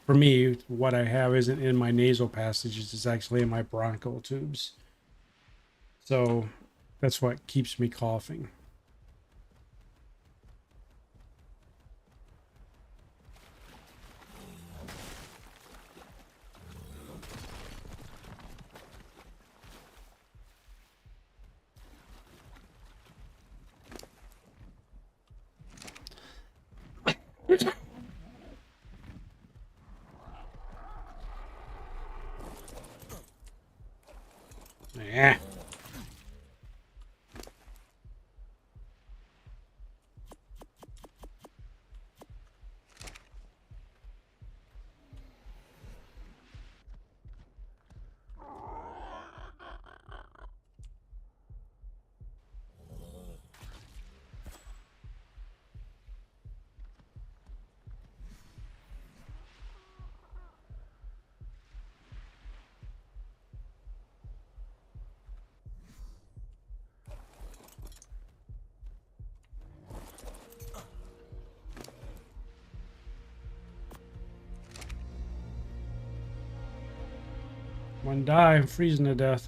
for me, what I have isn't in my nasal passages. It's actually in my bronchial tubes. So that's what keeps me coughing. Yeah. One die, I'm freezing to death.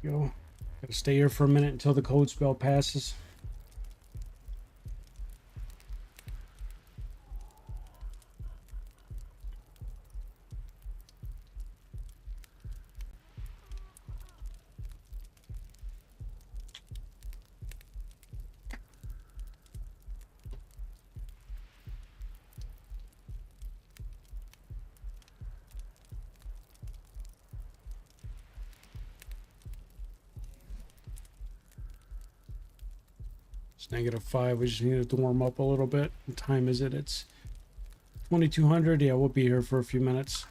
Go. Gotta stay here for a minute until the cold spell passes. It's -5. We just needed to warm up a little bit. What time is it? It's 2200. Yeah, we'll be here for a few minutes.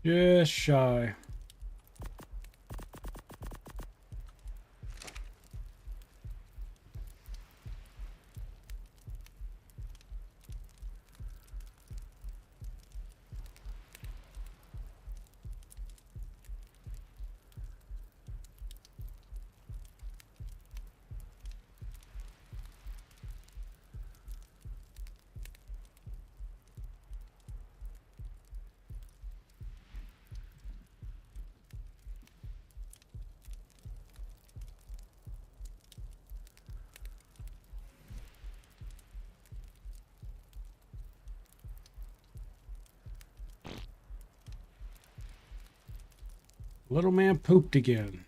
Just shy. Little man pooped again.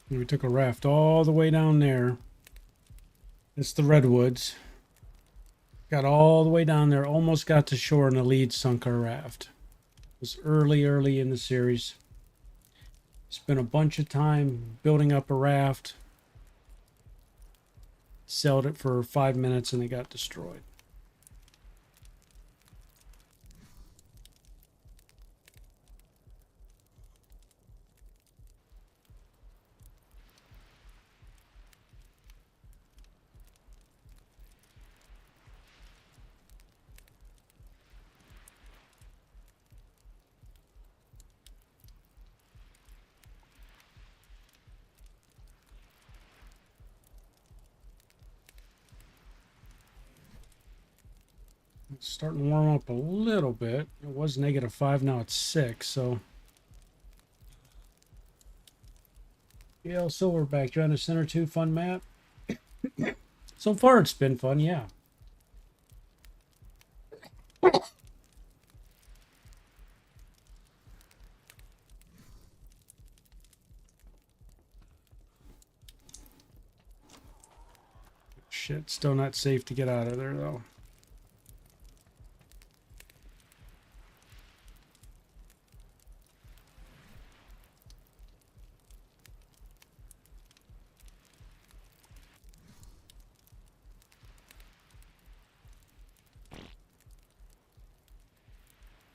We took a raft all the way down there. It's the redwoods. Got all the way down there, almost got to shore, and the lead sunk our raft. It was early in the series. Spent a bunch of time building up a raft. Sailed it for 5 minutes and it got destroyed. It's starting to warm up a little bit. It was -5, now it's 6, so. Yeah, Silverback, trying to center 2 fun map. So far it's been fun, yeah. Shit, still not safe to get out of there though.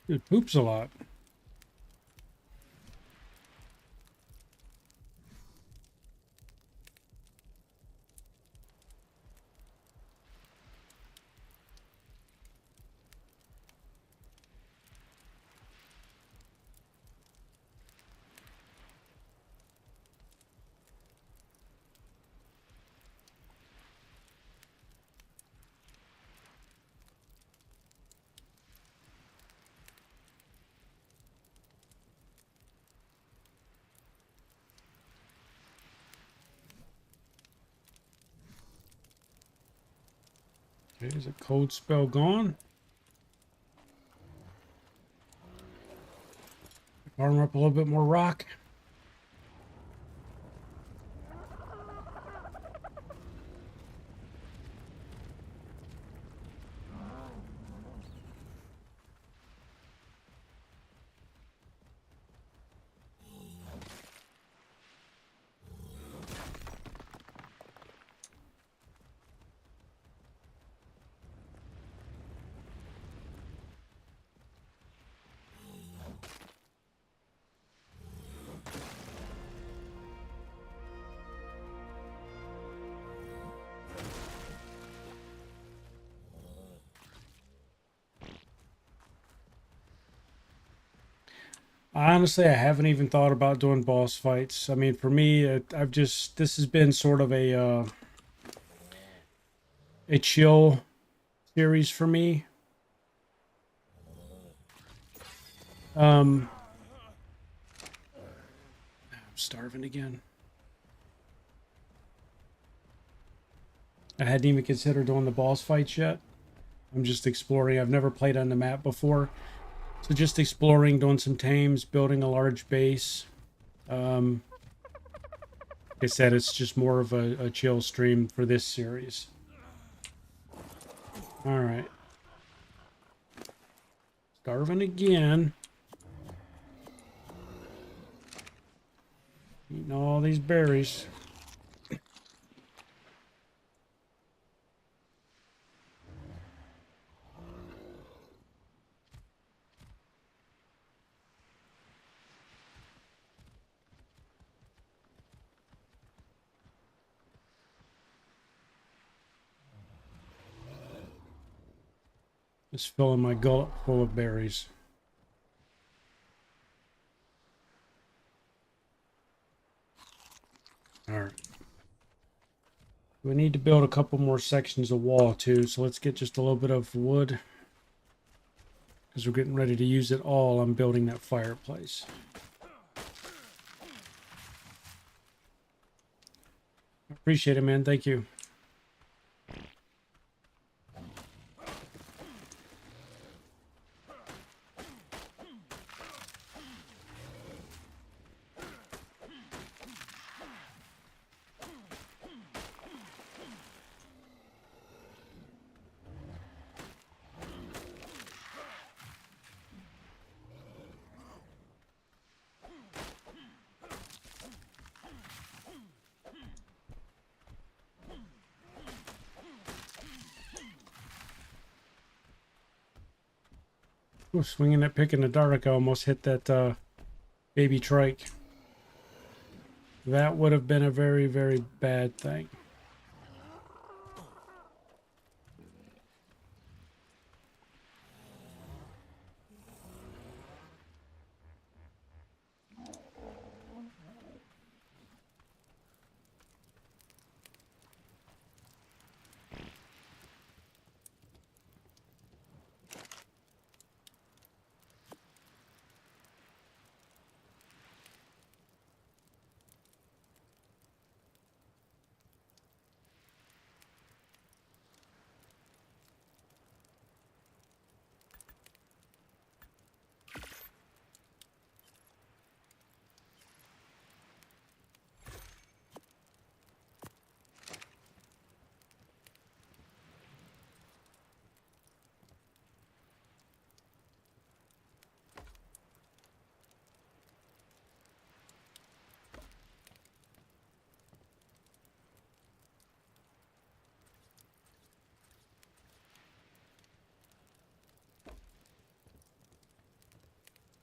It poops a lot. Okay, is a cold spell gone? Armor up a little bit more rock. Honestly, I haven't even thought about doing boss fights. I mean, for me, this has been sort of a chill series for me. I'm starving again. I hadn't even considered doing the boss fights yet. I'm just exploring. I've never played on the map before. So just exploring, doing some tames, building a large base. Like I said, it's just more of a chill stream for this series. All right. Starving again. Eating all these berries. Just filling my gullet full of berries. We need to build a couple more sections of wall too, so let's get just a little bit of wood because we're getting ready to use it all on building that fireplace. Appreciate it, man. Thank you. Ooh, swinging that pick in the dark, I almost hit that baby trike. That would have been a very, very bad thing.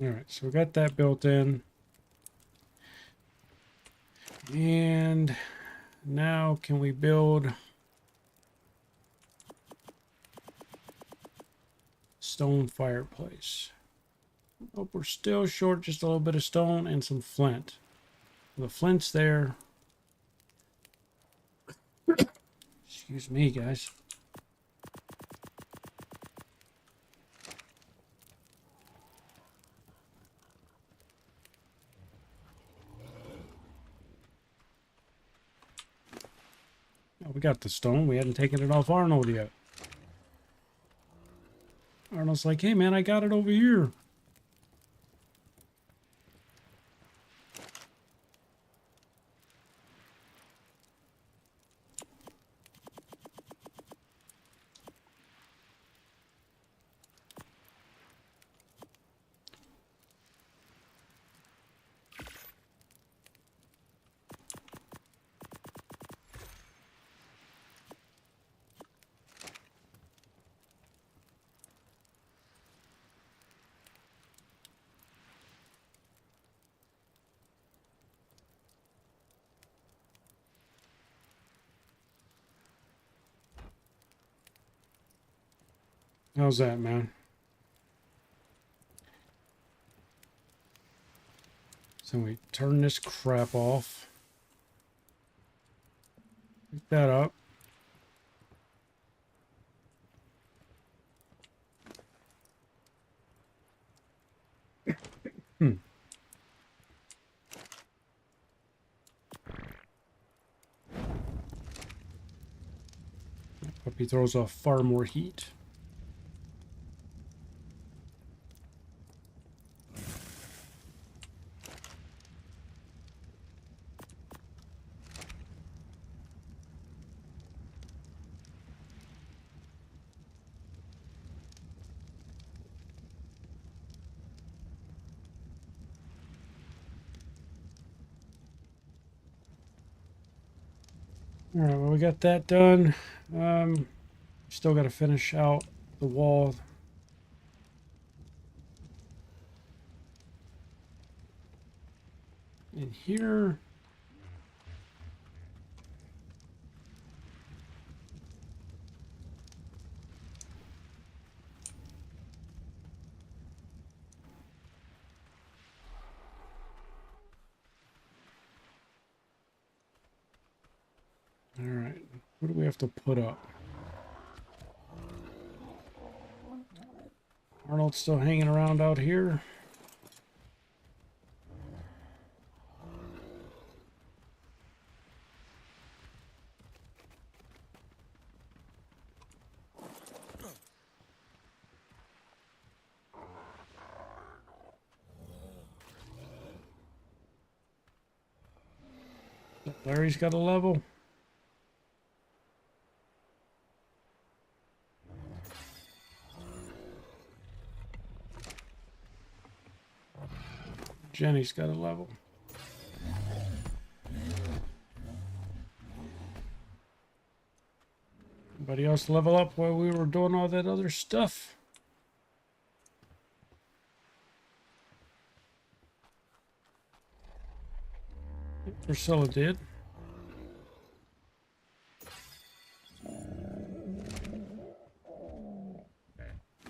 All right, so we got that built in. And now can we build stone fireplace? Oh, we're still short just a little bit of stone and some flint. The flint's there. Excuse me, guys. Oh, we got the stone. We hadn't taken it off Arnold yet. Arnold's like, hey, man, I got it over here. How's that, man? So we turn this crap off. Pick that up. Puppy throws off far more heat. All right, well, we got that done. Still got to finish out the wall. In here. All right. What do we have to put up? Arnold's still hanging around out here. Larry's got a level. Jenny's got a level. Anybody else level up while we were doing all that other stuff? Priscilla did.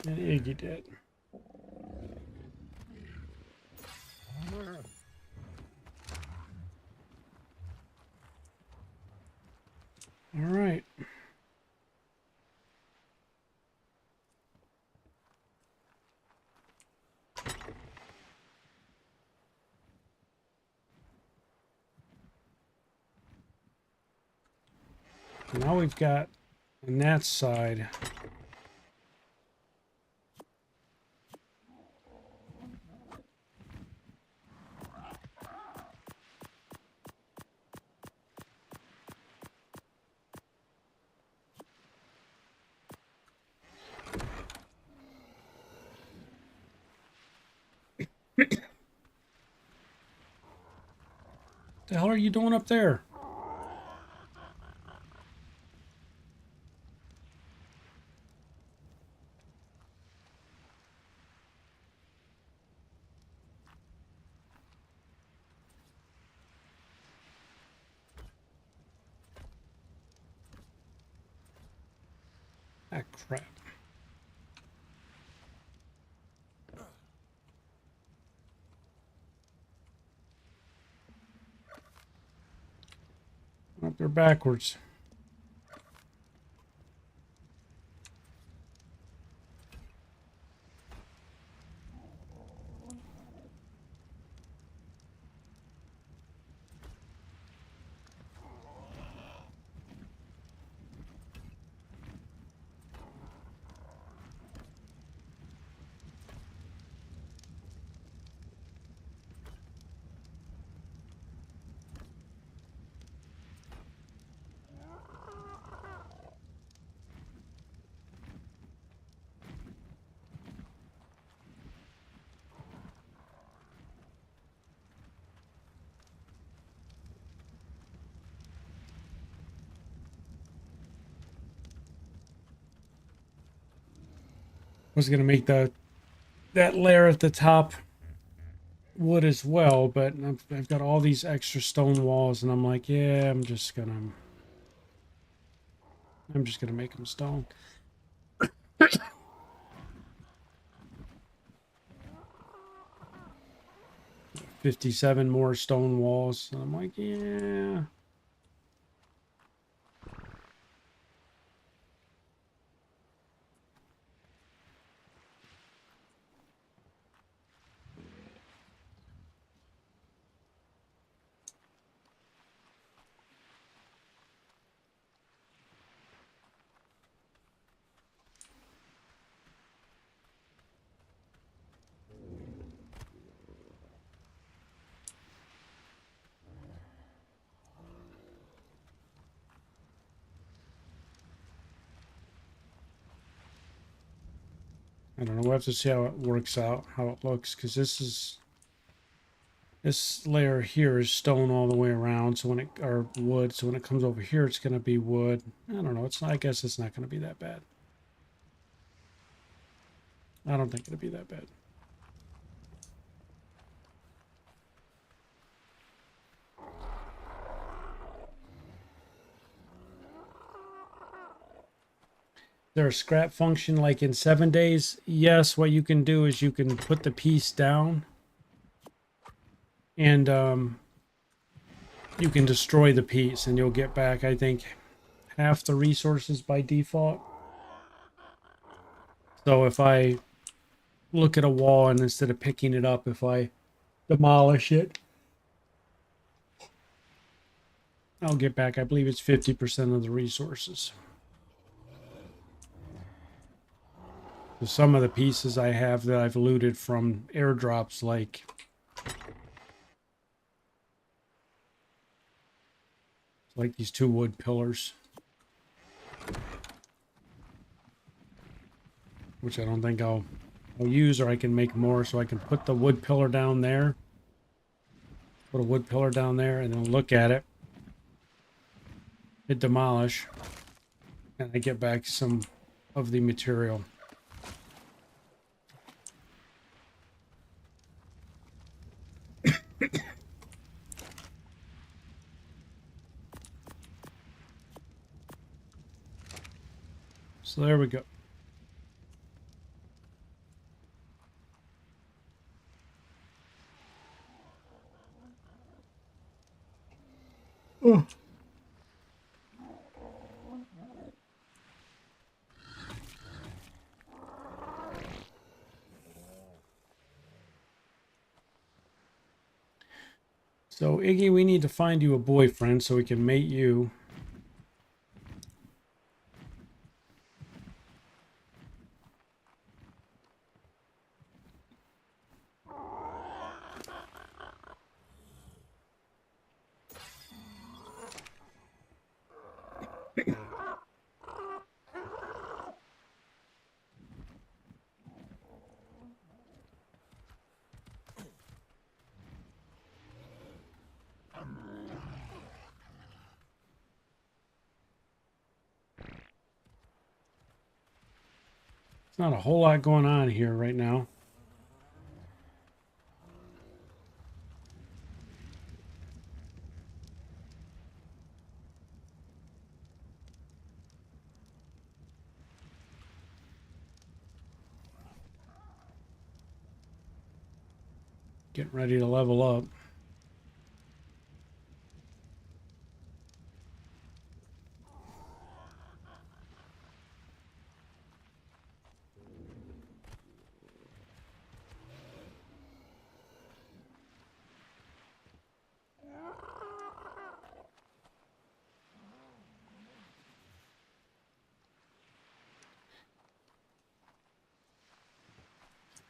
And Iggy did. All right. Now we've got on that side. The hell are you doing up there? Ah, crap. Up there backwards. Was gonna make that layer at the top wood as well, but I've got all these extra stone walls, and I'm like, yeah, I'm just gonna make them stone. 57 more stone walls. And I'm like, yeah. I don't know. We'll have to see how it works out, how it looks, because this layer here is stone all the way around. So when it or wood, so when it comes over here, it's going to be wood. I don't know. It's not, I guess it's not going to be that bad. I don't think it'll be that bad. There a scrap function like in 7 days? Yes, what you can do is you can put the piece down and you can destroy the piece and you'll get back, I think, half the resources by default. So if I look at a wall and instead of picking it up, if I demolish it, I'll get back, I believe it's 50% of the resources. So some of the pieces I have that I've looted from airdrops, like these 2 wood pillars, which I don't think I'll use, or I can make more. So I can put the wood pillar down there, put a wood pillar down there, and then look at it, hit demolish, and I get back some of the material. So there we go. Oh. So Iggy, we need to find you a boyfriend so we can mate you. There's not a whole lot going on here right now. Getting ready to level up.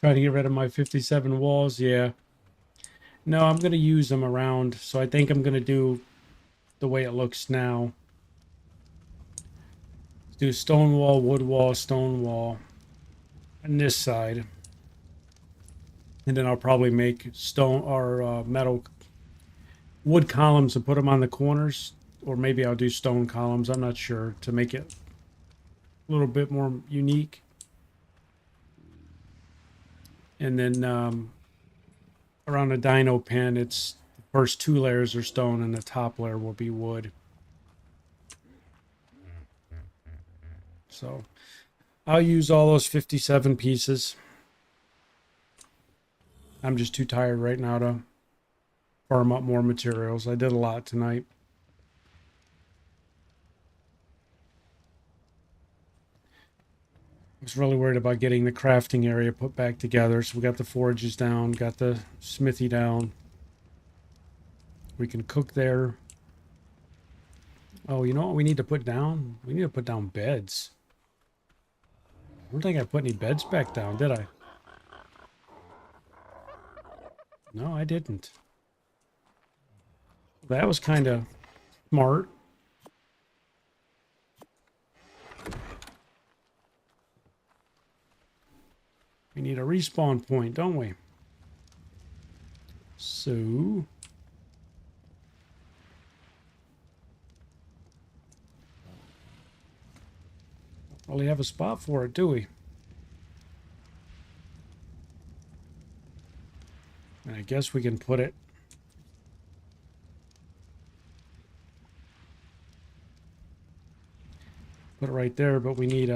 Trying to get rid of my 57 walls. Yeah. No, I'm going to use them around. So I think I'm going to do the way it looks now. Do stone wall, wood wall, stone wall on this side. And then I'll probably make stone or metal wood columns and put them on the corners. Or maybe I'll do stone columns. I'm not sure, to make it a little bit more unique. And then around the dino pen, it's the first 2 layers are stone and the top layer will be wood. So I'll use all those 57 pieces. I'm just too tired right now to farm up more materials. I did a lot tonight. I was really worried about getting the crafting area put back together. So we got the forges down, got the smithy down. We can cook there. Oh, you know what we need to put down? We need to put down beds. I don't think I put any beds back down, did I? No, I didn't. That was kind of smart. We need a respawn point, don't we? So only have a spot for it, do we? And I guess we can put it right there, but we need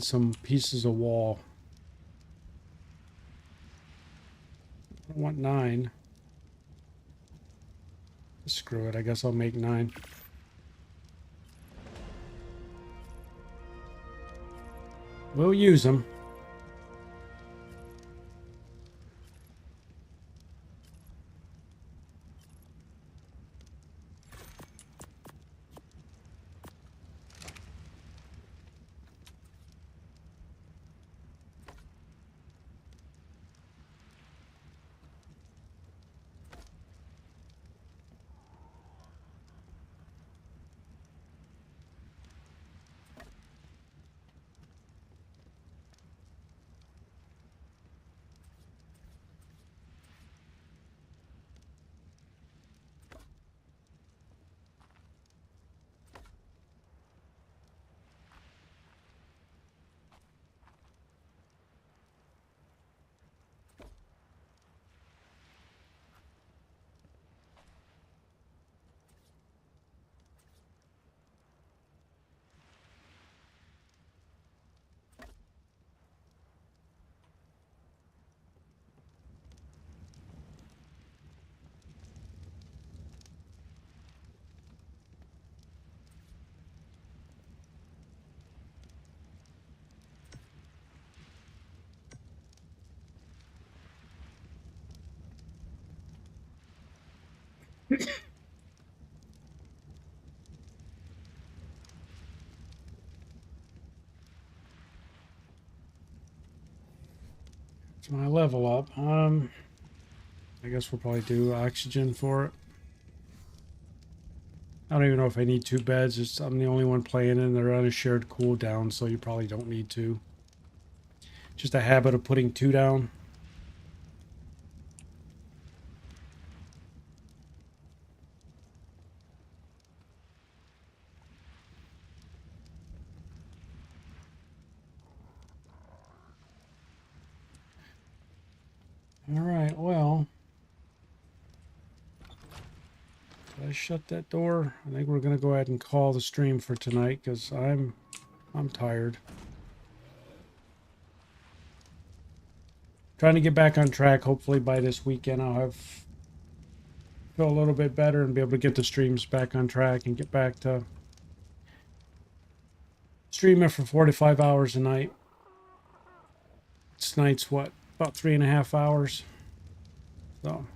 some pieces of wall. I don't want 9. Let's screw it. I guess I'll make 9. We'll use them. It's my level up. I guess we'll probably do oxygen for it. I don't even know if I need 2 beds. I'm the only one playing and they're on a shared cooldown, so you probably don't need 2. Just a habit of putting 2 down. All right, well, did I shut that door? I think we're gonna go ahead and call the stream for tonight because I'm tired. Trying to get back on track. Hopefully by this weekend I'll feel a little bit better and be able to get the streams back on track and get back to streaming for 45 hours a night. Tonight's what? About 3.5 hours. So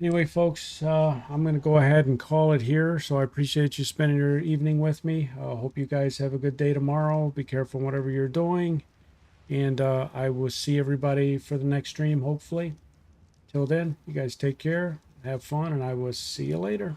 anyway, folks, I'm going to go ahead and call it here. So I appreciate you spending your evening with me. I hope you guys have a good day tomorrow. Be careful whatever you're doing. And I will see everybody for the next stream, hopefully. Till then, you guys take care, have fun, and I will see you later.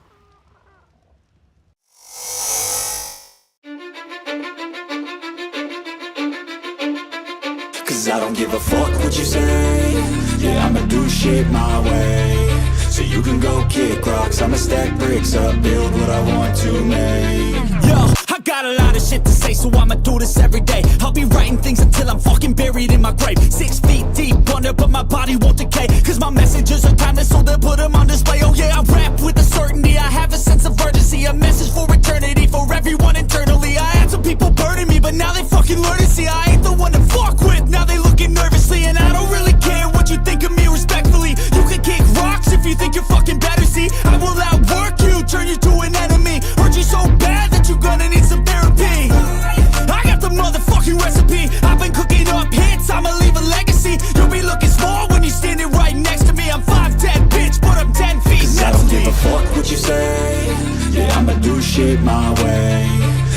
Cause I don't give a fuck what you say. Yeah, I'ma do shit my way. So you can go kick rocks, I'ma stack bricks up, build what I want to make. Yo, I got a lot of shit to say, so I'ma do this every day. I'll be writing things until I'm fucking buried in my grave. 6 feet deep under, but my body won't decay. Cause my messages are timeless, so they'll put them on display. Oh yeah, I rap with a certainty, I have a sense of urgency. A message for eternity, for everyone internally. I had some people burning me, but now they fucking learn to see I ain't the one to fuck with. Now they looking nervously, and I don't really care what you think of me respectfully. You can kick rocks if you think you're fucking better, see. I will outwork you, turn you to an enemy. Hurt you so bad that you're gonna need some therapy. I got the motherfucking recipe. I've been cooking up hits, I'ma leave a legacy. You'll be looking small when you're standing right next to me. I'm 5'10", bitch, but I'm 10 feet. Cause I don't give a fuck what you say. Yeah, I'ma do shit my way.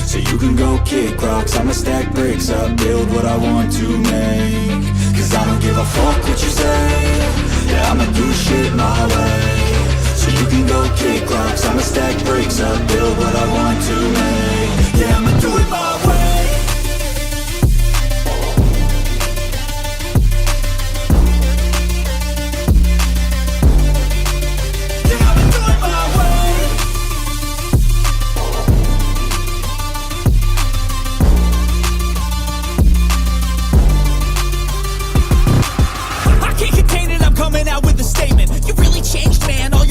So you can go kick rocks, I'ma stack bricks up, build what I want to make. Cause I don't give a fuck what you say. Yeah, I'ma do shit my way. So you can go kick rocks, I'ma stack bricks up, build what I want to make. Yeah, I'ma do it my way.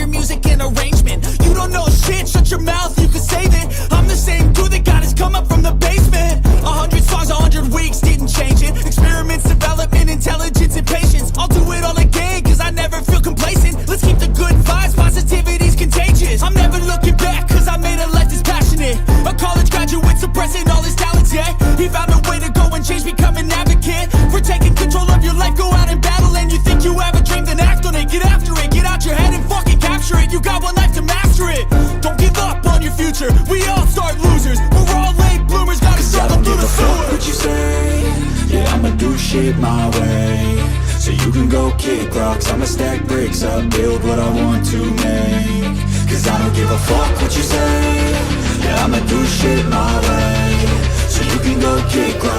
Music and arrangement. You don't know shit, shut your mouth, you can save it. I'm the same dude that got his change, become an advocate for taking control of your life. Go out and battle, and you think you have a dream, then act on it. Get after it, get out your head and fucking capture it. You got one life to master it. Don't give up on your future. We all start losers. We're all late bloomers, gotta struggle through the sewer. What you say? Yeah, I'ma do shit my way, so you can go kick rocks. I'ma stack bricks up, build what I want to make. Cause I don't give a fuck what you say. Yeah, I'ma do shit my way, so you can go kick rocks.